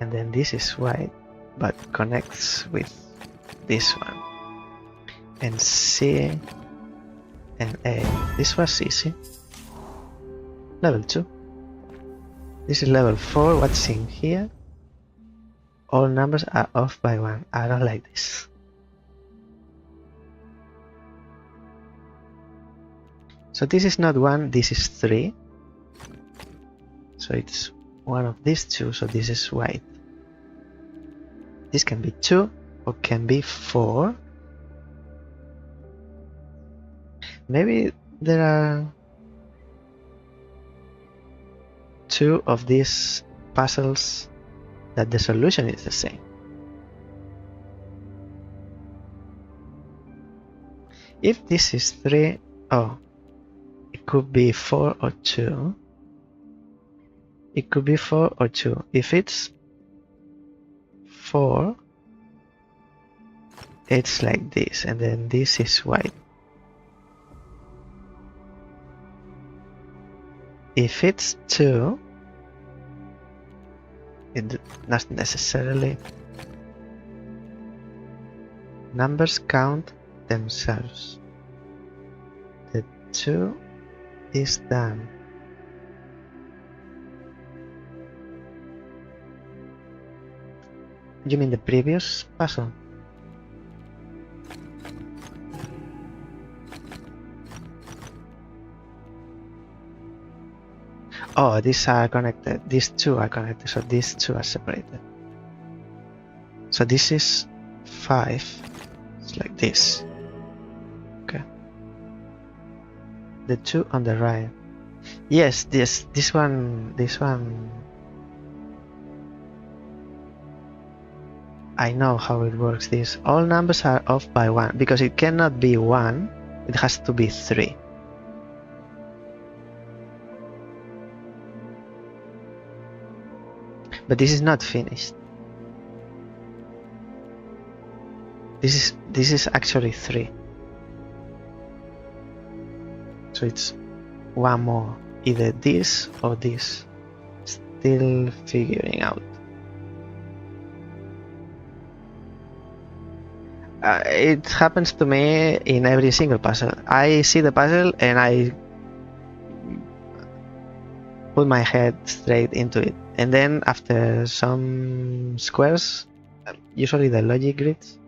And then this is white, but connects with this one. And C and A. This was easy. Level 2. This is level 4. What's in here? All numbers are off by 1. I don't like this. So this is not 1, this is 3. So it's one of these two, so this is white. This can be 2 or can be 4. Maybe there are 2 of these puzzles that the solution is the same. If this is 3, oh, it could be 4 or 2. It could be 4 or 2. If it's 4, it's like this, and then this is white. If it's 2, it not necessarily. Numbers count themselves. The 2 is done. You mean the previous puzzle? Oh, these are connected. These 2 are connected, so these 2 are separated. So this is 5. It's like this. Okay. The 2 on the right. Yes, this one. I know how it works. This all numbers are off by 1 because it cannot be 1. It has to be 3. But this is not finished. This is actually 3. So it's 1 more, either this or this. Still figuring out. It happens to me in every single puzzle. I see the puzzle and I put my head straight into it. And then after some squares, usually the logic grids,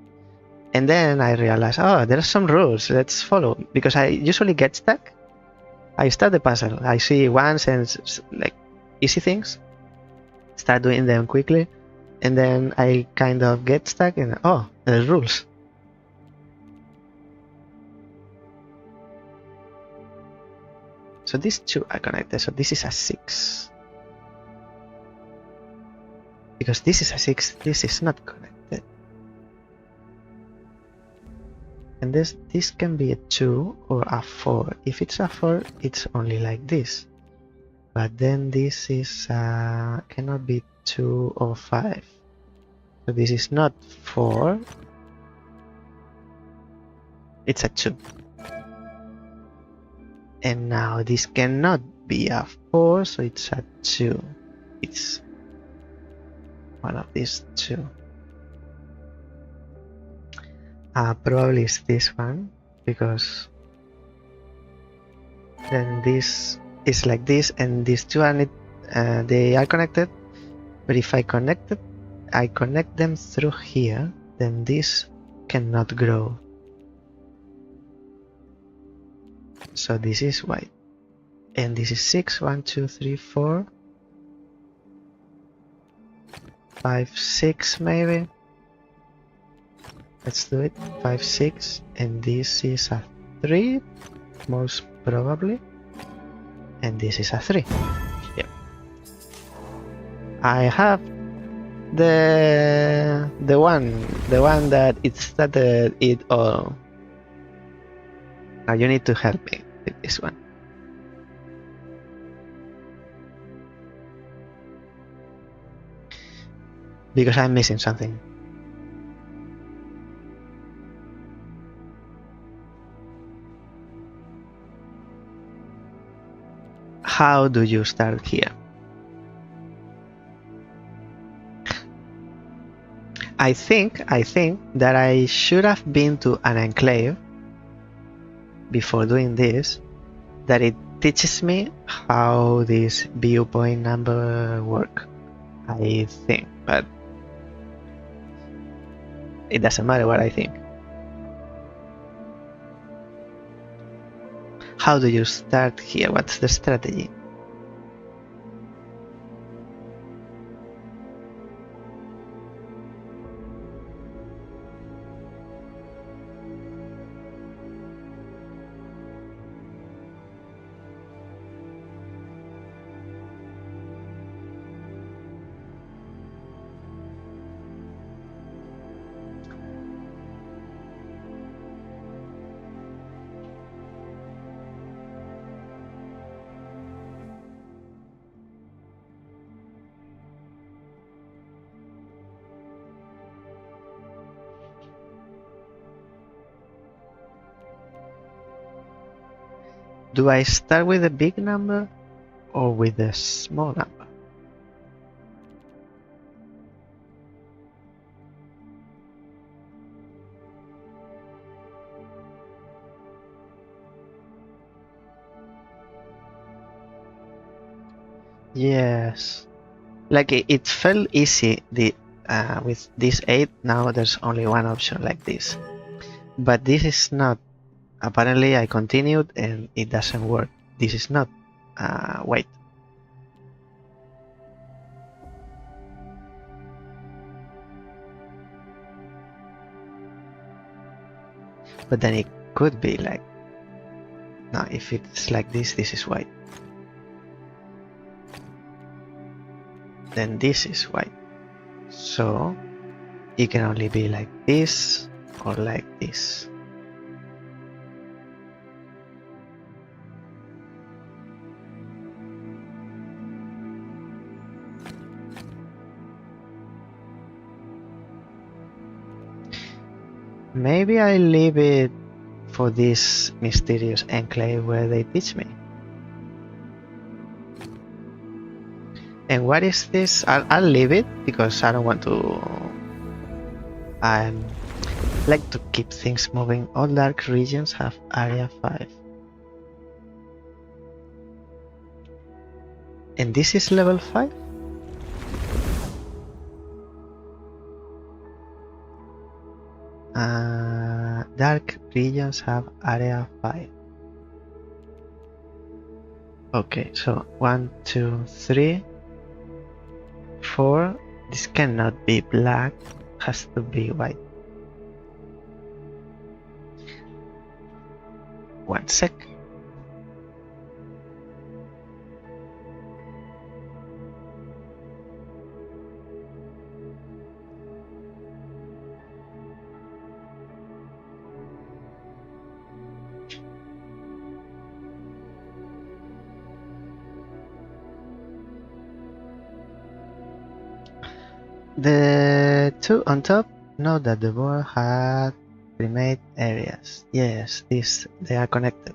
and then I realize, oh, there are some rules, let's follow. Because I usually get stuck. I start the puzzle, I see ones and like easy things, start doing them quickly, and then I kind of get stuck and oh, there's rules. So these 2 are connected, so this is a 6. Because this is a 6, this is not connected. And this can be a 2 or a 4. If it's a 4, it's only like this. But then this is cannot be 2 or 5. So this is not 4. It's a 2. And now this cannot be a 4, so it's a 2. It's one of these 2. Probably it's this one, because then this is like this, and these two are they are connected. But if I connect them through here, then this cannot grow. So this is white, and this is 6. 1, 2, 3, 4, 5, 6 maybe. Let's do it. 5, 6, and this is a 3, most probably, and this is a 3. Yep. I have the one that it started it all. Now you need to help me with this one. Because I'm missing something. How do you start here? I think that I should have been to an enclave before doing this, that it teaches me how this viewpoint number work. I think, but it doesn't matter what I think. How do you start here? What's the strategy? Do I start with a big number or with a small number? Yes, like it felt easy with this 8. Now there's only one option like this, but this is not. Apparently I continued and it doesn't work. This is not wait. But then it could be like, no, if it's like this is white. Then this is white. So it can only be like this or like this. Maybe I leave it for this mysterious enclave where they teach me. And what is this? I'll leave it because I don't want to. I like to keep things moving. All dark regions have area 5. And this is level 5? Dark regions have area 5. Okay, so 1, 2, 3, 4. This cannot be black, has to be white. 1 sec. The two on top know that the board had primate areas. Yes, they are connected.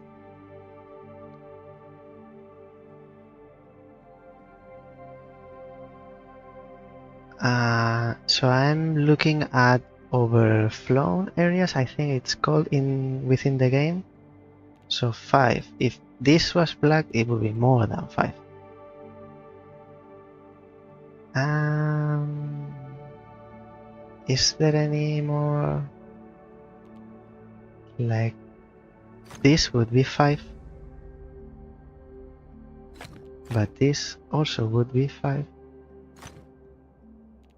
So I'm looking at overflown areas. I think it's called within the game. So 5. If this was black, it would be more than 5. Is there any more? Like this would be 5, but this also would be 5.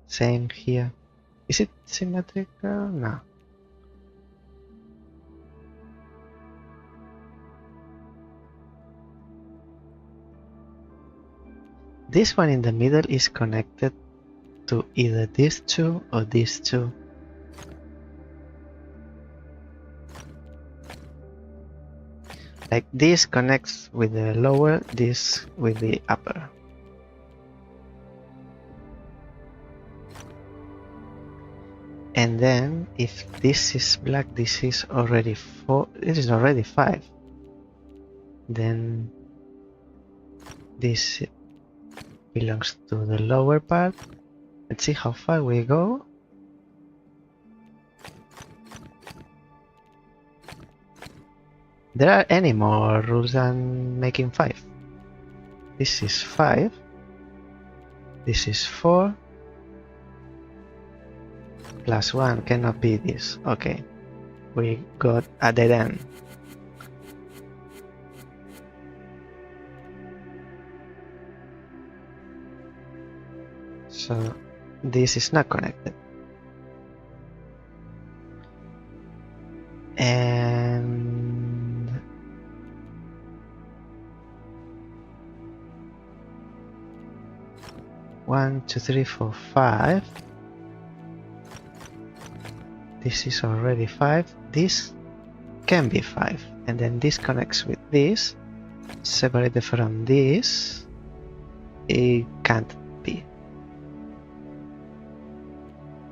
Same here. Is it symmetrical? No. This one in the middle is connected to either these two or these two. Like this connects with the lower, this with the upper. And then if this is black, this is already 4, it is already 5. Then this belongs to the lower part. Let's see how far we go. There are any more rules than making 5. This is 5. This is 4. Plus 1 cannot be this. Okay. We got a dead end. So this is not connected. And 1, 2, 3, 4, 5. This is already 5. This can be 5. And then this connects with this. Separated from this. It can't be.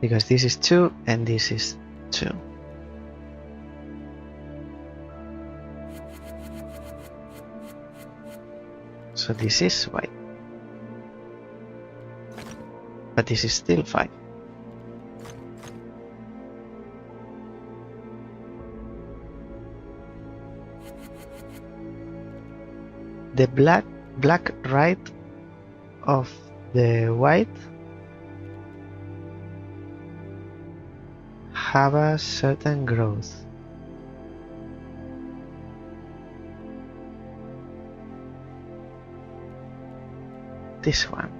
Because this is 2 and this is 2. So this is white. But this is still 5. The black right of the white have a certain growth. This one.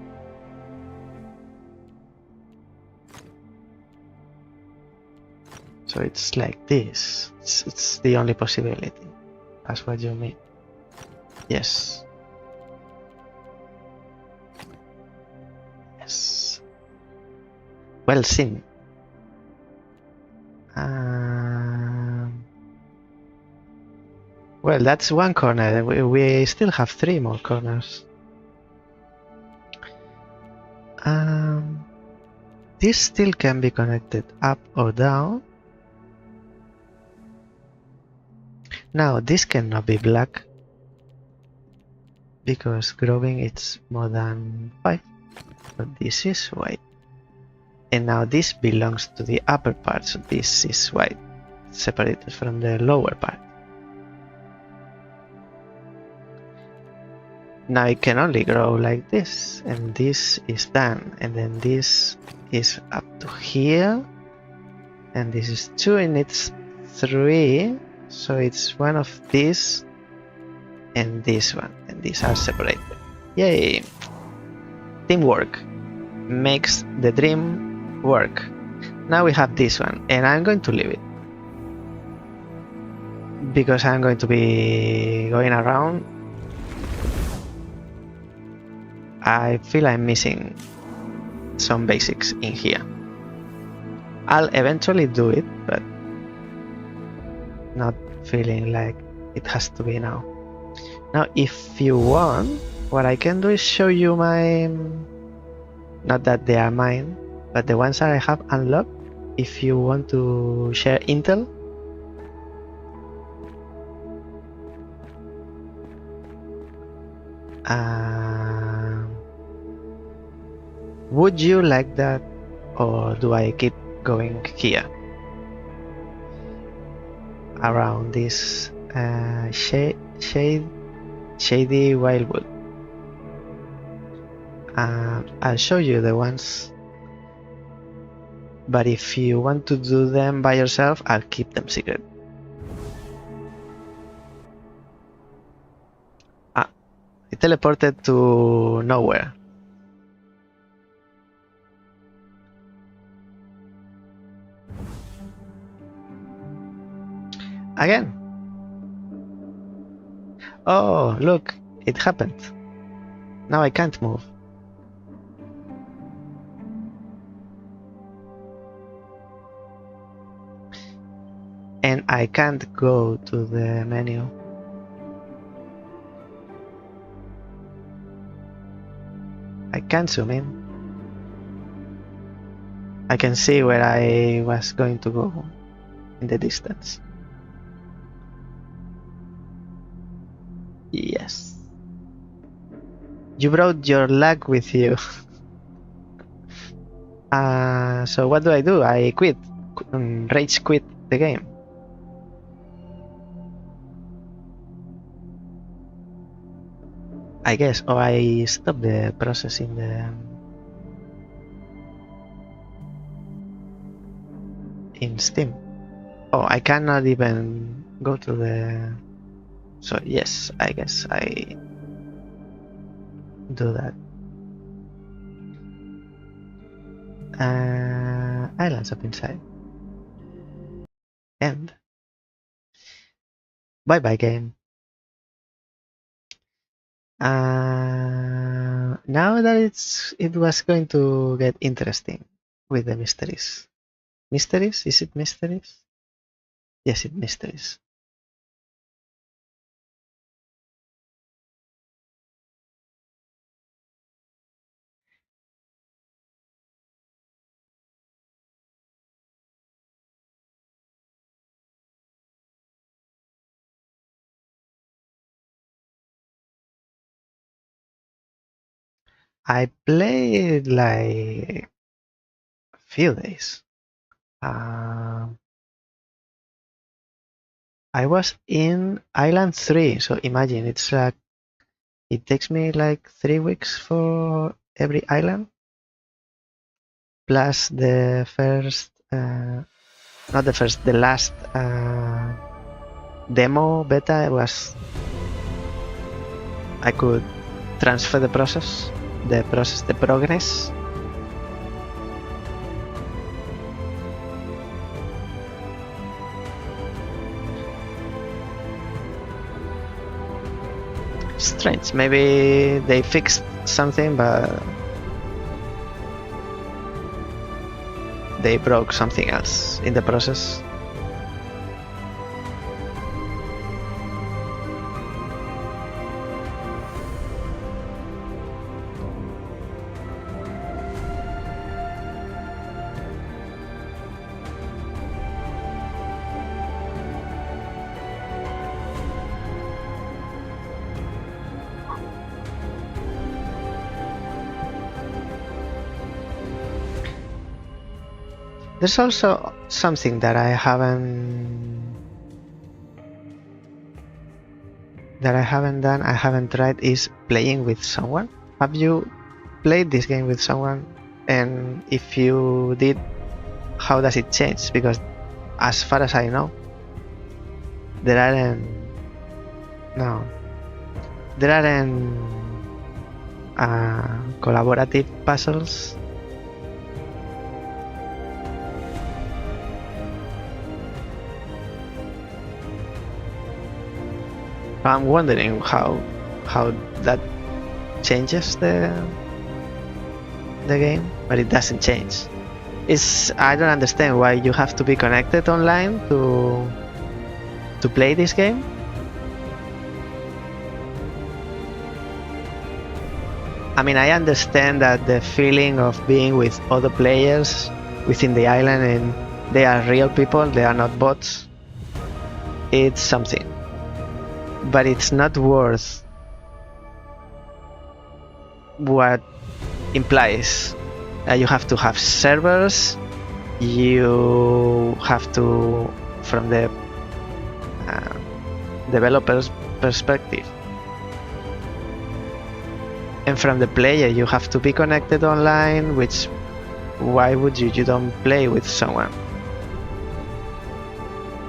So it's like this. It's the only possibility. That's what you mean. Yes. Yes. Well seen. Well, that's one corner. We still have 3 more corners. This still can be connected up or down. Now this cannot be black because growing it's more than 5. But this is white. And now this belongs to the upper part, so this is white, separated from the lower part. Now it can only grow like this, and this is done, and then this is up to here, and this is 2 and it's 3, so it's one of these and this one, and these are separated. Yay! Teamwork makes the dream work. Now we have this one, and I'm going to leave it because I'm going to be going around. I feel I'm missing some basics in here. I'll eventually do it, but not feeling like it has to be now. Now, if you want, what I can do is show you my... Not that they are mine, but the ones that I have unlocked. If you want to share intel. Would you like that, or do I keep going here around this shade Shady Wildwood. I'll show you the ones, but if you want to do them by yourself, I'll keep them secret. It teleported to nowhere. Again. Oh, look, it happened. Now I can't move. And I can't go to the menu. I can't zoom in. I can see where I was going to go in the distance. Yes. You brought your lag with you. So what do? I quit. Rage quit the game. I guess, or I stopped the process in the in Steam. Oh, I cannot even go to the. So yes, I guess I do that. Islands up inside. End. Bye bye game. Now that it was going to get interesting with the mysteries. Mysteries? Is it mysteries? Yes, it's mysteries. I played like a few days. I was in Island 3, so imagine it's like it takes me like 3 weeks for every island, plus the first, not the first, the last demo beta was I could transfer the progress. Strange. Maybe they fixed something, but they broke something else in the process. There's also something that I haven't done, I haven't tried, is playing with someone. Have you played this game with someone? And if you did, how does it change? Because as far as I know, there aren't collaborative puzzles. I'm wondering how that changes the game, but it doesn't change. I don't understand why you have to be connected online to play this game. I mean, I understand that the feeling of being with other players within the island and they are real people, they are not bots. It's something. But it's not worth what implies you have to have servers, you have to, from the developer's perspective, And from the player, you have to be connected online, which why would you don't play with someone?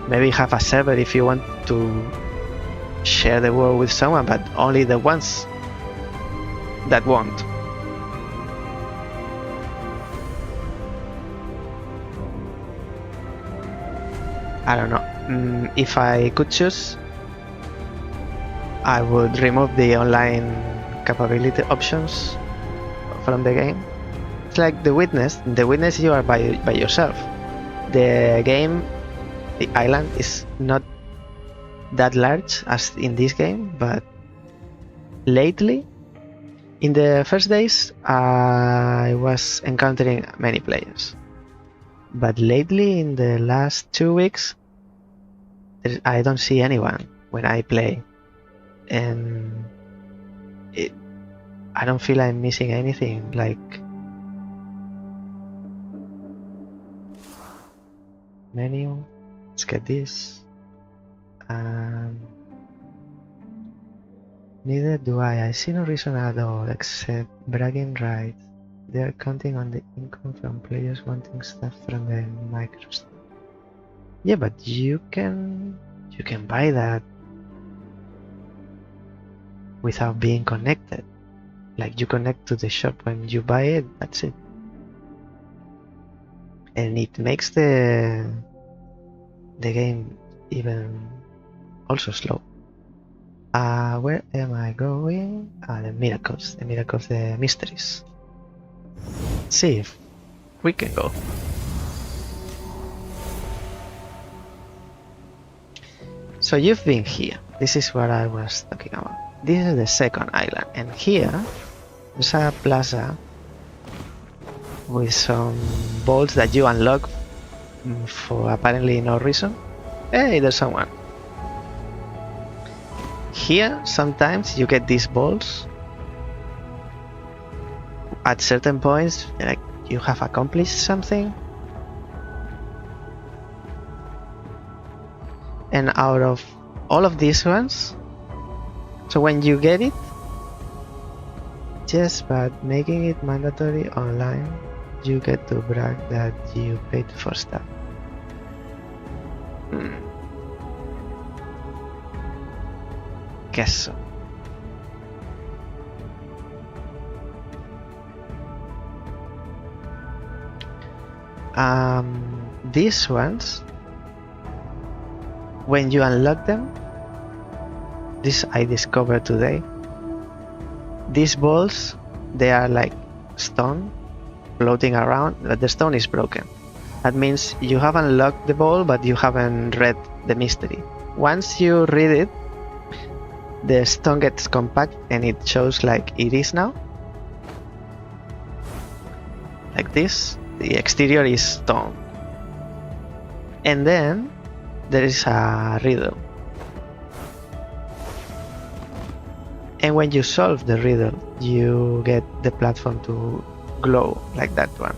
Maybe have a server if you want to share the world with someone, but only the ones that won't. I don't know. If I could choose, I would remove the online capability options from the game. It's like the witness. The witness, you are by yourself. The game, the island is not that large as in this game, but lately, in the first days, I was encountering many players. But lately, in the last 2 weeks, I don't see anyone when I play. And I don't feel I'm missing anything. Like, menu, let's get this. Neither do I see no reason at all except bragging rights. They are counting on the income from players wanting stuff from the Microsoft. Yeah, but you can buy that without being connected. Like, you connect to the shop when you buy it, that's it. And it makes the game even also slow. Where am I going? The miracles, the mysteries. Let's see if we can go. So you've been here. This is what I was talking about. This is the second island, and here there's a plaza with some balls that you unlock for apparently no reason. Hey, there's someone. Here, sometimes you get these balls. At certain points, like you have accomplished something. And out of all of these ones, so when you get it, just by making it mandatory online, you get to brag that you paid for stuff. Guess so. These ones, when you unlock them, this I discovered today. These balls, they are like stone floating around, but the stone is broken. That means you have unlocked the ball, but you haven't read the mystery. Once you read it, the stone gets compact and it shows like it is now. Like this. The exterior is stone. And then there is a riddle. And when you solve the riddle, you get the platform to glow like that one.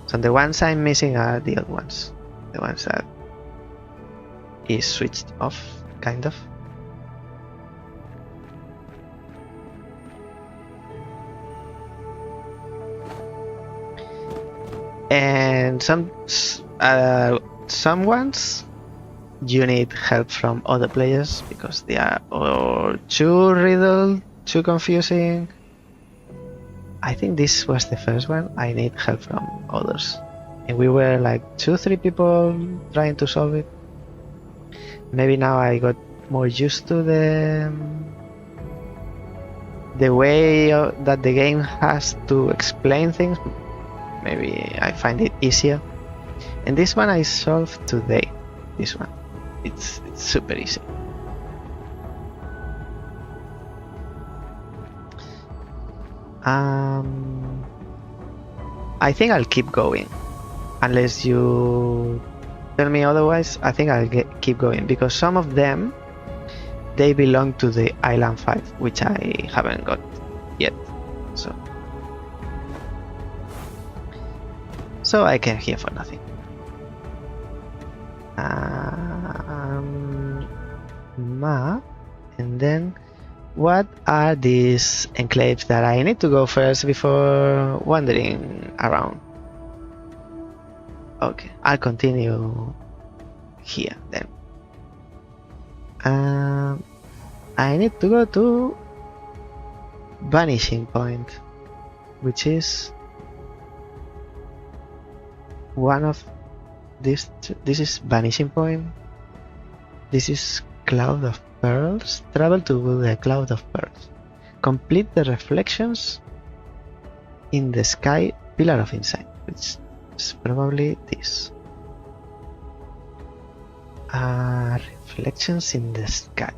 So the ones I'm missing are the old ones. The ones that is switched off, kind of. And some ones you need help from other players because they are or too riddled, too confusing. I think this was the first one. I need help from others, and we were like 2-3 people trying to solve it. Maybe now I got more used to the way that the game has to explain things. Maybe I find it easier. And this one I solved today. This one, it's super easy. I think I'll keep going unless you tell me otherwise. I think I'll keep going because some of them, they belong to the Island 5, which I haven't got yet. So I came here for nothing. Map, and then What are these enclaves that I need to go first before wandering around? Okay, I'll continue here then. I need to go to Vanishing Point, which is one of these. This is Vanishing Point. This is Cloud of Pearls. Travel to the Cloud of Pearls. Complete the reflections in the sky Pillar of Insight, which is probably this. Reflections in the sky.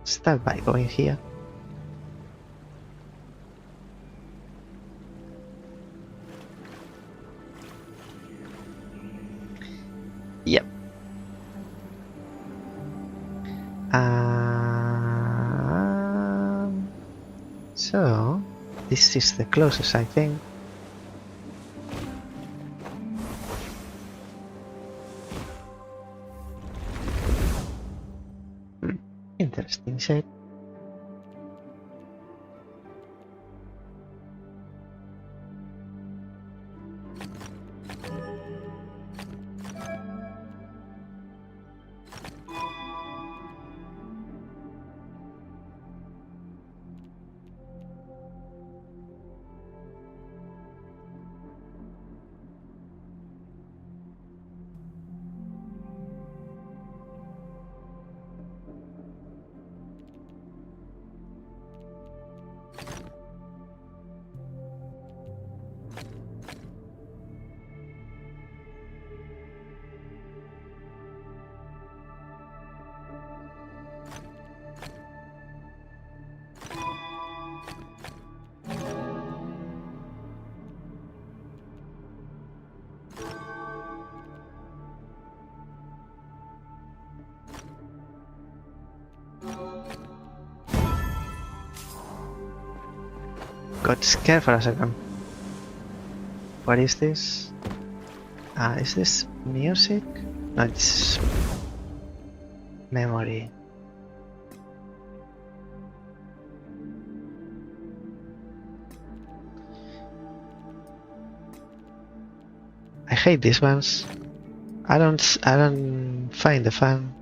Start by going here. Yep. So this is the closest, I think. Interesting shape. Got scared for a second. What is this? Is this music? No, it's memory. I hate these ones. I don't find the fun.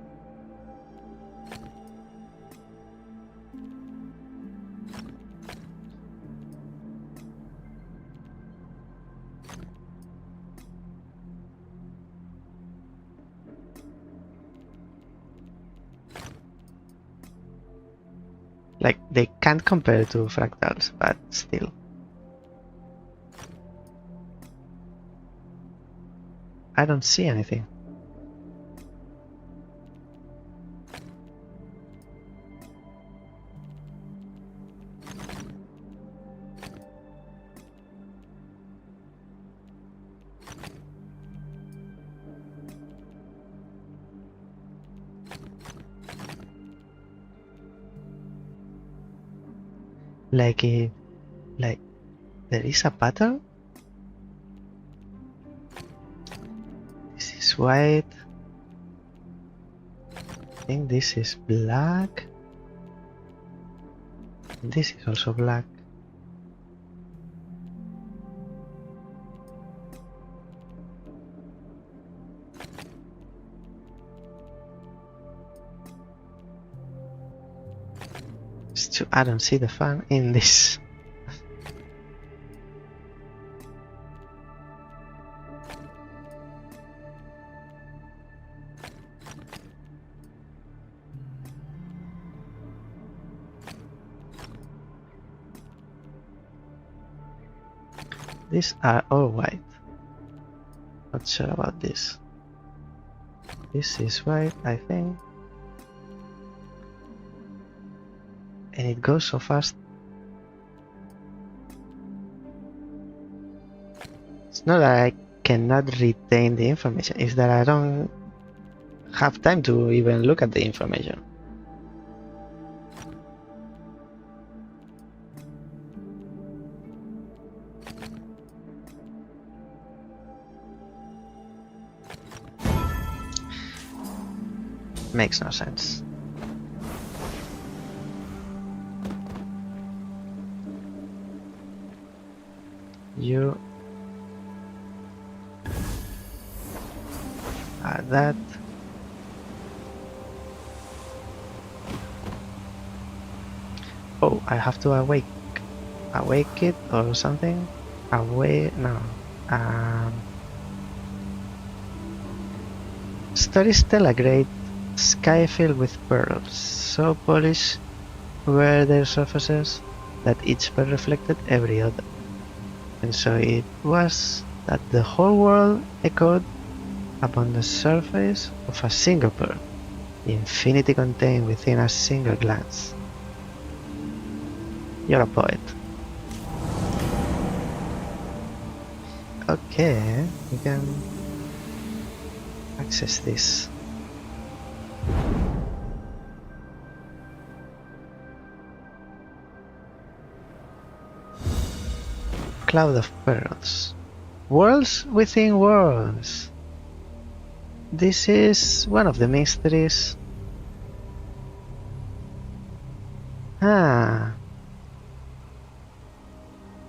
Like, they can't compare to fractals, but still. I don't see anything. Like there is a pattern. This is white. I think this is black. This is also black. I don't see the fun in this. These are all white. Not sure about this. This is white, I think. And it goes so fast. It's not that I cannot retain the information, it's that I don't have time to even look at the information. Makes no sense. You add that. Oh, I have to awake it or something. No. Stories tell a great sky filled with pearls, so polished were their surfaces that each pearl reflected every other. And so it was that the whole world echoed upon the surface of a single pearl, the infinity contained within a single glance. You're a poet. Okay, we can access this. Cloud of pearls. Worlds within worlds. This is one of the mysteries. Ah.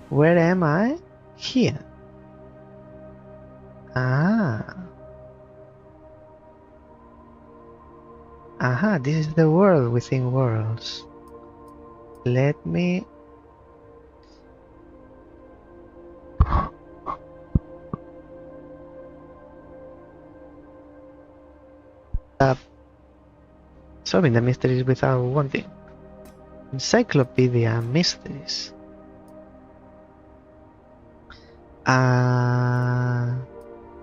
Where am I? Here. Ah. Aha, this is the world within worlds. Let me... solving the mysteries without wanting. Encyclopedia Mysteries.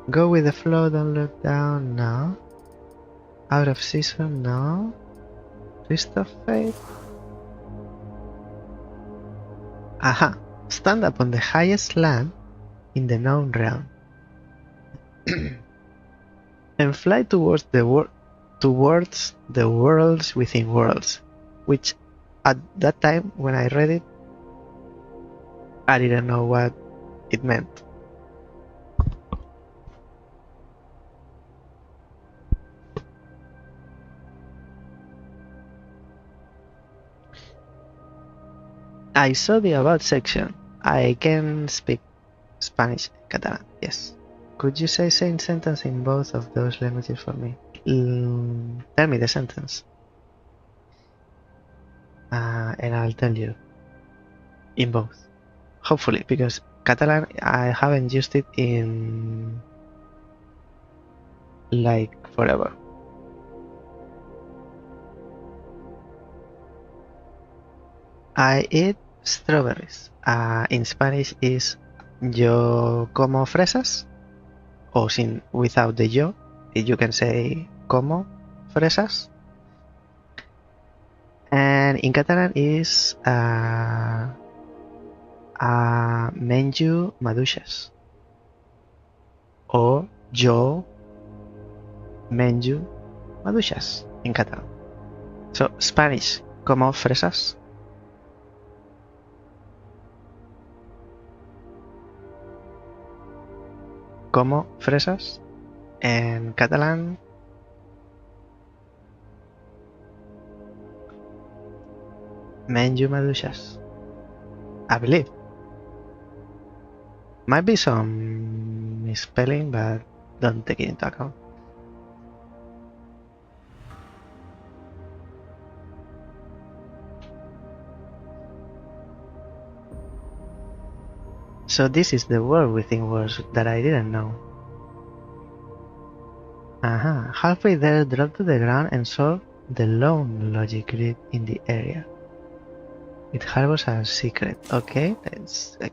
Go with the flow, don't look down, no. Out of season, no. Twist of fate. Aha! Stand upon the highest land in the known realm. And fly towards the worlds within worlds, which at that time when I read it, I didn't know what it meant. I saw the about section. I can speak Spanish and Catalan, yes. Could you say same sentence in both of those languages for me? Tell me the sentence. And I'll tell you. In both. Hopefully, because Catalan, I haven't used it in... like forever. I eat strawberries. In Spanish is yo como fresas. Or without the yo, you can say como fresas. And in Catalan is menjo maduixes. Or yo menjo maduixes in Catalan. So Spanish, como fresas. Como fresas. En Catalan, menjo maduixes. I believe. Might be some misspelling, but don't take it into account. So this is the world within worlds that I didn't know. Halfway there, drop to the ground and solve the lone logic grid in the area. It harbors a secret. Okay,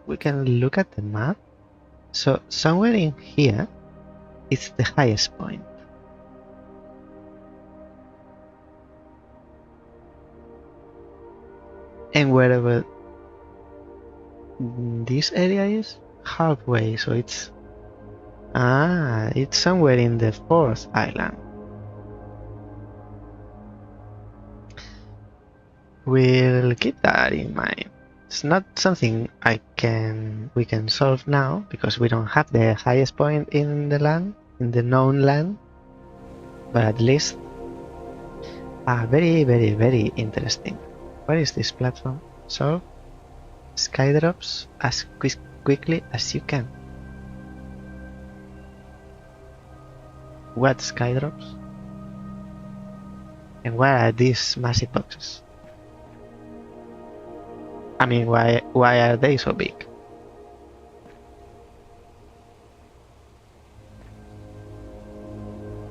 we can look at the map. So somewhere in here, it's the highest point. And wherever this area is, halfway, so it's somewhere in the fourth island. We'll keep that in mind. It's not something we can solve now because we don't have the highest point in the land, in the known land. But at least very, very, very interesting. What is this platform? So Skydrops as quickly as you can. What skydrops? And where are these massive boxes? I mean, why are they so big?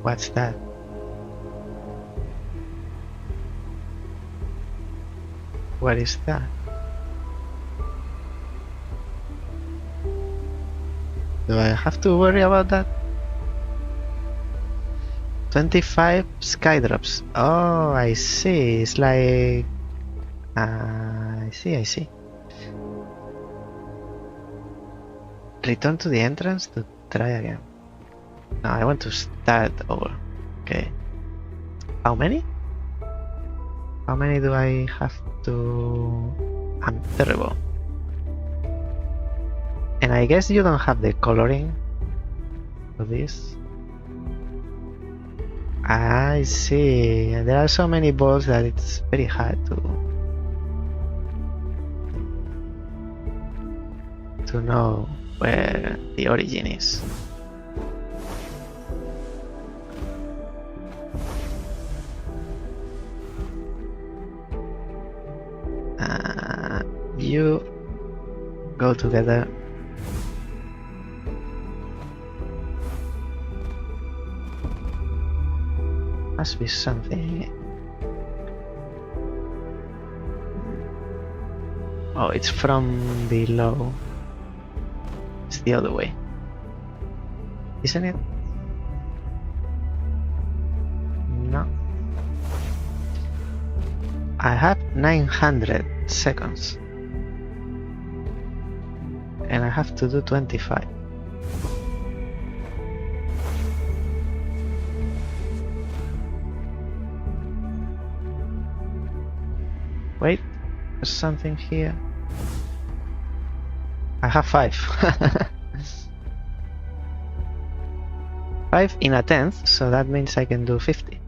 What's that? What is that? Do I have to worry about that? 25 skydrops. Oh, I see. It's like... I see. Return to the entrance to try again. No, I want to start over. Okay. How many? How many do I have to... I'm terrible. And I guess you don't have the coloring for this. I see. There are so many balls that it's very hard to know where the origin is. You go together. Must be something. Oh, it's from below. It's the other way, isn't it? No. I have 900 seconds. And I have to do 25. Wait, there's something here. I have 5. 5 in a 10th, so that means I can do 50.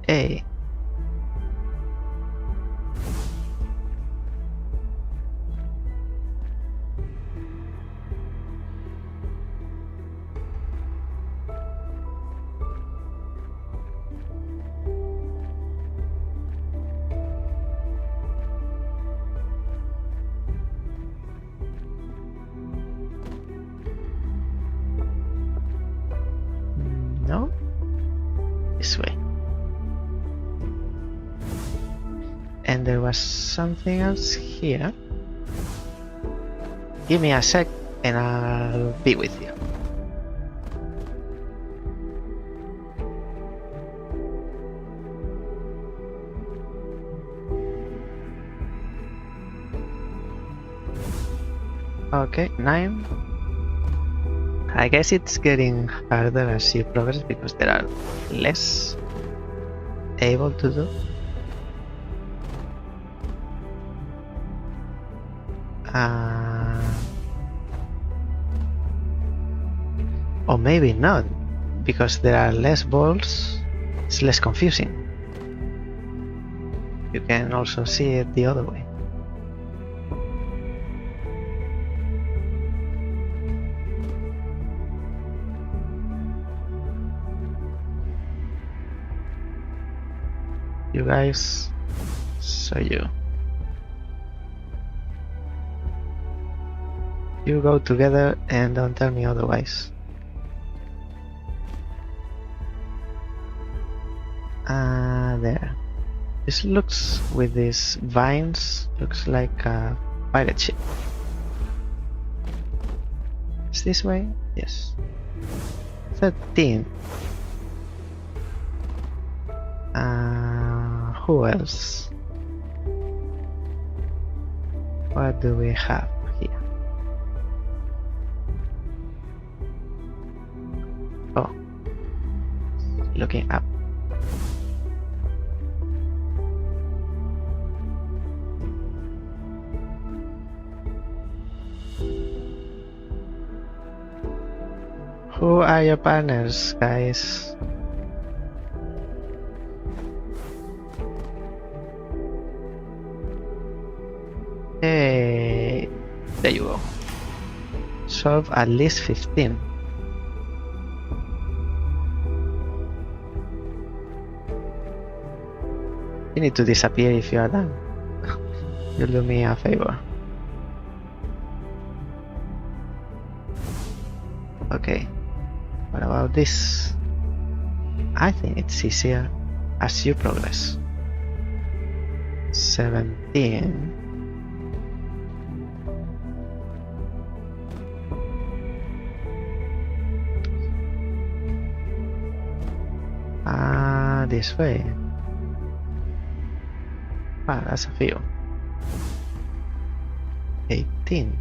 A. No? This way. And there was something else here. Give me a sec and I'll be with you. Okay, 9. I guess it's getting harder as you progress because there are less able to do. Or maybe not, because there are less balls, it's less confusing. You can also see it the other way. You guys, so you go together and don't tell me otherwise. There. This looks, with these vines, looks like a pirate ship. Is this way? Yes. 13. Who else? What do we have here? Oh, looking up. Who are your partners, guys? Hey, there you go. Solve at least 15. You need to disappear if you are done. You'll do me a favor. Okay. What about this? I think it's easier as you progress. 17. This way. That's a few. 18.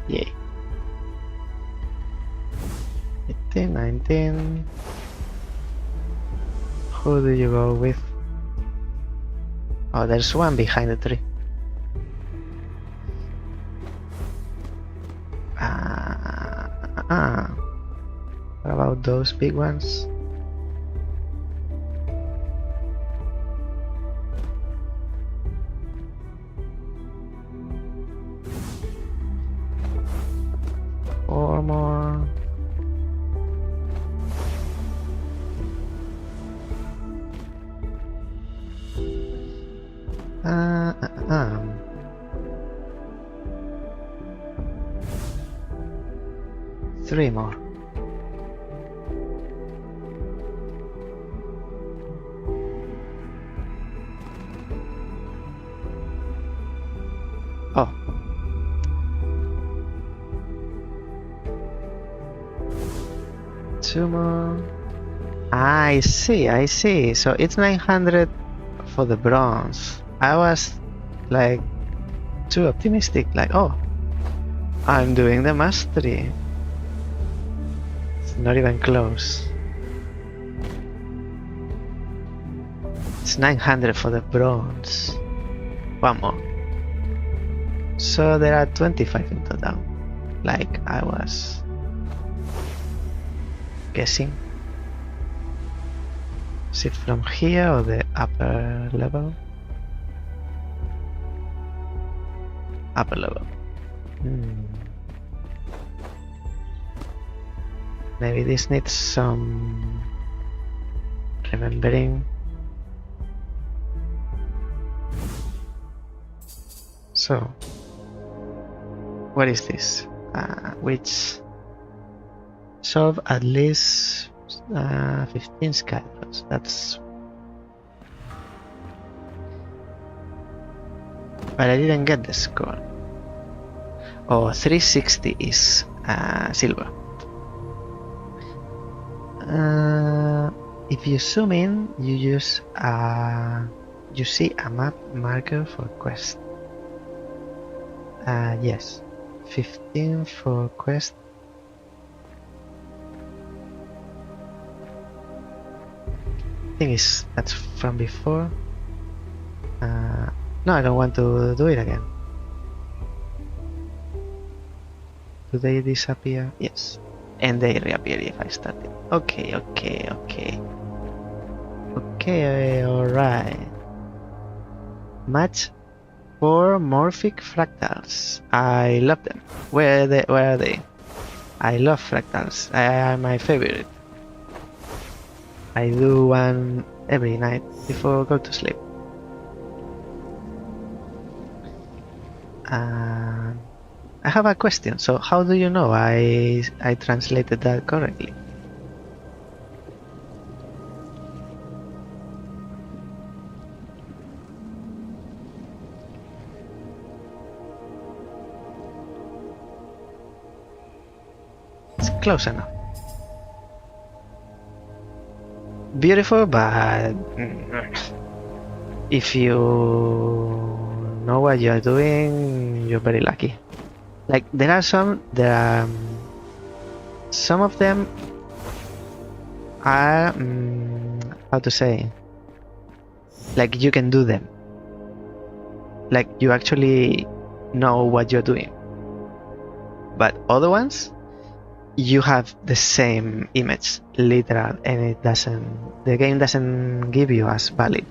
Yay. 18, 19. Who do you go with? Oh, there's one behind the tree. What about those big ones? Four more. Three more. Oh. Two more. I see. So it's 900 for the bronze. I was like too optimistic, like, oh, I'm doing the mastery. It's not even close. It's 900 for the bronze. One more. So there are 25 in total, like I was guessing. Is it from here or the upper level? Upper level. Maybe this needs some remembering. So, what is this? Which solve at least 15 skydrops. That's. But I didn't get the score. Oh, 360 is silver. If you zoom in, you see a map marker for quest. Yes, 15 for quest. I think that's from before. No, I don't want to do it again. Do they disappear? Yes. And they reappear if I start it. Okay, alright. Match 4 morphic fractals. I love them. Where are they? I love fractals. They are my favorite. I do one every night before go to sleep. I have a question. So how do you know I translated that correctly? It's close enough. Beautiful, but if you know what you're doing, you're very lucky. Like there are some of them are how to say, like you can do them, like you actually know what you're doing, but other ones you have the same image, literal, and the game doesn't give you as valid.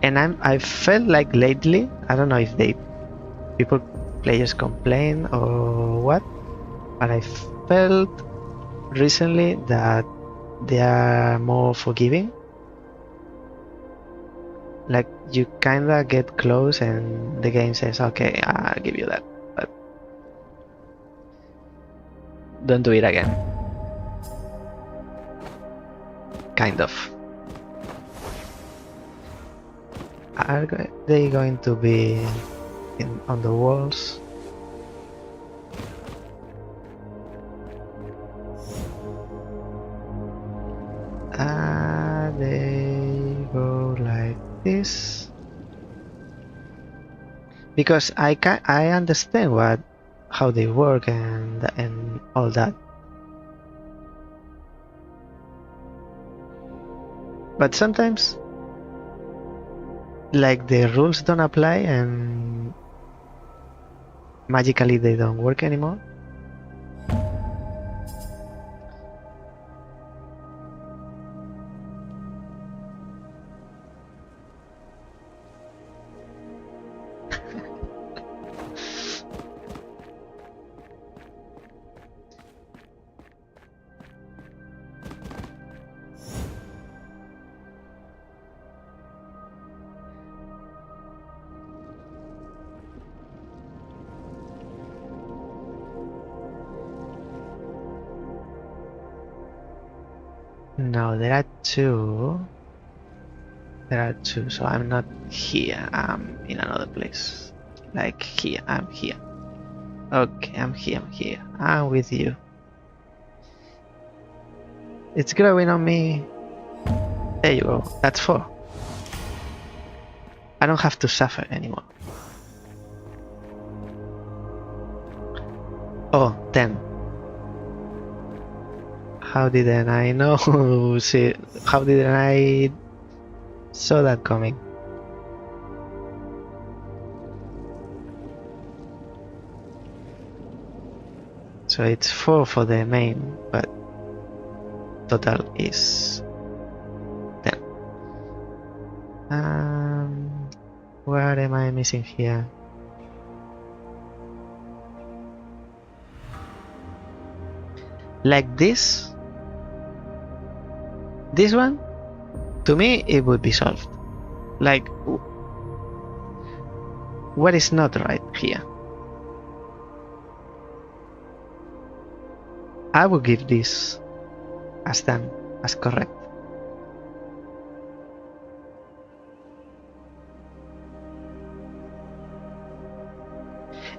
And I felt like lately, I don't know if players complain or what, but I felt recently that they are more forgiving. Like you kinda get close and the game says, okay, I'll give you that, but don't do it again. Kind of. Are they going to be on the walls? They go like this. Because I understand how they work and all that. But sometimes like the rules don't apply and magically they don't work anymore. No, there are two. There are two, so I'm not here. I'm in another place. Like here, I'm here. Okay, I'm here. I'm with you. It's growing on me. There you go. That's 4. I don't have to suffer anymore. Oh, 10. How didn't I know? See, how didn't I saw that coming? So it's 4 for the main, but total is 10. What am I missing here? Like this one, to me it would be solved. Like, what is not right here? I would give this as done, as correct.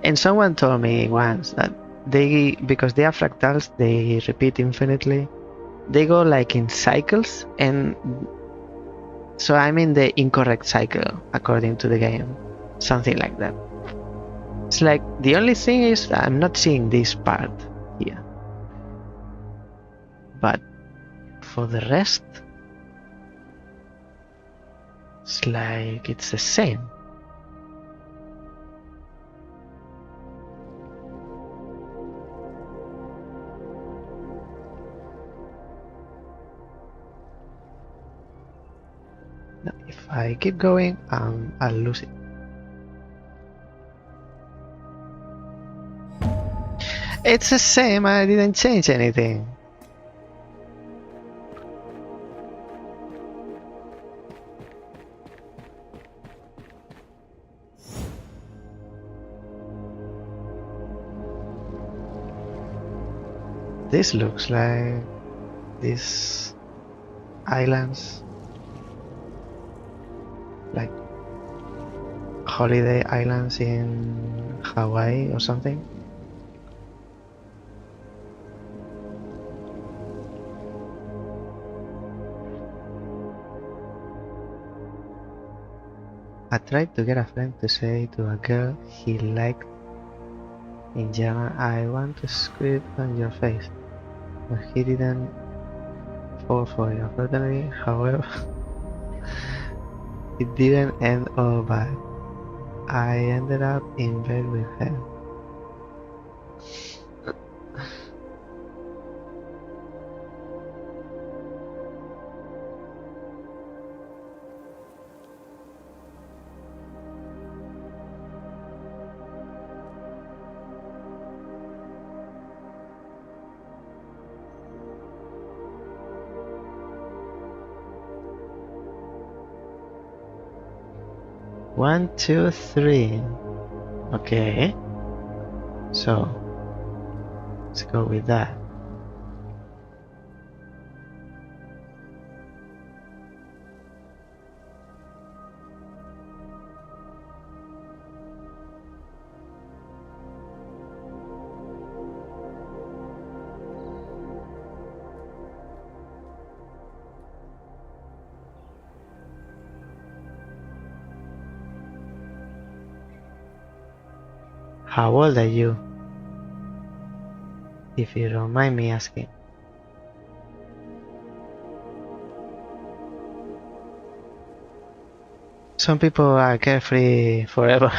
And someone told me once that because they are fractals, they repeat infinitely. They go like in cycles, and so I'm in the incorrect cycle according to the game. Something like that. It's like the only thing is I'm not seeing this part here. But for the rest, it's like it's the same. Now, if I keep going, I'll lose it. It's the same, I didn't change anything. This looks like these islands, like holiday islands in Hawaii or something. I tried to get a friend to say to a girl he liked in German, I want to squid on your face, but he didn't fall for it. Unfortunately, however, it didn't end all bad. I ended up in bed with her. 1, 2, 3. Okay. So let's go with that. How old are you? If you don't mind me asking. Some people are carefree forever.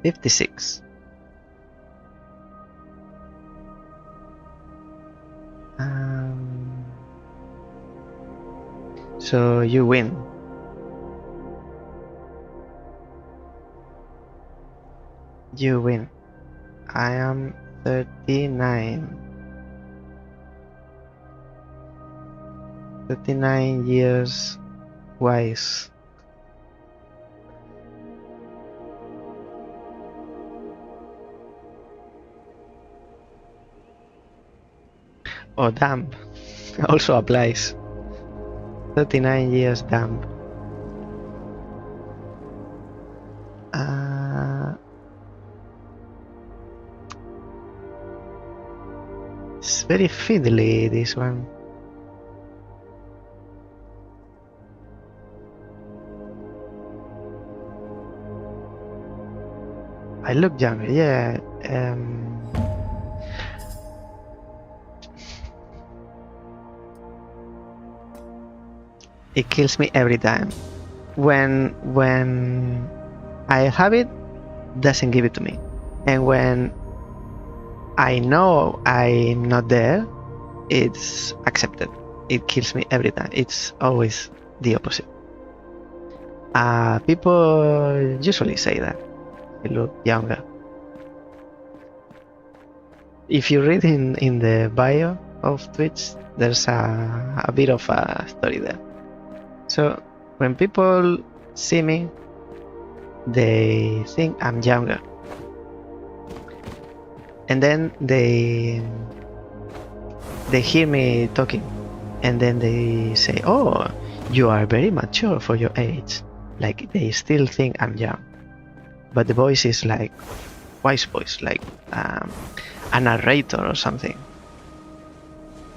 56. So you win. You win. I am 39. 39 years wise. Oh, damn. Also applies. 39 years damp. It's very fiddly, this one. I look younger, yeah. It kills me every time. When I have it, doesn't give it to me. And when I know I'm not there, it's accepted. It kills me every time. It's always the opposite. People usually say that you look younger. If you read in the bio of Twitch, there's a bit of a story there. So when people see me, they think I'm younger. And then they hear me talking, and then they say, "Oh, you are very mature for your age." Like they still think I'm young, but the voice is like wise voice, like a narrator or something.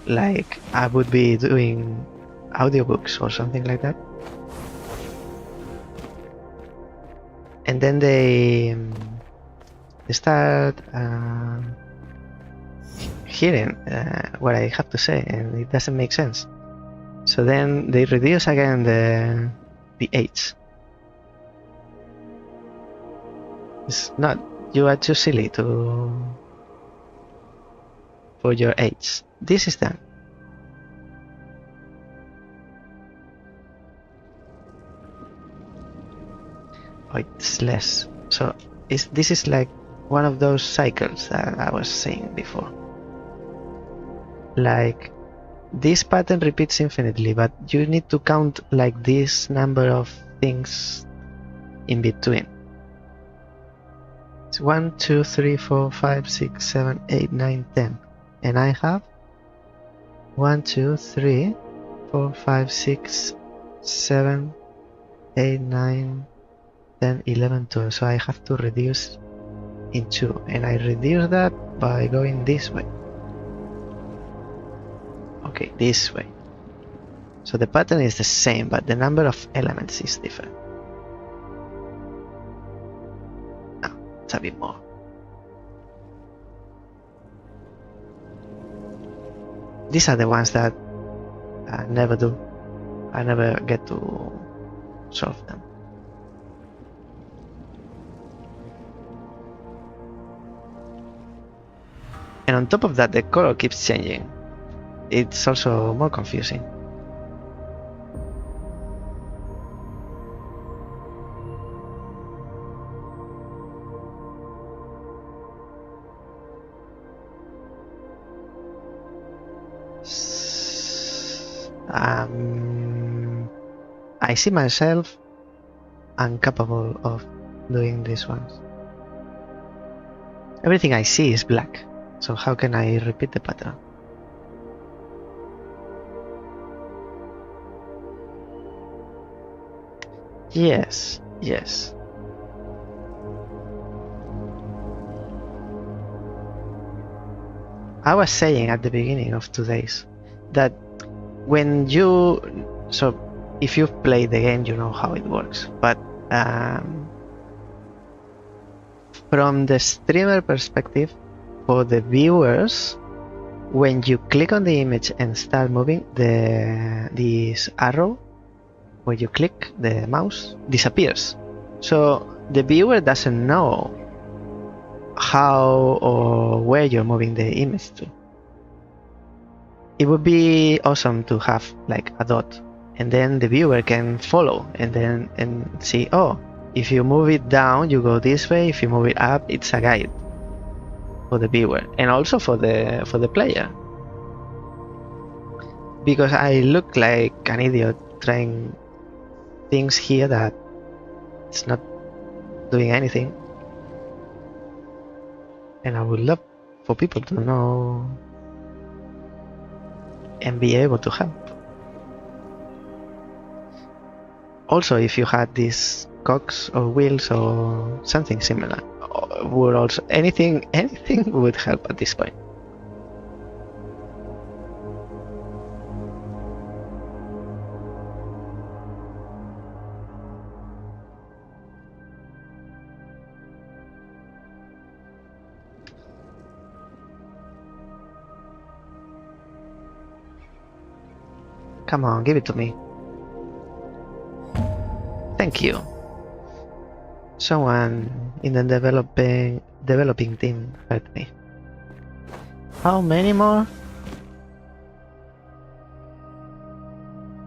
Like I would be doing audiobooks or something like that. And then they start hearing what I have to say, and it doesn't make sense. So then they reduce again the age. It's not, you are too silly for your age. This is done. Oh, it's less. So this is like one of those cycles that I was saying before. Like this pattern repeats infinitely, but you need to count like this number of things in between. It's 1, 2, 3, 4, 5, 6, 7, 8, 9, 10. And I have 1, 2, 3, 4, 5, 6, 7, 8, 9, 10, 11, 12. So I have to reduce in 2. And I reduce that by going this way. Okay, this way. So the pattern is the same, but the number of elements is different. Ah, it's a bit more. These are the ones that I never do. I never get to solve them. And on top of that, the color keeps changing. It's also more confusing. I see myself incapable of doing these ones. Everything I see is black, so how can I repeat the pattern? Yes, yes. I was saying at the beginning of today's that when you, so if you've played the game, you know how it works, but from the streamer perspective, for the viewers, when you click on the image and start moving, this arrow where you click the mouse disappears. So the viewer doesn't know how or where you're moving the image to. It would be awesome to have like a dot, and then the viewer can follow and see, oh, if you move it down, you go this way. If you move it up, it's a guide for the viewer and also for the player. Because I look like an idiot trying things here that it's not doing anything, and I would love for people to know and be able to help. Also, if you had these cogs or wheels or something similar, would also anything would help at this point. Come on, give it to me. Thank you. Someone in the developing team heard me. How many more?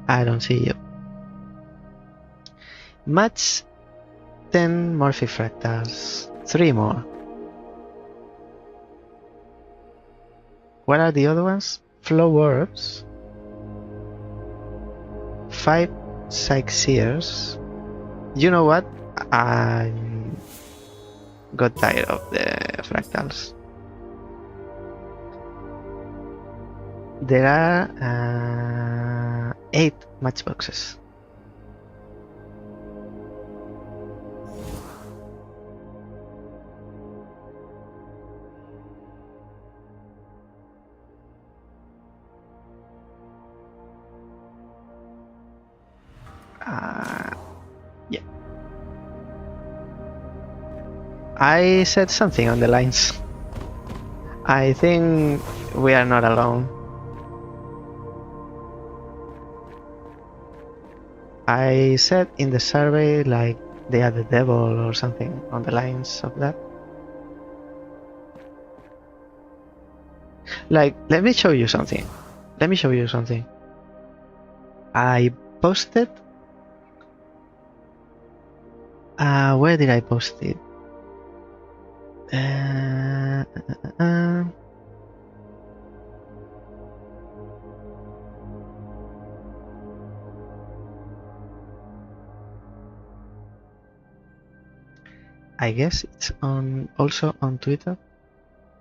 I don't see you. Match 10 Morphe fractals. 3 more. What are the other ones? Flow orbs. 5 sightseers. You know what? I got tired of the fractals. There are 8 matchboxes. Yeah. I said something on the lines. I think we are not alone. I said in the survey like they are the devil or something on the lines of that. Like, let me show you something. I posted. Where did I post it? I guess it's also on Twitter,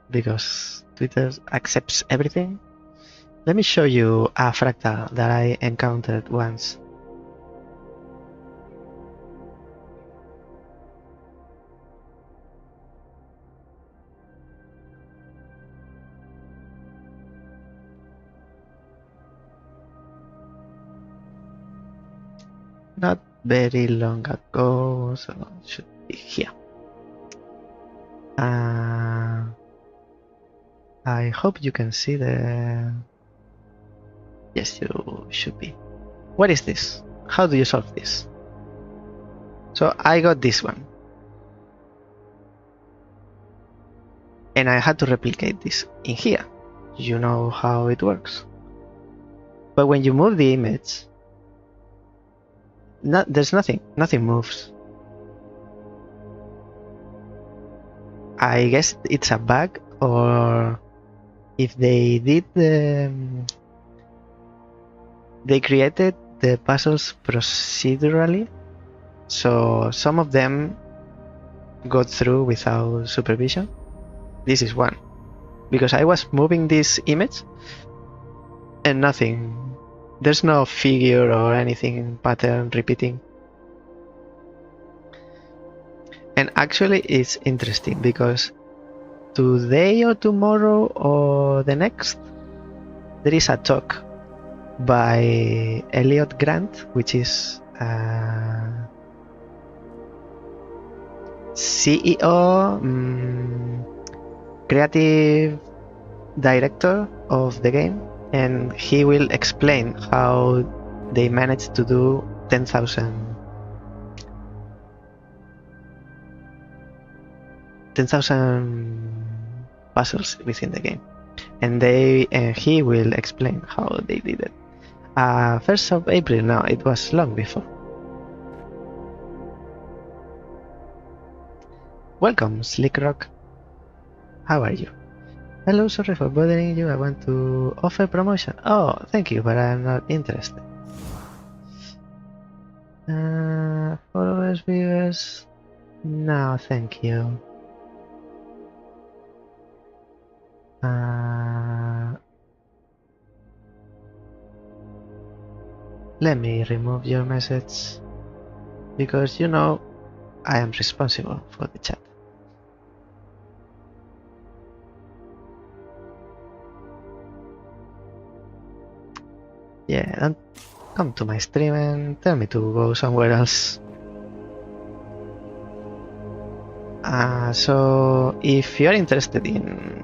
because Twitter accepts everything. Let me show you a fractal that I encountered once. Not very long ago, so it should be here. I hope you can see the... Yes, you should be. What is this? How do you solve this? So I got this one. And I had to replicate this in here. You know how it works. But when you move the image, there's nothing moves. I guess it's a bug, or if they did they created the puzzles procedurally, so some of them go through without supervision. This is one, because I was moving this image and nothing. There's no figure or anything pattern repeating. And actually it's interesting because today or tomorrow or the next, there is a talk by Elliot Grant, which is CEO, creative director of the game, and he will explain how they managed to do 10,000 puzzles within the game, and he will explain how they did it. 1st of April. No, it was long before. Welcome, Slick Rock. How are you? Hello, sorry for bothering you. I want to offer promotion. Oh, thank you, but I'm not interested. Followers, viewers. No, thank you. Let me remove your message, because you know I am responsible for the chat. Yeah, don't come to my stream and tell me to go somewhere else. So if you're interested in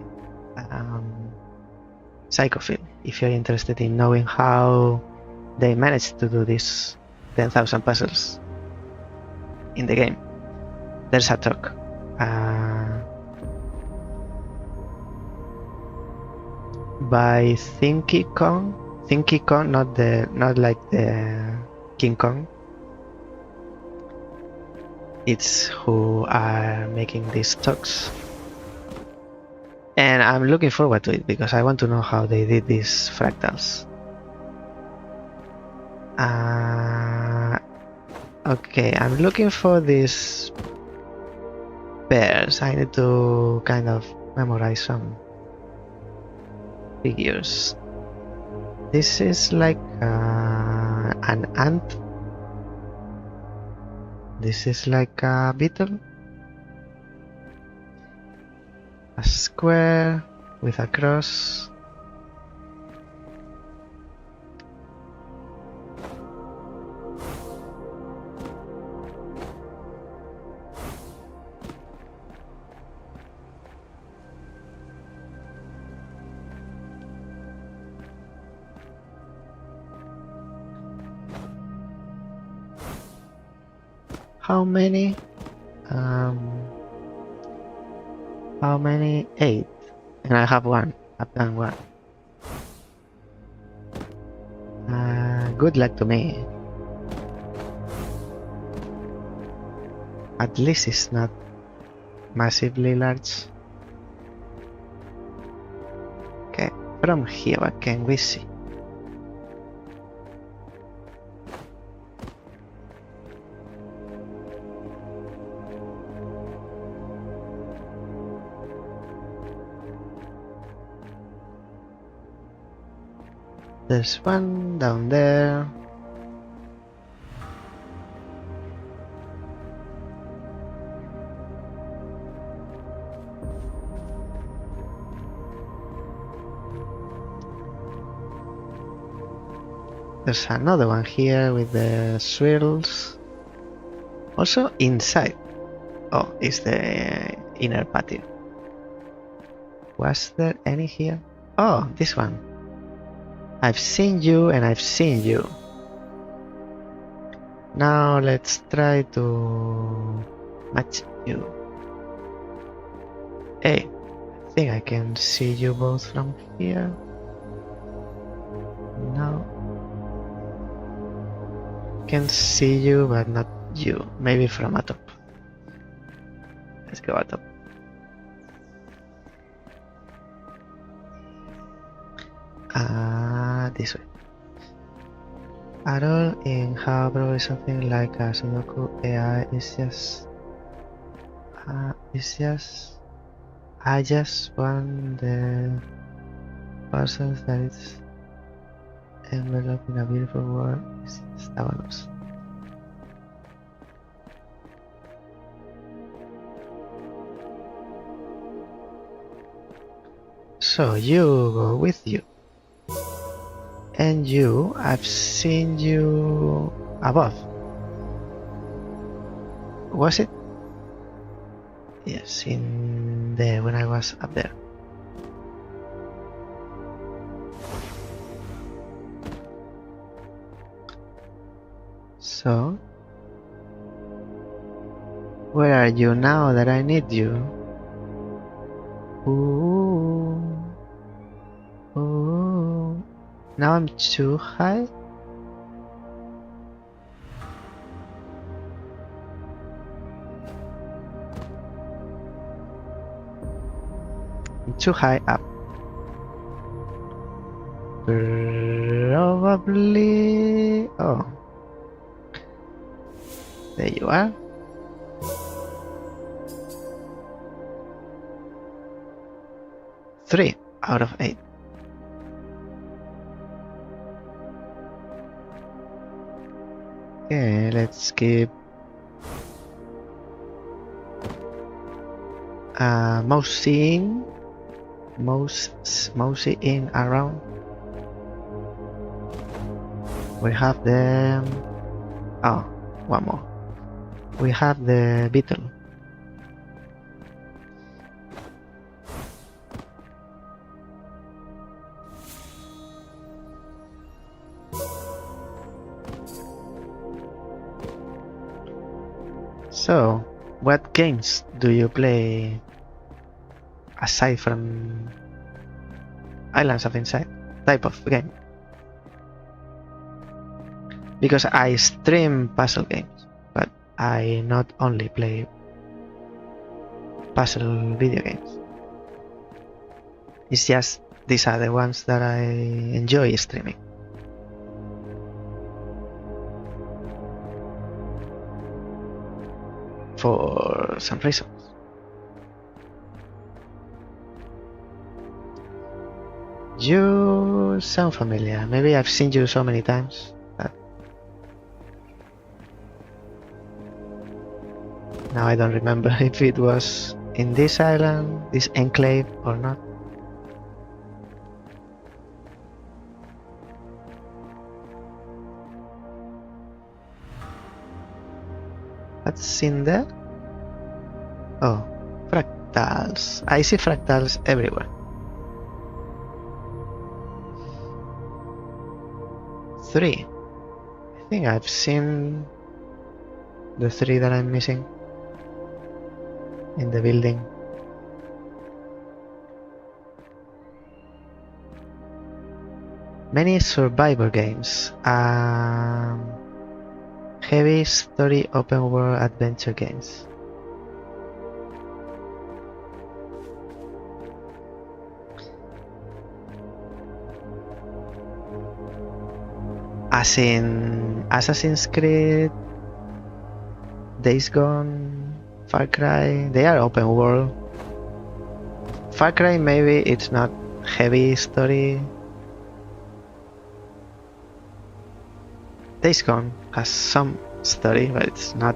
Psychophil, if you're interested in knowing how they managed to do these 10,000 puzzles in the game, there's a talk by Thinky Kong, not like the King Kong. It's who are making these talks, and I'm looking forward to it because I want to know how they did these fractals. Okay, I'm looking for these pairs. I need to kind of memorize some figures. This is like an ant. This is like a beetle. A square with a cross. How many? How many? 8. And I have 1. I've done 1. Good luck to me. At least it's not massively large. Okay, from here what can we see? There's one down there. There's another one here with the swirls. Also inside. Oh, it's the inner patio. Was there any here? Oh, this one. I've seen you and I've seen you. Now let's try to match you. Hey, I think I can see you both from here. No. Can see you but not you. Maybe from atop. Let's go atop. This way. at all in how probably something like a Sudoku AI is just I just want the parcels that it's enveloped in a beautiful world. Estábamos. So you go with you. And you, I've seen you above. Was it? Yes, in there when I was up there. So, where are you now that I need you? Ooh. Ooh. Now I'm too high? I'm too high up. Probably... Oh. There you are. Three out of 8. Okay, let's keep moseying around. We have the one more. We have the beetle. So, what games do you play aside from Islands of Insight type of game? Because I stream puzzle games, but I not only play puzzle video games. It's just these are the ones that I enjoy streaming. For some reasons. You sound familiar. Maybe I've seen you so many times. But now I don't remember if it was in this island, this enclave, or not. What's in there? Oh, fractals. I see fractals everywhere. 3. I think I've seen the 3 that I'm missing in the building. Many survivor games. Heavy story open world adventure games. As in Assassin's Creed, Days Gone, Far Cry, they are open world. Far Cry maybe it's not heavy story. Days Gone has some story, but it's not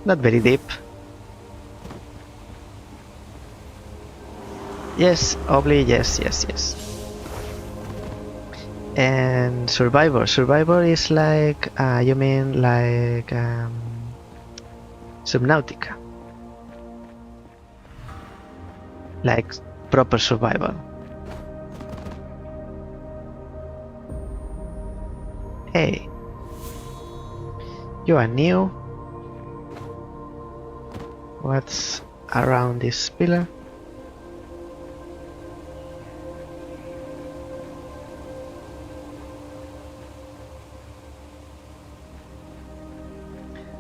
very deep. Yes, Obli, yes. And Survivor is like, you mean like Subnautica, like proper survival. Hey, you are new. What's around this pillar?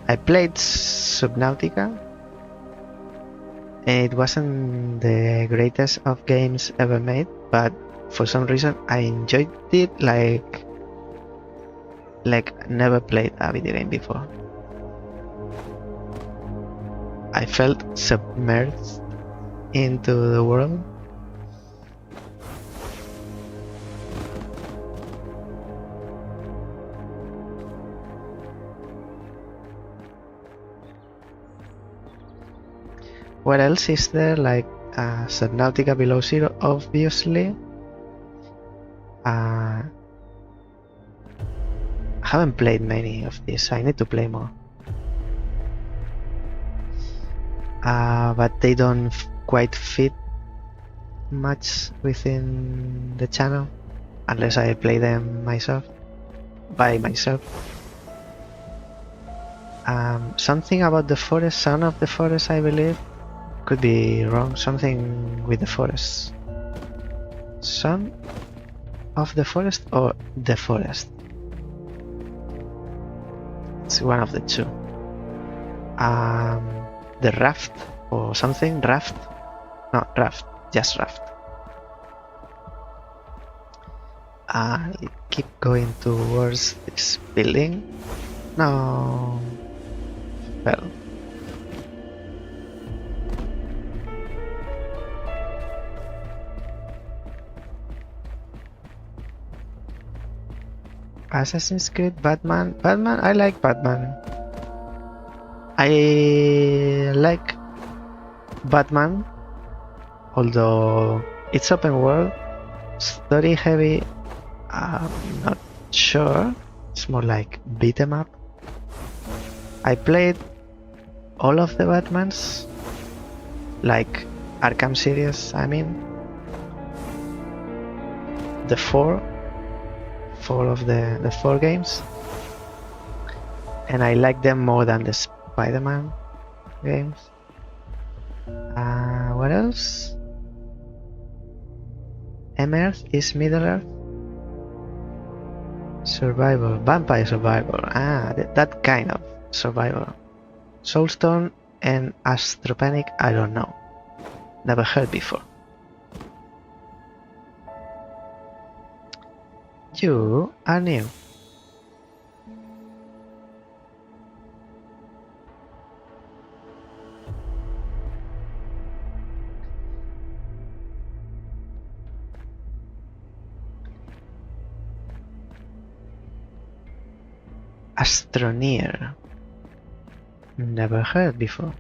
I played Subnautica, and it wasn't the greatest of games ever made, but for some reason I enjoyed it like like never played a video game before. I felt submerged into the world. What else is there? Like Subnautica Below Zero, obviously. I haven't played many of these. I need to play more. But they don't quite fit much within the channel unless I play them myself, by myself. Something about the forest, Son of the Forest, I believe. Could be wrong. Something with the forest. Son of the Forest or the Forest? It's one of the two. The Raft or something? Raft? No, Raft. Just Raft. I keep going towards this building. No. Well. Assassin's Creed, Batman. Batman, I like Batman. I like Batman, although it's open world, story heavy. I'm not sure. It's more like beat 'em up. I played all of the Batmans, like Arkham series. I mean, the four of the 4 games, and I like them more than the Spider-Man games. What else? M-Earth is Middle-earth. Survival, vampire survival. That kind of survival. Soulstone and Astropanic, I don't know. Never heard before. You are new. Astroneer. Never heard before.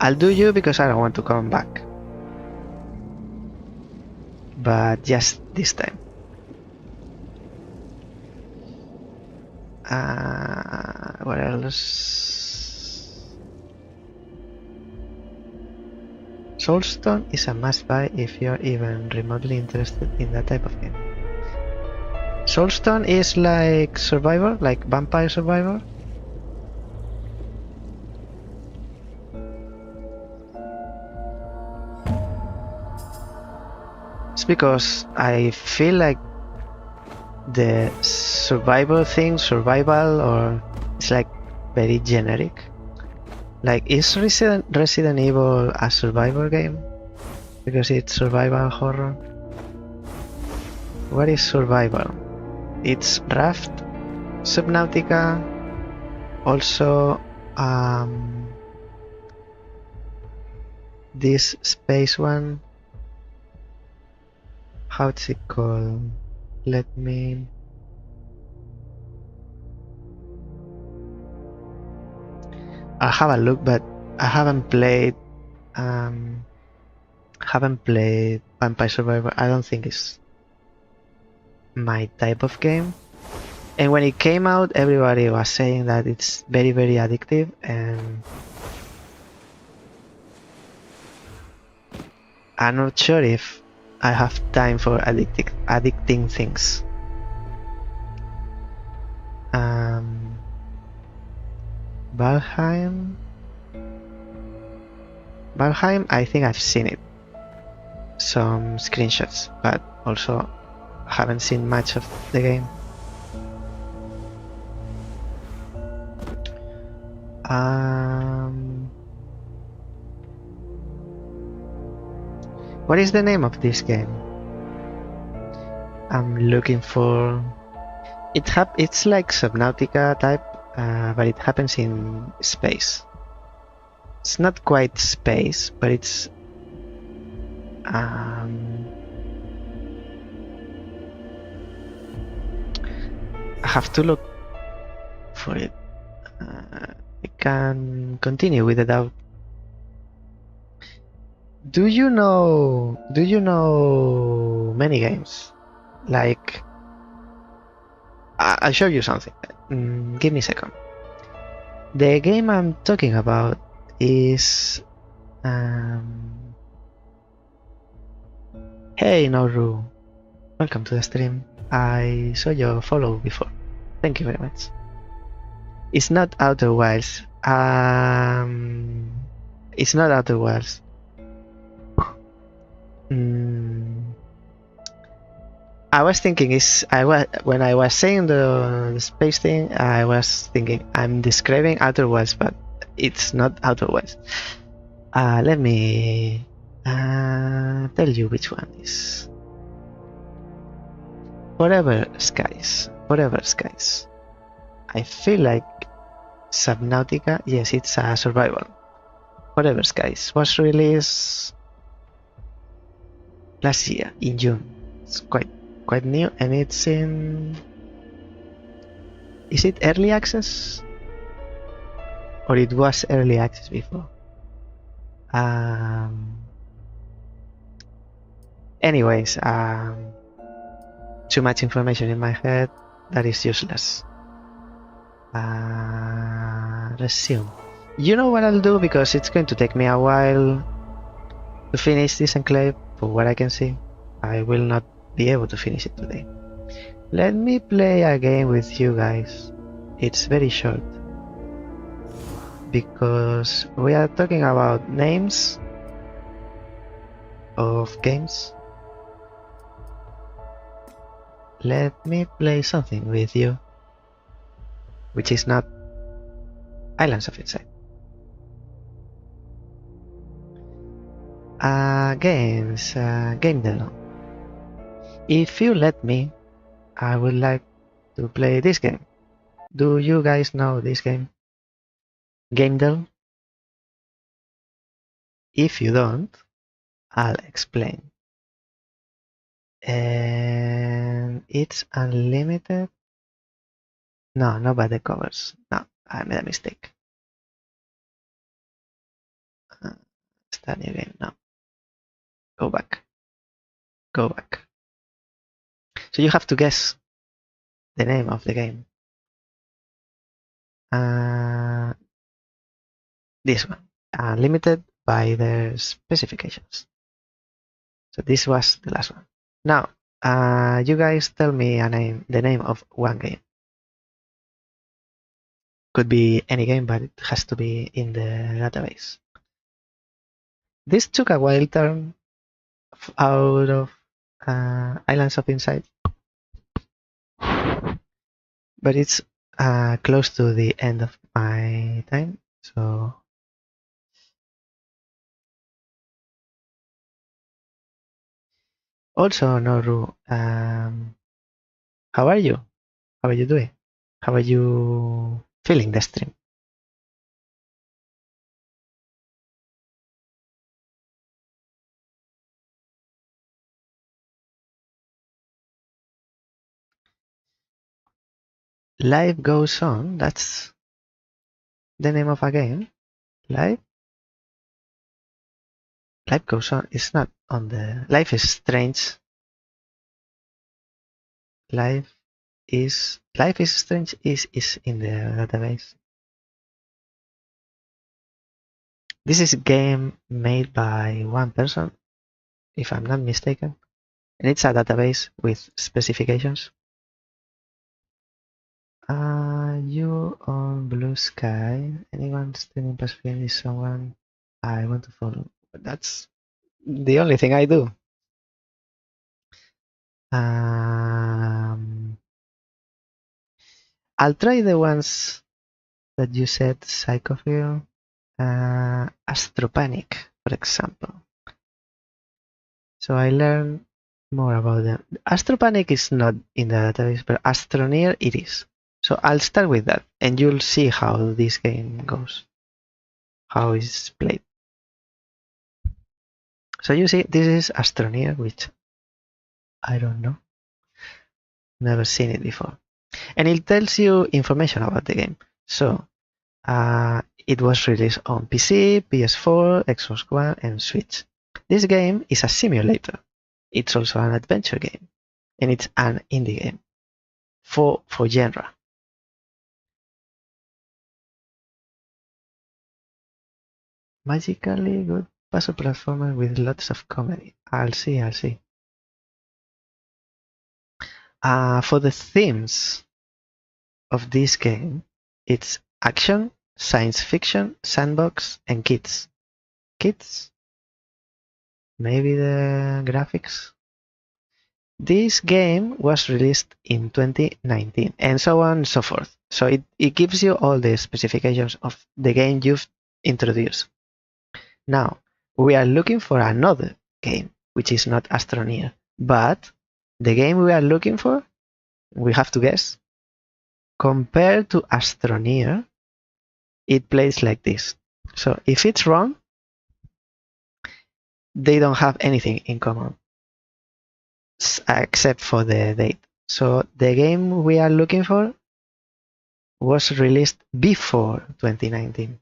I'll do you because I don't want to come back. But just this time. What else? Soulstone is a must-buy if you're even remotely interested in that type of game. Soulstone is like Survivor, like Vampire Survivor. It's because I feel like the survival thing, survival, or it's like very generic. Like, is Resident Evil a survival game? Because it's survival horror. What is survival? It's Raft, Subnautica, also this space one. How's it called? Let me... I'll have a look, but I haven't played Vampire Survivor. I don't think it's my type of game. And when it came out, everybody was saying that it's very, very addictive, and I'm not sure if I have time for addicting things. Valheim, I think I've seen it, some screenshots, but also haven't seen much of the game. What is the name of this game? I'm looking for. It's like Subnautica type, but it happens in space. It's not quite space, but it's. I have to look for it. I can continue with the doubt. Do you know many games? Like, I'll show you something. Give me a second. The game I'm talking about is hey Noru, welcome to the stream. I saw your follow before. Thank you very much. It's not Outer Wilds. It's not Outer Wilds. I was thinking when I was saying the space thing, I was thinking I'm describing Outer Wilds, but it's not Outer Wilds. Let me tell you which one is. Forever Skies. Forever Skies. I feel like Subnautica. Yes, it's a survival. Forever Skies was released last year in June. It's quite new, and it's in. Is it early access? Or it was early access before? Anyways, too much information in my head that is useless. Resume. You know what I'll do, because it's going to take me a while to finish this enclave. For what I can see, I will not be able to finish it today. Let me play a game with you guys. It's very short, because we are talking about names of games. Let me play something with you, which is not Islands of Insight. Games, game demo. If you let me, I would like to play this game. Do you guys know this game? Game Dell? If you don't, I'll explain. And it's unlimited. No, not by the covers. No, I made a mistake. Start new game. No. Go back. Go back. So you have to guess the name of the game. This one. Limited by the specifications. So this was the last one. Now, you guys tell me the name of one game. Could be any game, but it has to be in the database. This took a while turn out of Islands of Insight, but it's close to the end of my time, so also Noru, how are you? How are you doing? How are you feeling the stream? Life Goes On, that's the name of a game. Life Goes On is not on the. Life is Strange. Life is Strange is in the database. This is a game made by one person, if I'm not mistaken, and it's a database with specifications. You on Blue Sky? Anyone streaming Pacific is someone I want to follow. That's the only thing I do. I'll try the ones that you said, Psychophil, Astropanic, for example. So I learned more about them. Astropanic is not in the database, but Astroneer it is. So I'll start with that, and you'll see how this game goes, how it's played. So you see, this is Astroneer, which I don't know, never seen it before, and it tells you information about the game. So it was released on PC, PS4, Xbox One, and Switch. This game is a simulator. It's also an adventure game, and it's an indie game for genre. Magically good puzzle platformer with lots of comedy. I'll see. For the themes of this game, it's action, science fiction, sandbox, and kids. Kids? Maybe the graphics? This game was released in 2019, and so on and so forth. So it gives you all the specifications of the game you've introduced. Now, we are looking for another game, which is not Astroneer. But the game we are looking for, we have to guess. Compared to Astroneer, it plays like this. So if it's wrong, they don't have anything in common except for the date. So the game we are looking for was released before 2019.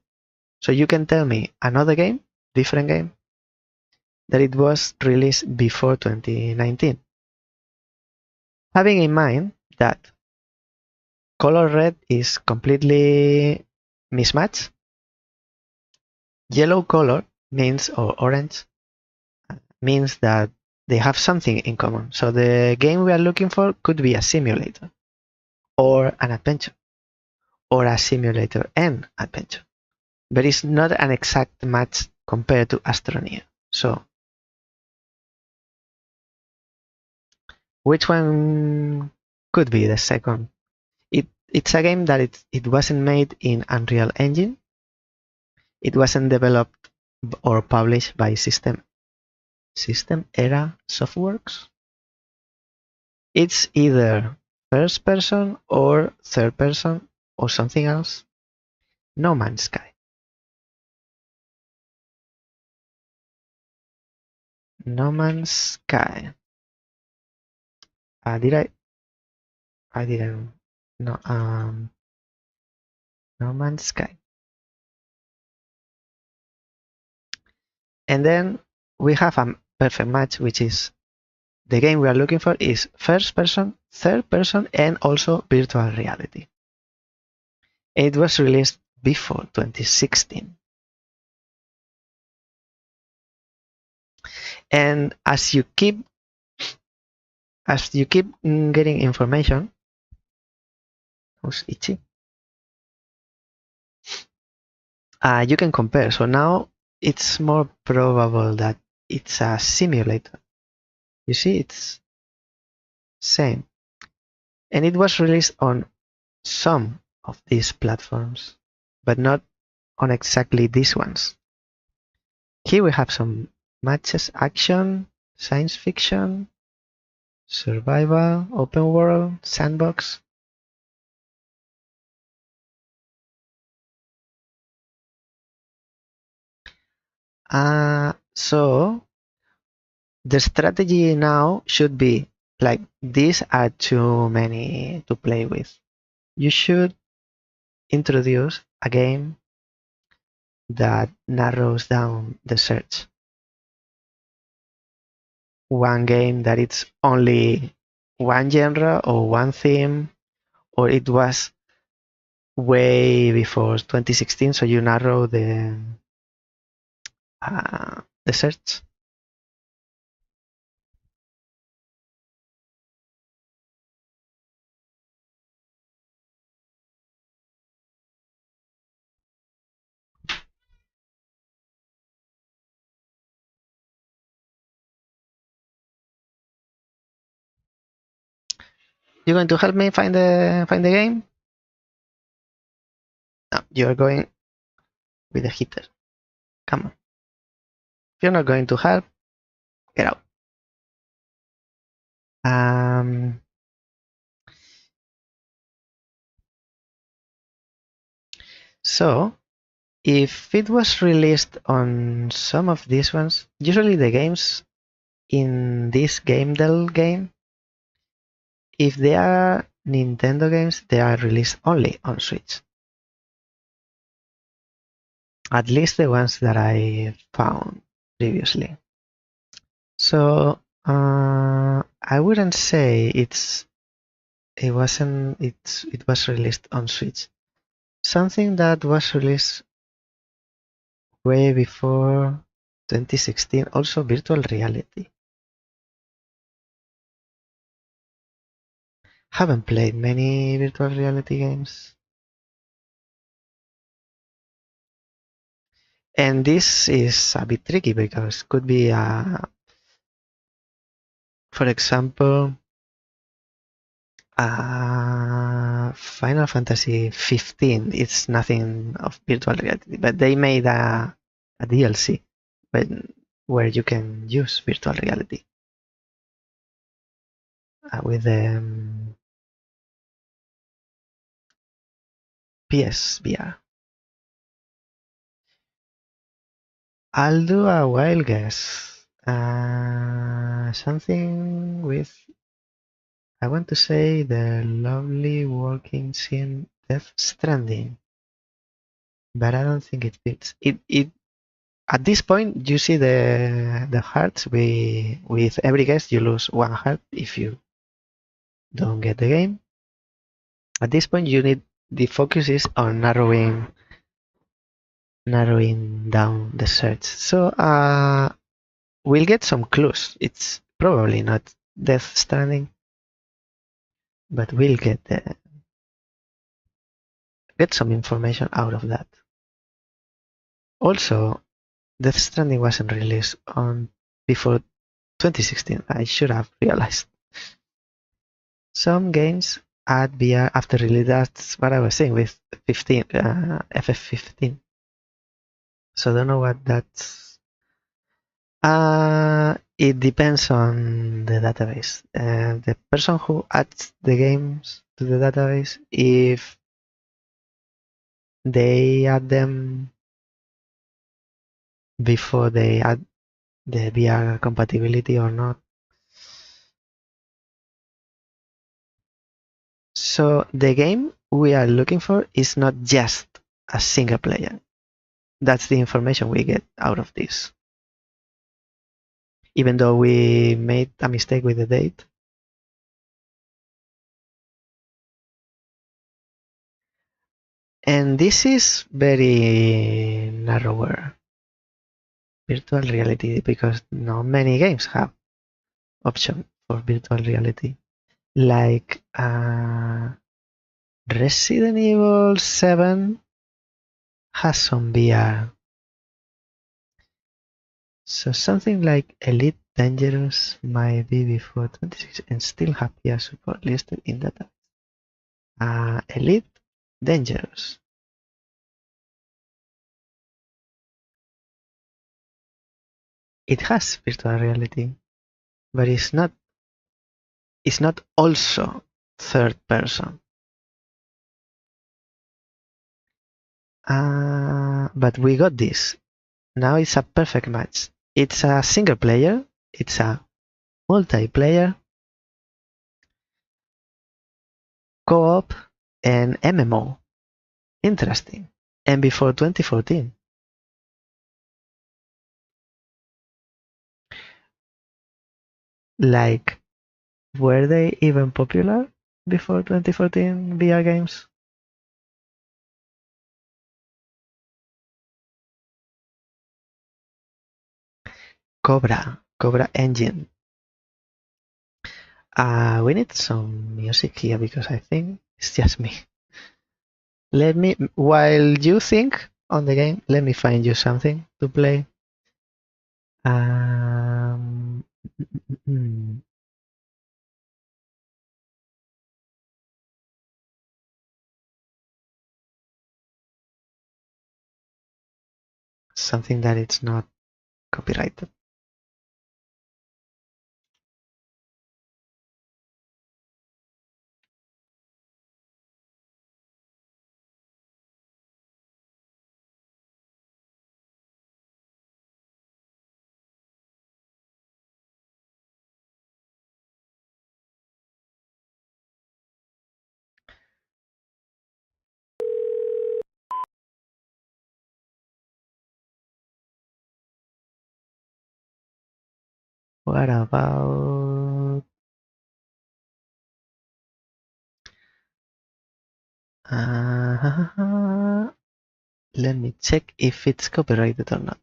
So you can tell me another game, different game, that it was released before 2019. Having in mind that color red is completely mismatched, yellow color means, or orange, means that they have something in common. So the game we are looking for could be a simulator, or an adventure, or a simulator and adventure. But it's not an exact match compared to Astroneer. So which one could be the second? It's a game that it wasn't made in Unreal Engine. It wasn't developed or published by System Era Softworks. It's either first person or third person or something else. No Man's Sky. No Man's Sky. Did I didn't. No. No Man's Sky. And then we have a perfect match, which is the game we are looking for is first person, third person, and also virtual reality. It was released before 2016. And as you keep getting information, who's itchy? You can compare. So now it's more probable that it's a simulator. You see, it's same. And it was released on some of these platforms, but not on exactly these ones. Here we have some matches: action, science fiction, survival, open world, sandbox. So the strategy now should be like, these are too many to play with. You should introduce a game that narrows down the search. One game that it's only one genre or one theme, or it was way before 2016, so you narrow the search. You going to help me find the game? No. you are going with the heater. Come on. If you're not going to help, get out. So, if it was released on some of these ones, usually the games in this Game Del game, if they are Nintendo games, they are released only on Switch. At least the ones that I found previously. So I wouldn't say it was released on Switch. Something that was released way before 2016, also virtual reality. Haven't played many virtual reality games. And this is a bit tricky because could be for example, Final Fantasy 15. It's nothing of virtual reality, but they made a DLC where you can use virtual reality with the PSVR. I'll do a wild guess. Something with, I want to say, the lovely walking scene Death Stranding, but I don't think it fits. It At this point, you see the hearts. With every guess, you lose one heart if you don't get the game. At this point, you need the focus is on narrowing down the search. So we'll get some clues. It's probably not Death Stranding, but we'll get some information out of that. Also, Death Stranding wasn't released on before 2016. I should have realized. Some games add VR after release. That's what I was saying with 15, FF15. So I don't know what that's. It depends on the database. The person who adds the games to the database, if they add them before they add the VR compatibility or not. So the game we are looking for is not just a single player. That's the information we get out of this. Even though we made a mistake with the date. And this is very narrower virtual reality because not many games have option for virtual reality. Like Resident Evil 7 has some VR. So something like Elite Dangerous might be before 26 and still have VR support listed in data. Elite Dangerous. It has virtual reality, but it's not also third person. But we got this. Now it's a perfect match. It's a single player, it's a multiplayer, co-op, and MMO. Interesting. And before 2014. Like, were they even popular before 2014 VR games? Cobra Engine. We need some music here because I think it's just me. While you think on the game, let me find you something to play. Um, something that it's not copyrighted. What about let me check if it's copyrighted or not.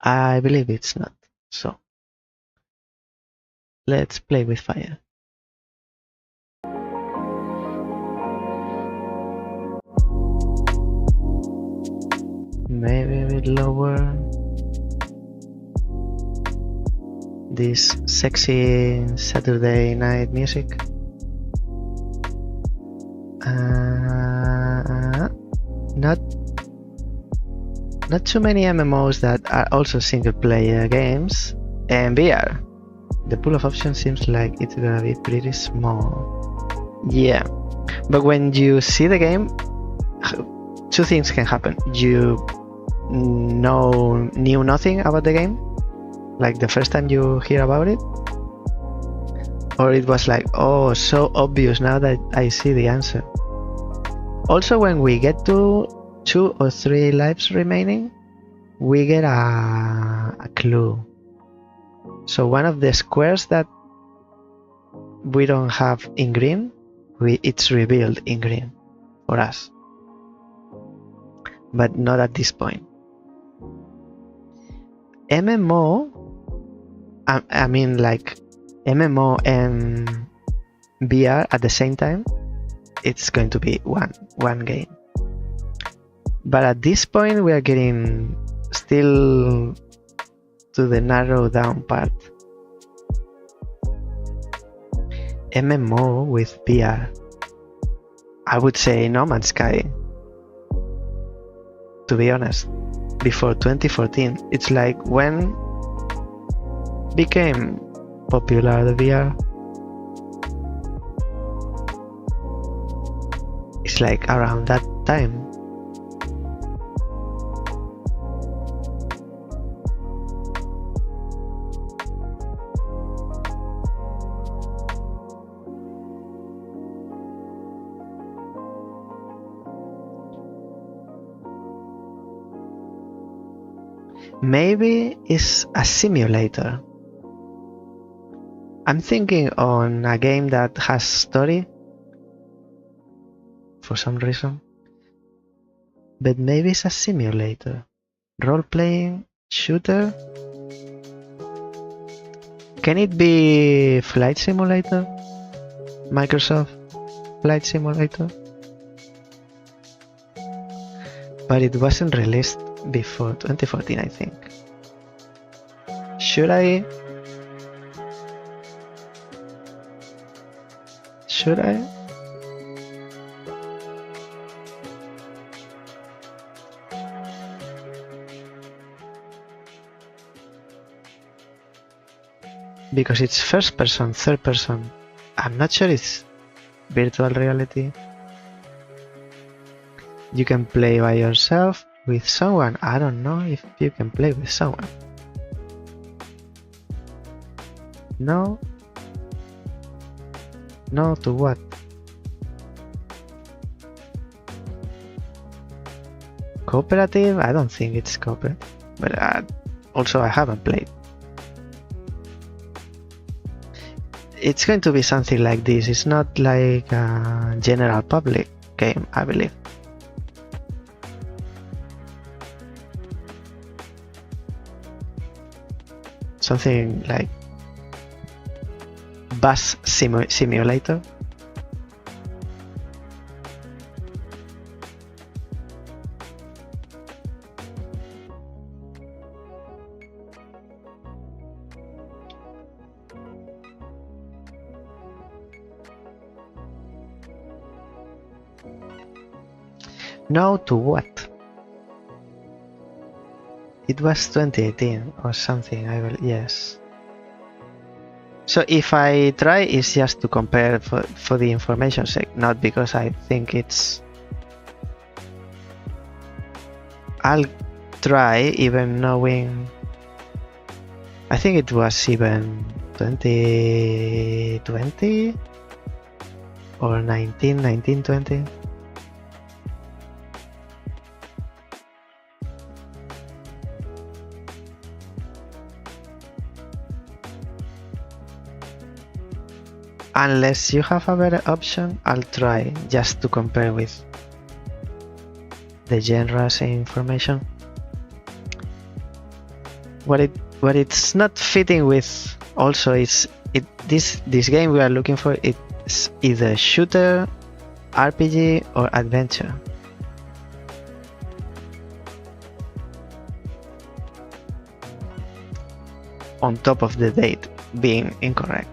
I believe it's not. So let's play with fire. Maybe a bit lower. This sexy Saturday night music. Not too many MMOs that are also single player games and VR. The pool of options seems like it's gonna be pretty small. Yeah, but when you see the game, two things can happen. You knew nothing about the game, like the first time you hear about it, or it was like, oh, so obvious now that I see the answer. Also, when we get to 2 or 3 lives remaining, we get a clue. So one of the squares that we don't have in green, it's revealed in green for us, but not at this point. MMO, I mean like MMO and VR at the same time, it's going to be one game. But at this point, we are getting still to the narrow down part. MMO with VR. I would say No Man's Sky. To be honest, before 2014, it's like when became popular the VR. It's like around that time. Maybe it's a simulator. I'm thinking on a game that has story for some reason, but maybe it's a simulator. Role-playing shooter? Can it be Flight Simulator? Microsoft Flight Simulator? But it wasn't released before 2014, I think. Should I? Because it's first person, third person. I'm not sure it's virtual reality. You can play by yourself, with someone. I don't know if you can play with someone. No? No to what? Cooperative? I don't think it's cooperative. But also I haven't played. It's going to be something like this. It's not like a general public game, I believe. Something like bus simulator. No to what? It was 2018 or something, I will, yes. So if I try, it's just to compare for the information's sake, not because I think it's... I'll try even knowing... I think it was even 2020 or 1920. Unless you have a better option, I'll try just to compare with the genres information. What it's not fitting with also is this game we are looking for. It's either shooter, RPG, or adventure. On top of the date being incorrect.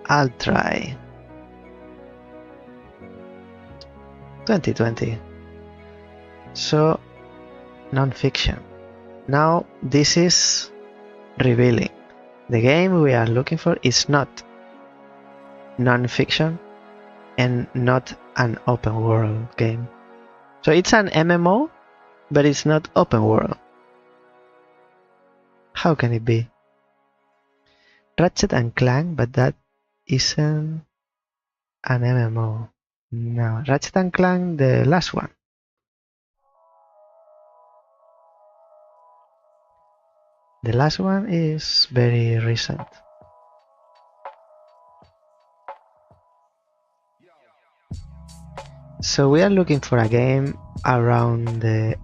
I'll try 2020. So non-fiction. Now this is revealing. The game we are looking for is not non-fiction and not an open world game. So it's an MMO, but it's not open world. How can it be? Ratchet and Clank, but that isn't an MMO. No, Ratchet and Clank, the last one. The last one is very recent. So we are looking for a game around the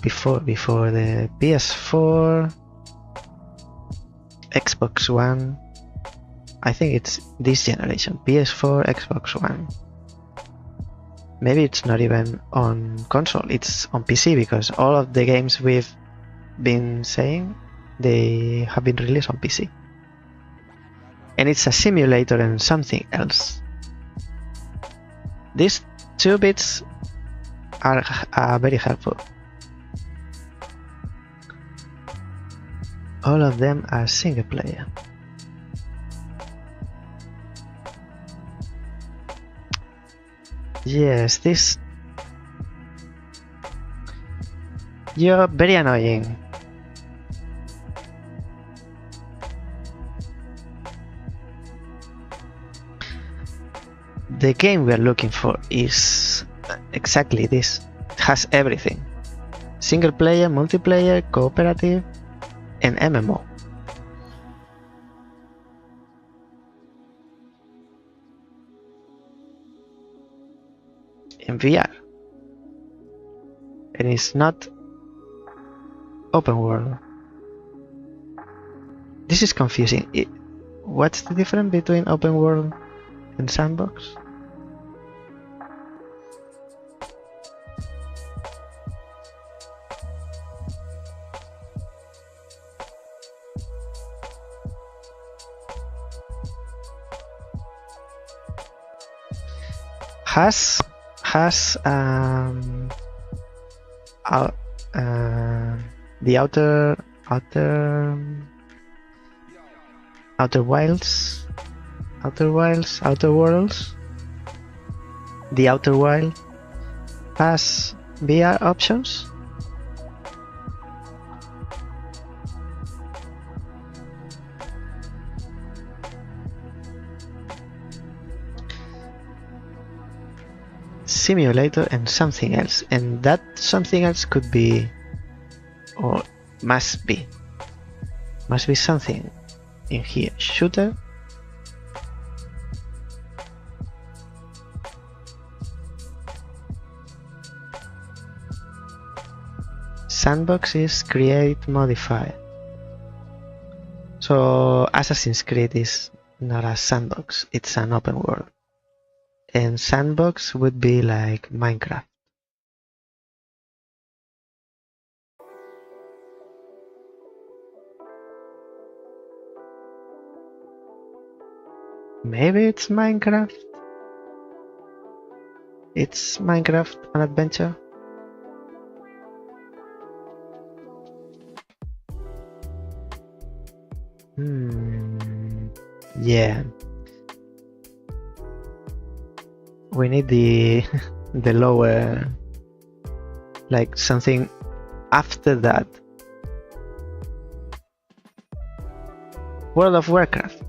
before the PS4, Xbox One. I think it's this generation, PS4, Xbox One. Maybe it's not even on console, it's on PC, because all of the games we've been saying, they have been released on PC. And it's a simulator and something else. These two bits are very helpful. All of them are single player. Yes, this... You're very annoying. The game we are looking for is exactly this. It has everything. Single player, multiplayer, cooperative, and MMO. In VR. And it's not open world. This is confusing. What's the difference between open world and sandbox? Has the outer worlds, the outer wild has VR options? Simulator and something else, and that something else could be, or must be something in here. Shooter, sandbox is create modify. So Assassin's Creed is not a sandbox, it's an open world. And sandbox would be like Minecraft. Maybe it's Minecraft. It's Minecraft an adventure. Yeah. We need the the lower, like something after that. World of Warcraft.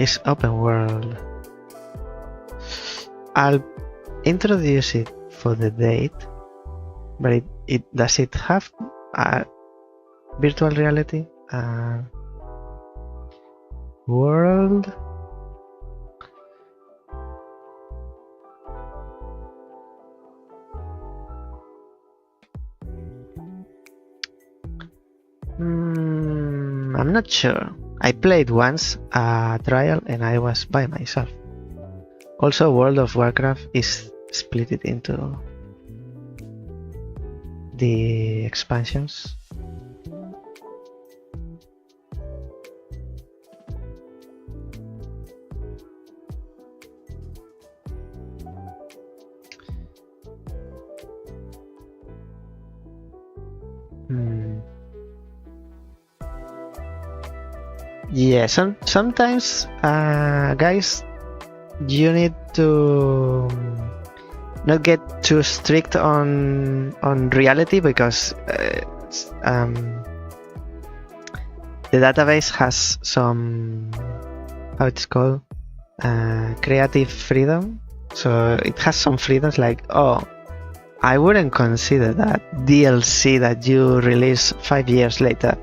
It's open world. I'll introduce it for the date, but it does it have virtual reality world? I'm not sure. I played once a trial and I was by myself. Also, World of Warcraft is split it into the expansions. Yeah, sometimes, guys, you need to not get too strict on reality, because the database has some, how it's called, creative freedom. So it has some freedoms, like, oh, I wouldn't consider that DLC that you release 5 years later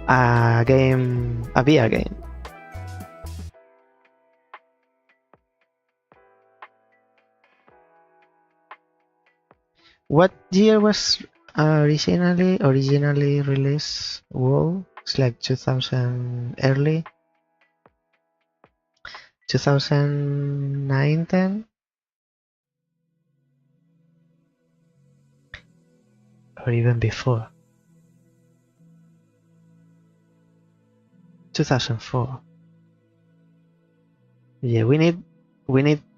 a VR game. What year was originally released WoW? It's like 2000, early 2009, 10, or even before. 2004. Yeah, we need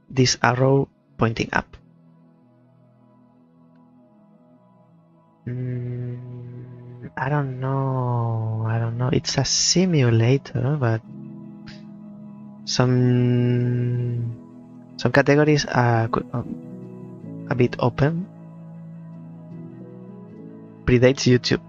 this arrow pointing up. I don't know. It's a simulator, but some categories are a bit open. Predates YouTube.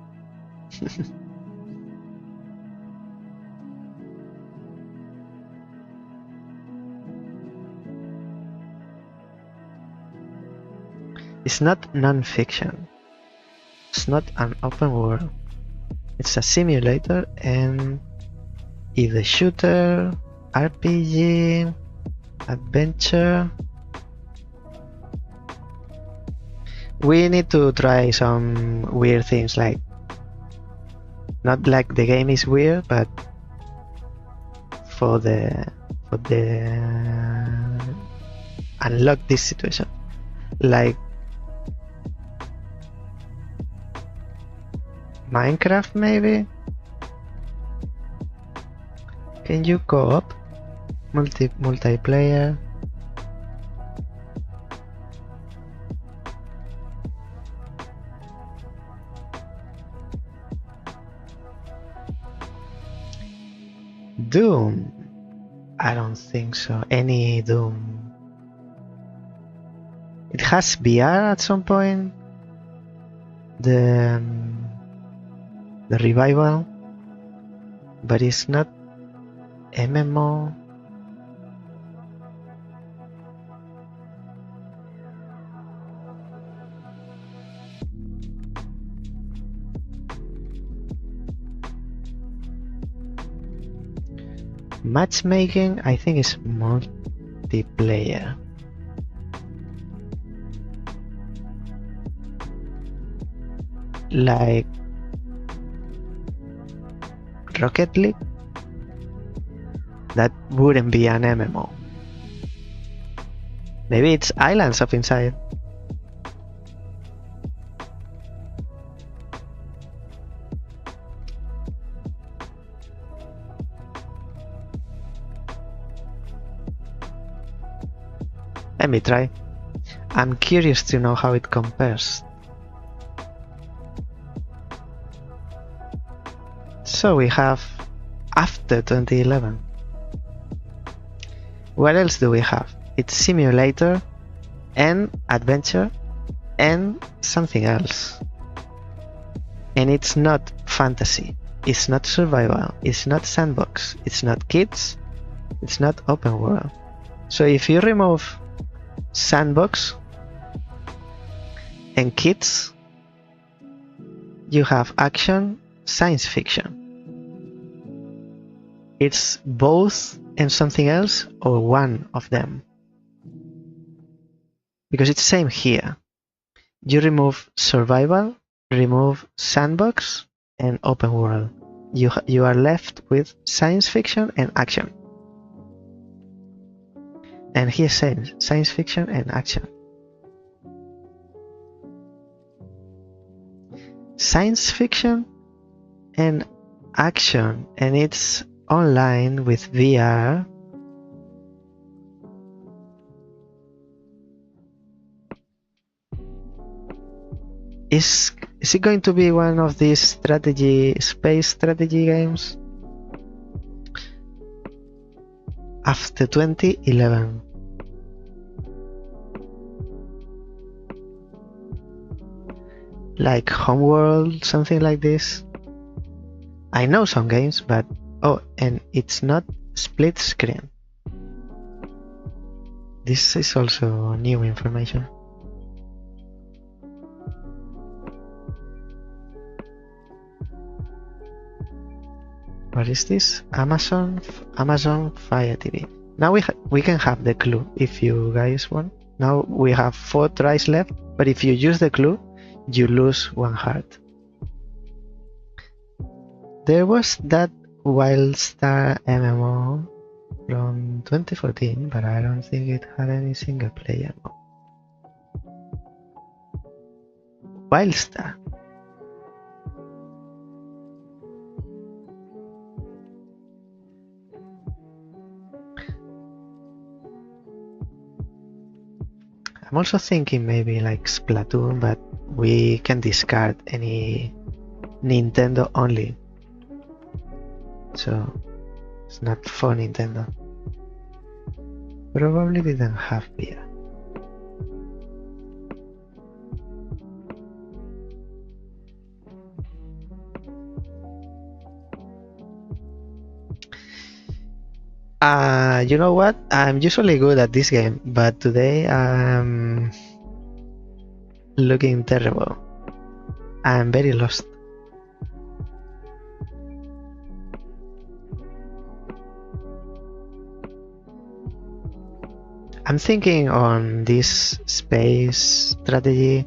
It's not non-fiction. It's not an open world. It's a simulator and either shooter, RPG, adventure. We need to try some weird things, like, not like the game is weird, but for the unlock this situation, like Minecraft maybe. Can you co-op multiplayer? Doom? I don't think so. Any Doom. It has VR at some point. The revival, but it's not MMO. Matchmaking, I think, is multiplayer. Like Rocket League? That wouldn't be an MMO. Maybe it's Islands of Inside. Let me try. I'm curious to know how it compares. So we have after 2011. What else do we have? It's simulator and adventure and something else. And it's not fantasy, it's not survival, it's not sandbox, it's not kids, it's not open world. So if you remove sandbox and kids, you have action, science fiction. It's both and something else or one of them. Because it's same here. You remove survival, remove sandbox and open world. You are left with science fiction and action. And here says science fiction and action. Science fiction and action, and it's online with VR. Is it going to be one of these space strategy games? After 2011. Like Homeworld, something like this. I know some games, but oh, and it's not split screen. This is also new information. What is this? Amazon Fire TV. Now we can have the clue if you guys want. Now we have 4 tries left, but if you use the clue, you lose 1 heart. There was that Wildstar MMO from 2014, but I don't think it had any single player mode. Wildstar. I'm also thinking maybe like Splatoon, but we can discard any Nintendo only. So it's not for Nintendo. Probably didn't have beer. You know what? I'm usually good at this game, but today I'm looking terrible. I'm very lost. I'm thinking on this space strategy,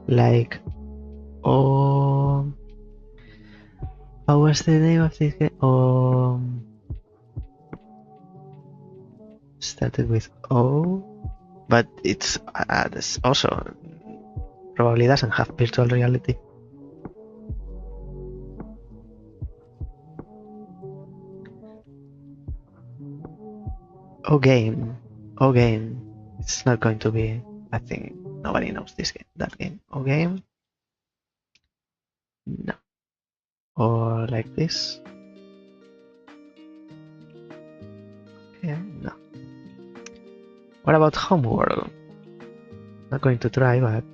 like, oh, what was the name of this game? Started with O, but it's also probably doesn't have virtual reality. O game. It's not going to be. I think nobody knows this game. That game. O game. No. Or like this. Yeah, no. What about Homeworld? Not going to try, but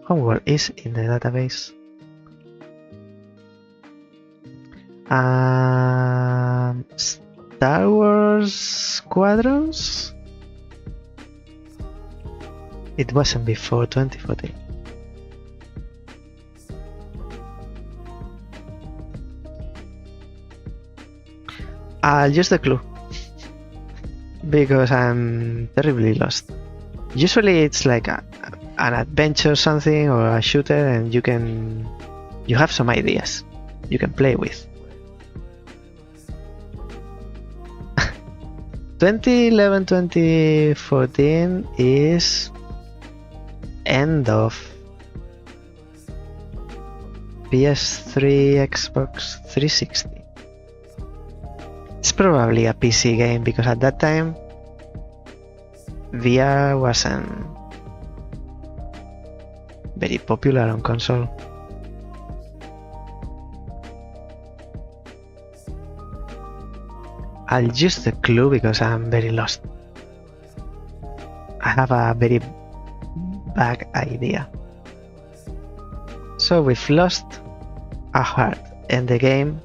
Homeworld is in the database. Star Wars Squadrons? It wasn't before 2014. I'll use the clue because I'm terribly lost. Usually it's like an adventure something or a shooter, and you have some ideas you can play with. 2011-2014 is end of PS3, Xbox 360. It's probably a PC game because at that time VR wasn't very popular on console. I'll use the clue because I'm very lost. I have a very bad idea. So we've lost a heart in the game.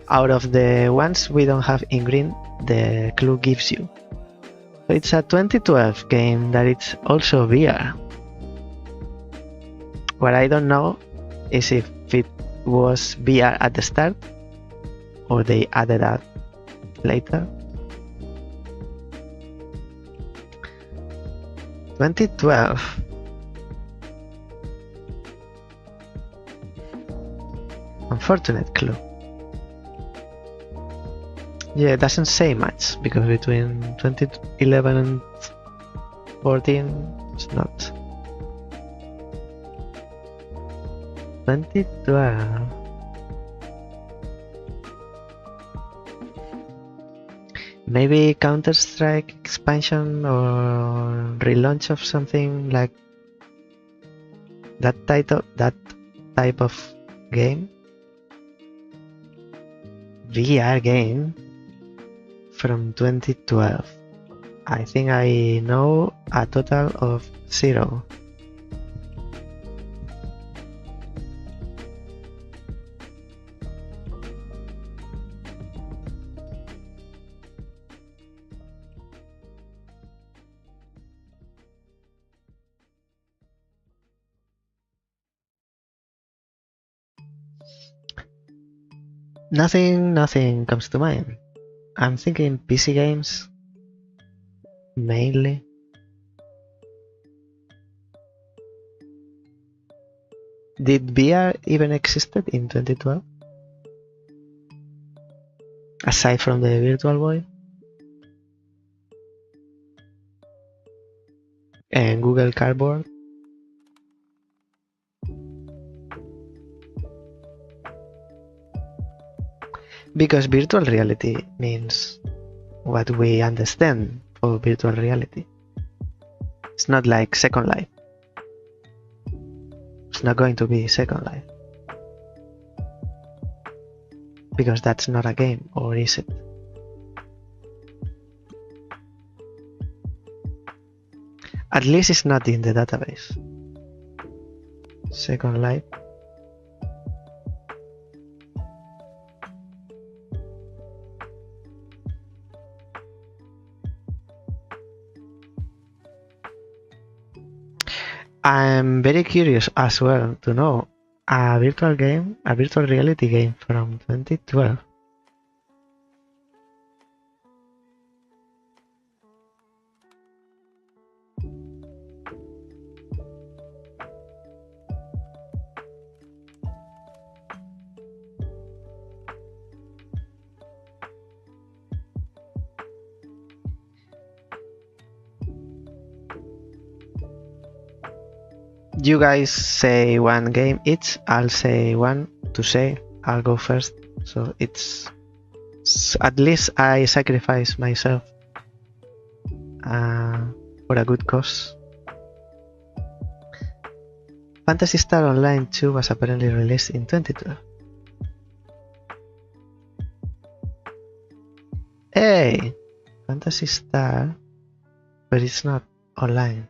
Out of the ones we don't have in green, the clue gives you. So it's a 2012 game that it's also VR. What I don't know is if it was VR at the start or they added that later. 2012. Unfortunate clue. Yeah, it doesn't say much because between 2011 and 14 it's not. 2012. Maybe Counter-Strike expansion or relaunch of something like that type of game. VR game from 2012. I think I know a total of 0. Nothing comes to mind. I'm thinking PC games, mainly. Did VR even existed in 2012? Aside from the Virtual Boy? And Google Cardboard? Because virtual reality means what we understand for virtual reality. It's not like Second Life. It's not going to be Second Life. Because that's not a game, or is it? At least it's not in the database. Second Life. I'm very curious as well to know a virtual reality game from 2012. You guys say one game each, I'll say one to say. I'll go first. So it's at least I sacrifice myself for a good cause. Phantasy Star Online 2 was apparently released in 2012. Hey! Phantasy Star, but it's not online.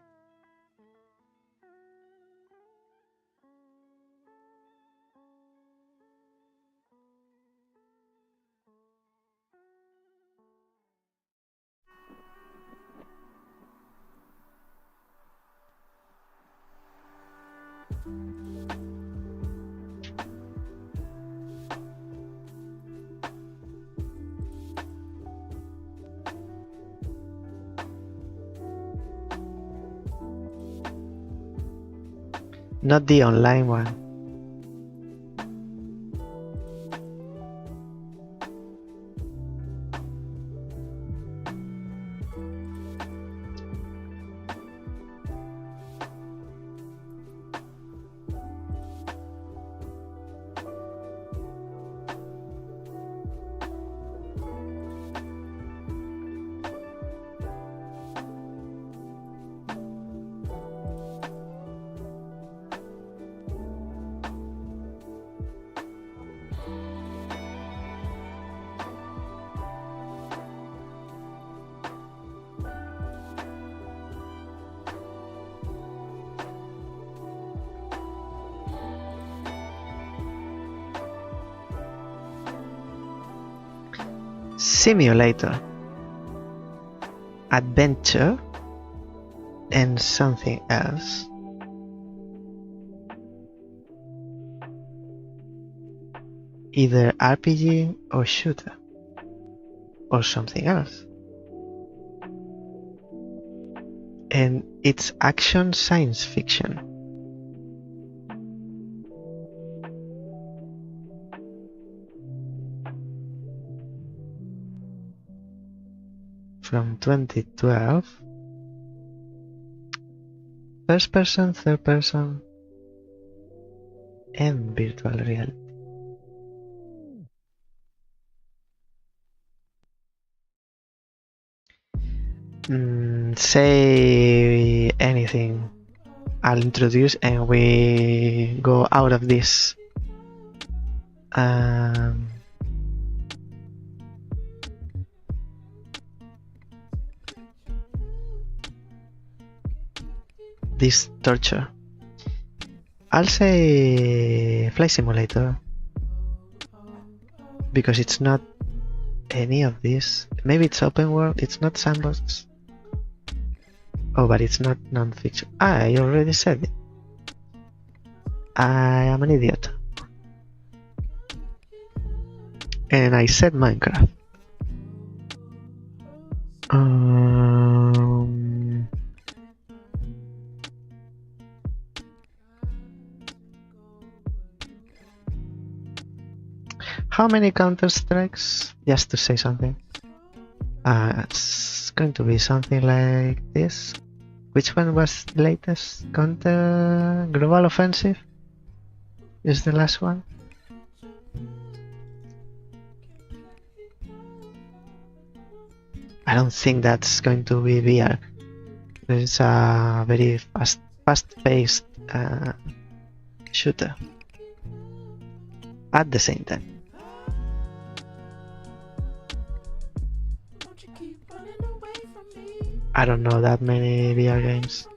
Not the online one. simulator, adventure, and something else. Either RPG or shooter, or something else. And it's action science fiction. From 2012. First person, third person, and virtual reality. Say anything. I'll introduce and we go out of this. This torture. I'll say Flight Simulator because it's not any of this. Maybe it's open world, it's not sandbox. Oh, but it's not non-fiction. I already said it. I am an idiot. And I said Minecraft. How many Counter-Strikes? Just to say something. It's going to be something like this. Which one was the latest? Counter Global Offensive is the last one. I don't think that's going to be VR. It's a very fast-paced shooter at the same time. I don't know that many VR games.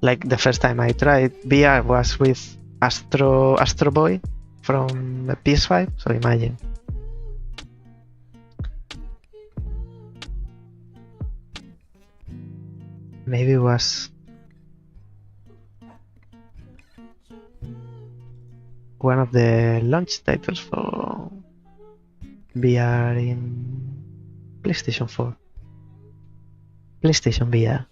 Like the first time I tried VR was with Astro Boy from the PS5, so imagine. Maybe it was one of the launch titles for VR in PlayStation 4. PlayStation VR.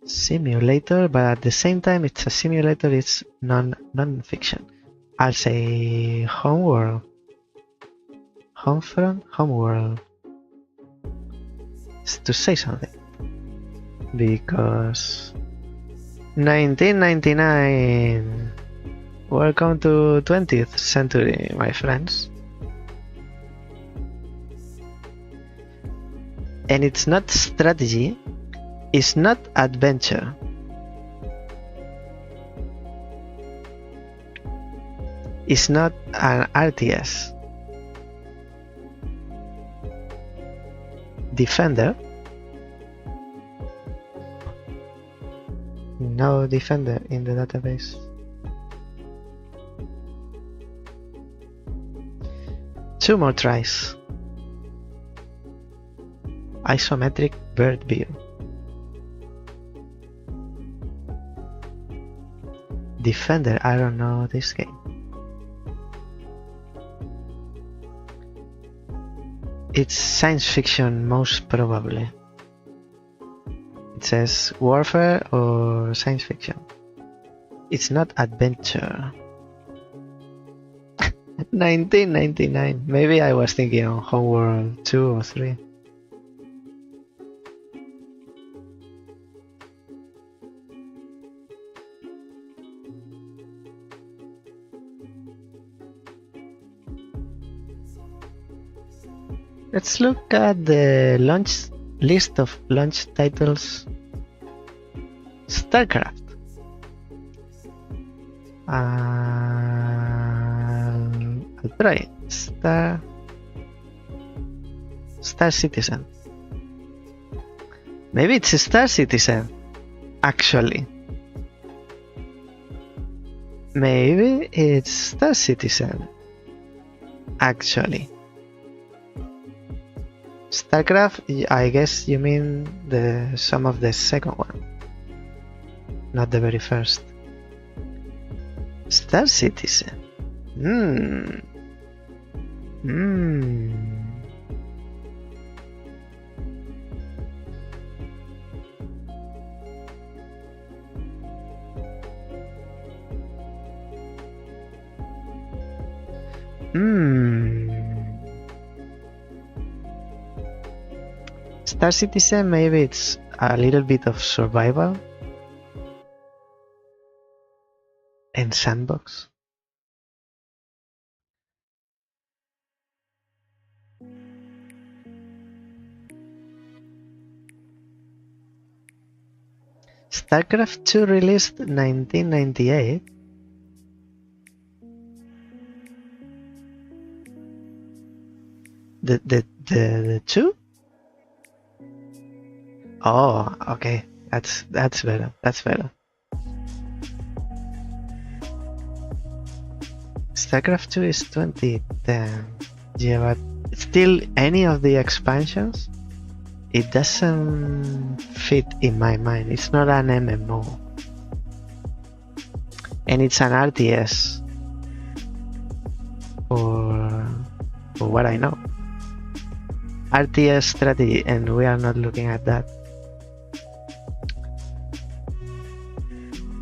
Simulator, but at the same time it's a simulator, it's non-fiction. I'll say Homeworld. Homefront? Homeworld. It's to say something. Because 1999. Welcome to 20th century, my friends. And it's not strategy. It's not adventure. It's not an RTS. Defender? No Defender in the database. Two more tries. Isometric bird view. Defender, I don't know this game. It's science fiction, most probably. It says warfare or science fiction. It's not adventure. 1999. Maybe I was thinking on Homeworld 2 or 3. Let's look at the launch list of launch titles. StarCraft. I'll try Star Citizen. Maybe it's Star Citizen, actually. Maybe it's Star Citizen, actually. StarCraft, I guess you mean some of the second one, not the very first. Star Citizen. Star Citizen, maybe it's a little bit of survival and sandbox. StarCraft 2 released 1998. The 2? Oh, okay. That's better. That's better. StarCraft 2 is 2010. Yeah, but still, any of the expansions, it doesn't fit in my mind. It's not an MMO. And it's an RTS. For what I know. RTS strategy, and we are not looking at that.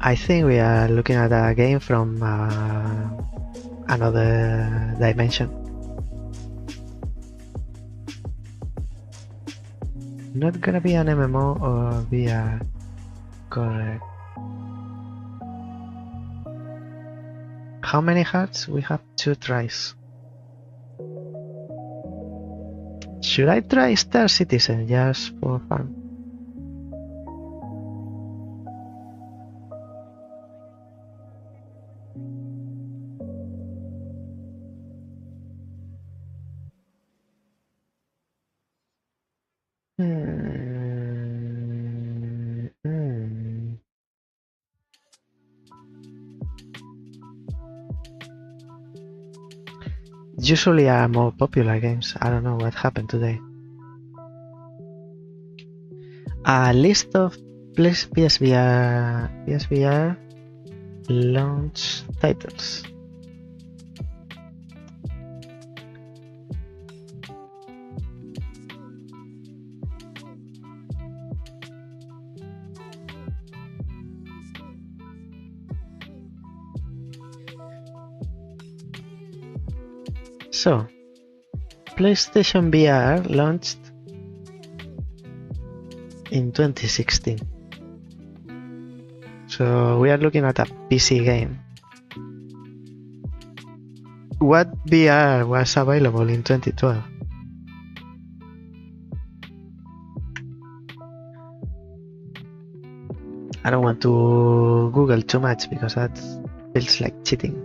I think we are looking at a game from another dimension. Not gonna be an MMO or VR. Correct. How many hearts? We have 2 tries. Should I try Star Citizen just for fun? Usually are more popular games. I don't know what happened today. A list of PSVR launch titles. So, PlayStation VR launched in 2016. So we are looking at a PC game. What VR was available in 2012? I don't want to Google too much because that feels like cheating.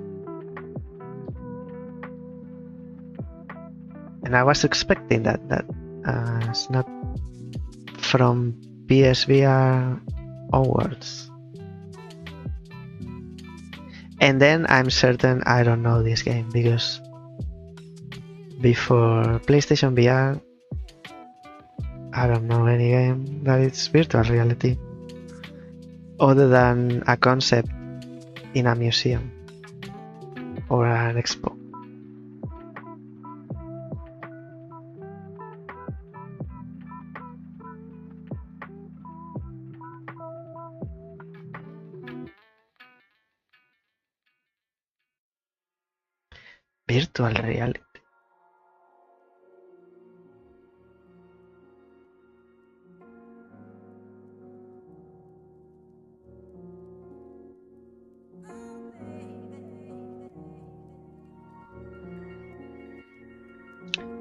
And I was expecting that it's not from PSVR onwards. And then I'm certain I don't know this game because before PlayStation VR, I don't know any game that is virtual reality other than a concept in a museum or an expo. Virtual reality.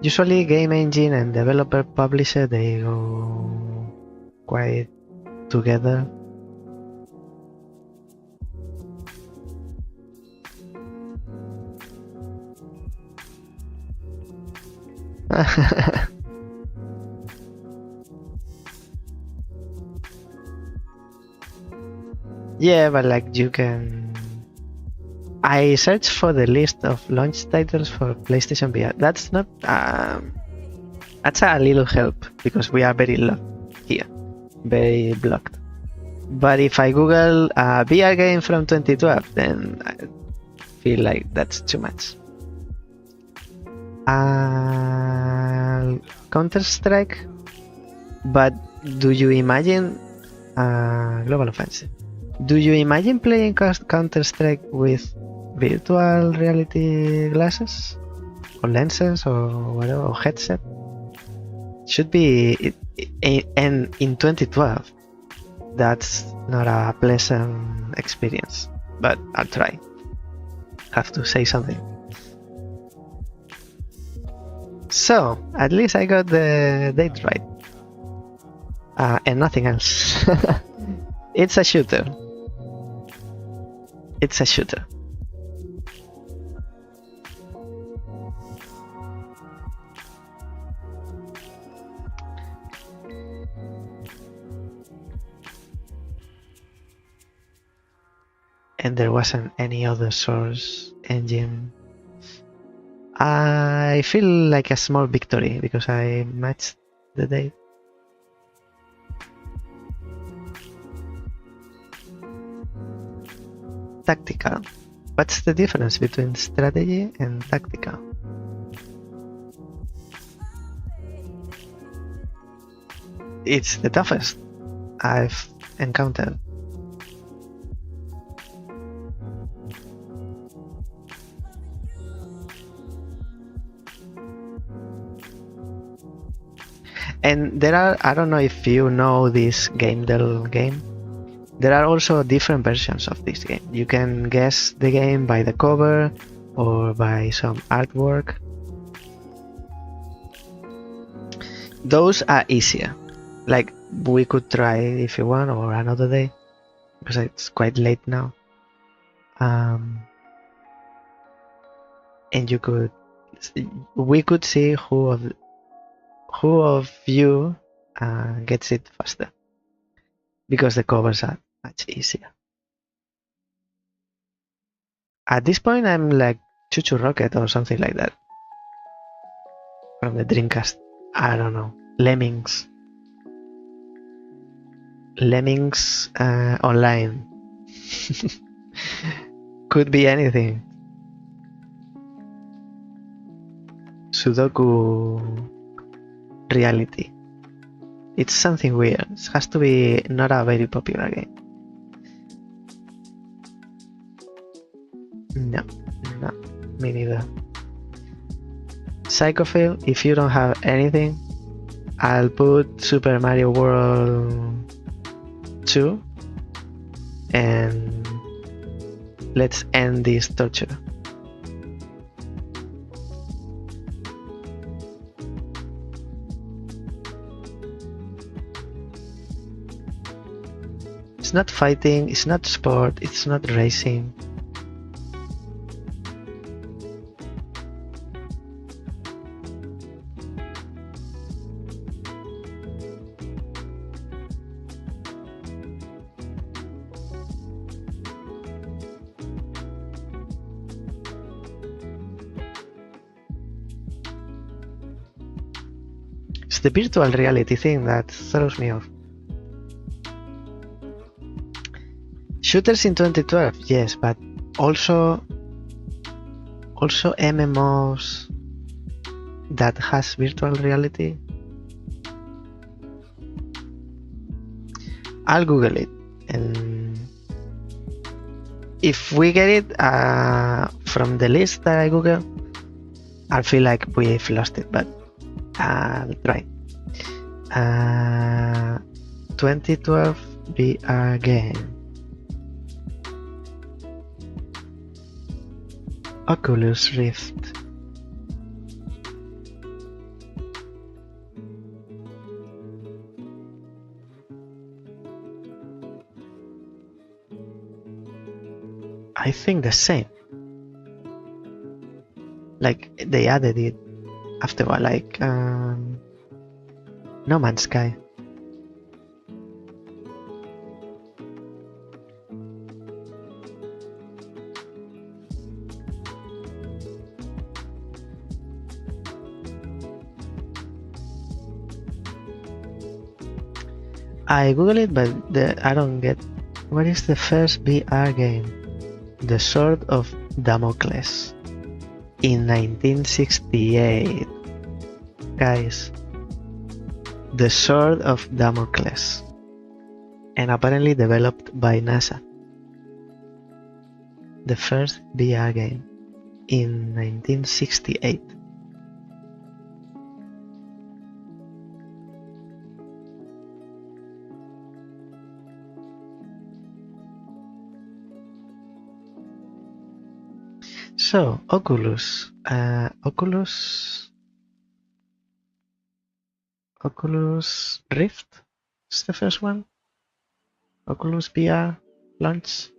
Usually game engine and developer publisher, they go quite together. Yeah, but like you can. I searched for the list of launch titles for PlayStation VR. That's not. That's a little help because we are very locked here, very blocked. But if I Google a VR game from 2012, then I feel like that's too much. Counter-Strike, but do you imagine Global Offensive? Do you imagine playing Counter-Strike with virtual reality glasses or lenses or whatever, or headset? Should be, and in 2012, that's not a pleasant experience, but I'll try. Have to say something. So, at least I got the date right. And nothing else. It's a shooter. It's a shooter. And there wasn't any other source engine. I feel like a small victory because I matched the date. Tactical. What's the difference between strategy and tactical? It's the toughest I've encountered. And there are, I don't know if you know this game game. There are also different versions of this game. You can guess the game by the cover or by some artwork. Those are easier. Like we could try if you want, or another day, because it's quite late now. And we could see who of you gets it faster, because the covers are much easier. At this point, I'm like Choo Rocket or something like that from the Dreamcast. I don't know. Lemmings online. Could be anything. Sudoku reality. It's something weird. It has to be not a very popular game. No, me neither. Psychophil, if you don't have anything, I'll put Super Mario World 2 and let's end this torture. It's not fighting, it's not sport, it's not racing. It's the virtual reality thing that throws me off. Shooters in 2012, yes, but also MMOs that has virtual reality. I'll Google it, and if we get it from the list that I Google, I'll feel like we've lost it, but I'll try. 2012 VR game. Oculus Rift. I think the same. Like they added it after a while, like No Man's Sky. I Google it, but I don't get. What is the first VR game? The Sword of Damocles in 1968. Guys, The Sword of Damocles, and apparently developed by NASA. The first VR game in 1968. So, Oculus Rift is the first one. Oculus VR launch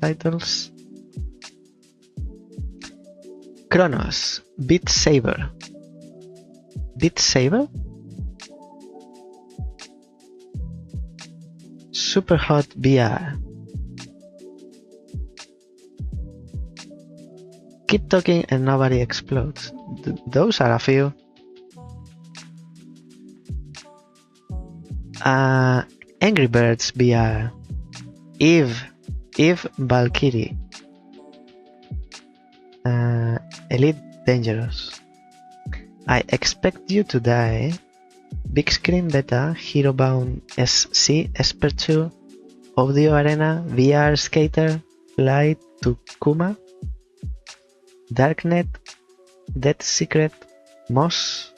titles. Chronos, Beat Saber. Beat Saber? Super Hot VR. Keep Talking and Nobody Explodes. Those are a few. Angry Birds VR. Eve Valkyrie. Elite Dangerous. I Expect You to Die. Big Screen Beta. Hero Bound SC Esper 2. Audio Arena. VR Skater. Flight to Kuma. Darknet. Dead Secret. Moss.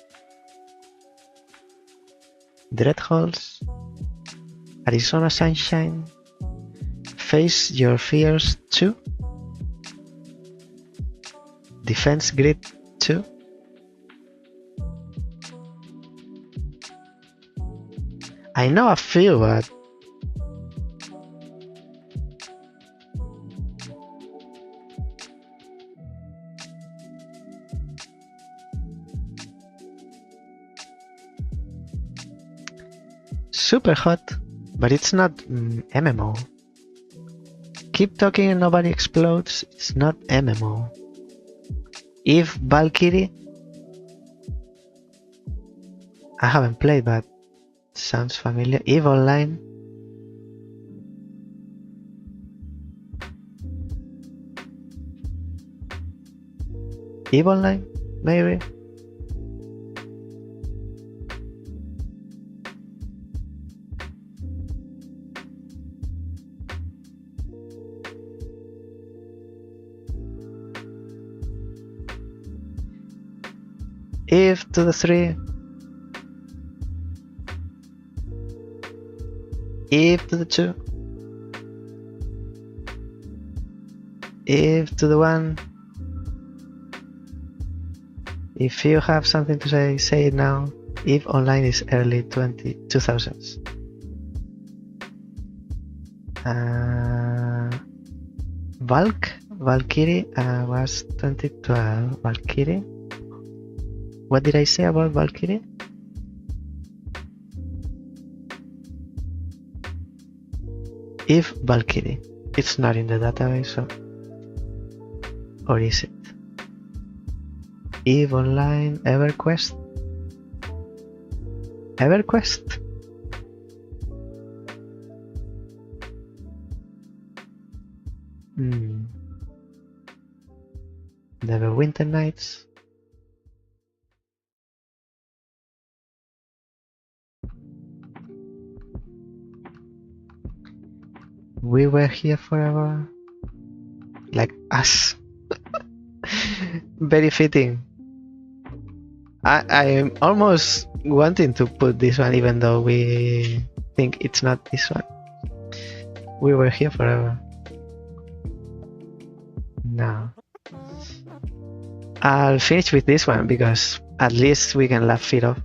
Dreadholes. Arizona Sunshine. Face Your Fears 2. Defense Grid 2. I know a few, but Super Hot, but it's not MMO. Keep Talking and Nobody Explodes, it's not MMO. Eve Valkyrie, I haven't played, but sounds familiar. Eve Online. Eve Online, maybe. Eve to the 3. Eve to the 2. Eve to the 1. If you have something to say it now. Eve Online is early 2000s. Valkyrie was 2012. Valkyrie. What did I say about Valkyrie? Eve Valkyrie. It's not in the database, so. Or is it? Eve Online, EverQuest? EverQuest? Neverwinter Nights. We Were Here Forever. Like us. Very fitting. I am almost wanting to put this one, even though we think it's not this one. We Were Here Forever. No. I'll finish with this one because at least we can laugh it off.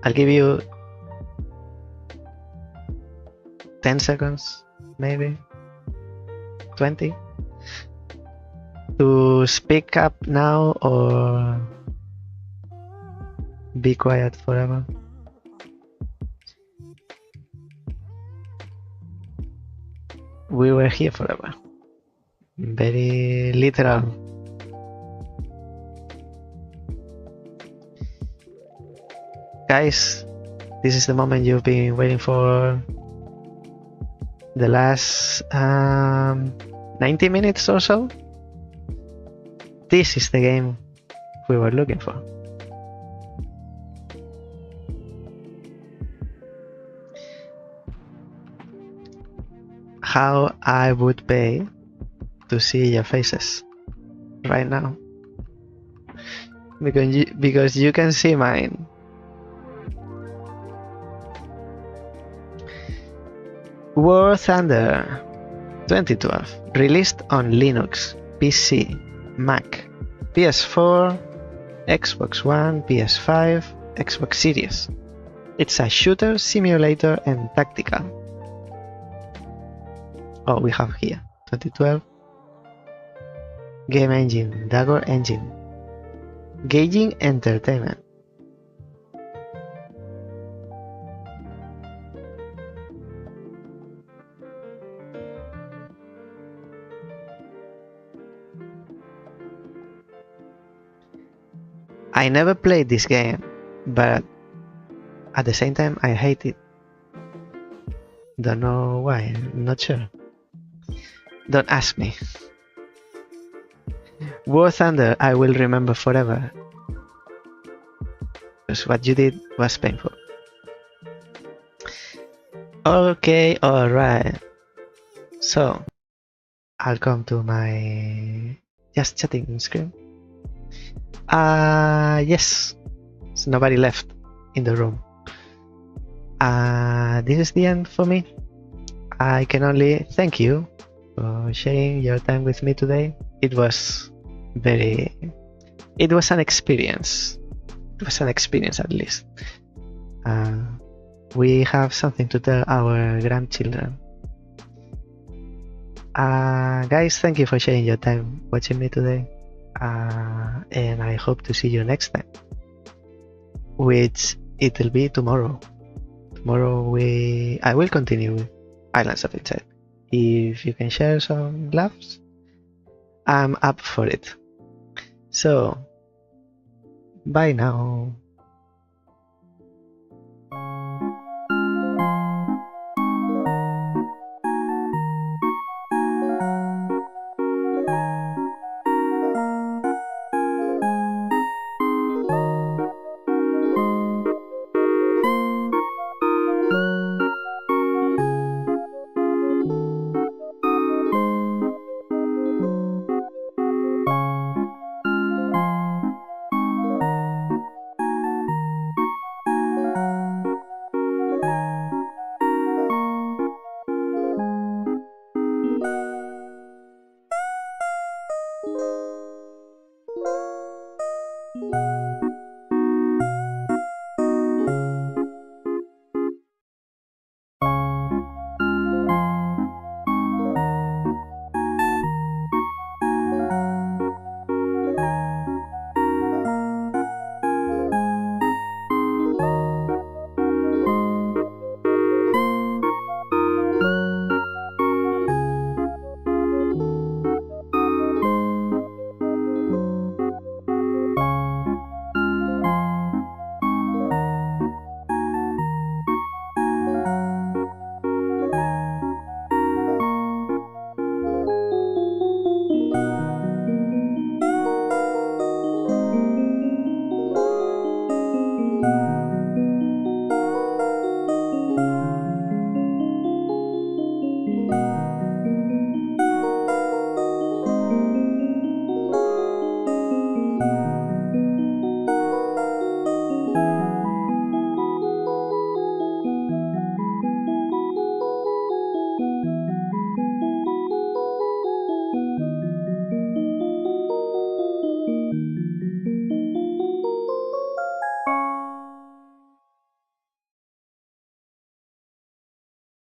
I'll give you 10 seconds, maybe. 20. To speak up now or be quiet forever? We were here forever. Very literal. Guys, this is the moment you've been waiting for. The last 90 minutes or so. This is the game we were looking for. How I would pay to see your faces right now, because you can see mine. War Thunder 2012, released on Linux, PC, Mac, PS4, Xbox One, PS5, Xbox Series. It's a shooter, simulator, and tactical. Oh, we have here 2012. Game engine, Dagger engine. Gauging Entertainment. I never played this game, but at the same time I hate it. Don't know why, I'm not sure. Don't ask me. War Thunder I will remember forever, because what you did was painful. Okay, alright. So, I'll come to my just chatting screen. Yes. There's nobody left in the room. This is the end for me. I can only thank you for sharing your time with me today. It was an experience. It was an experience at least. We have something to tell our grandchildren. Guys, thank you for sharing your time watching me today. And I hope to see you next time, which it will be tomorrow. Tomorrow I will continue with Islands of Insight. If you can share some laughs, I'm up for it. So, bye now.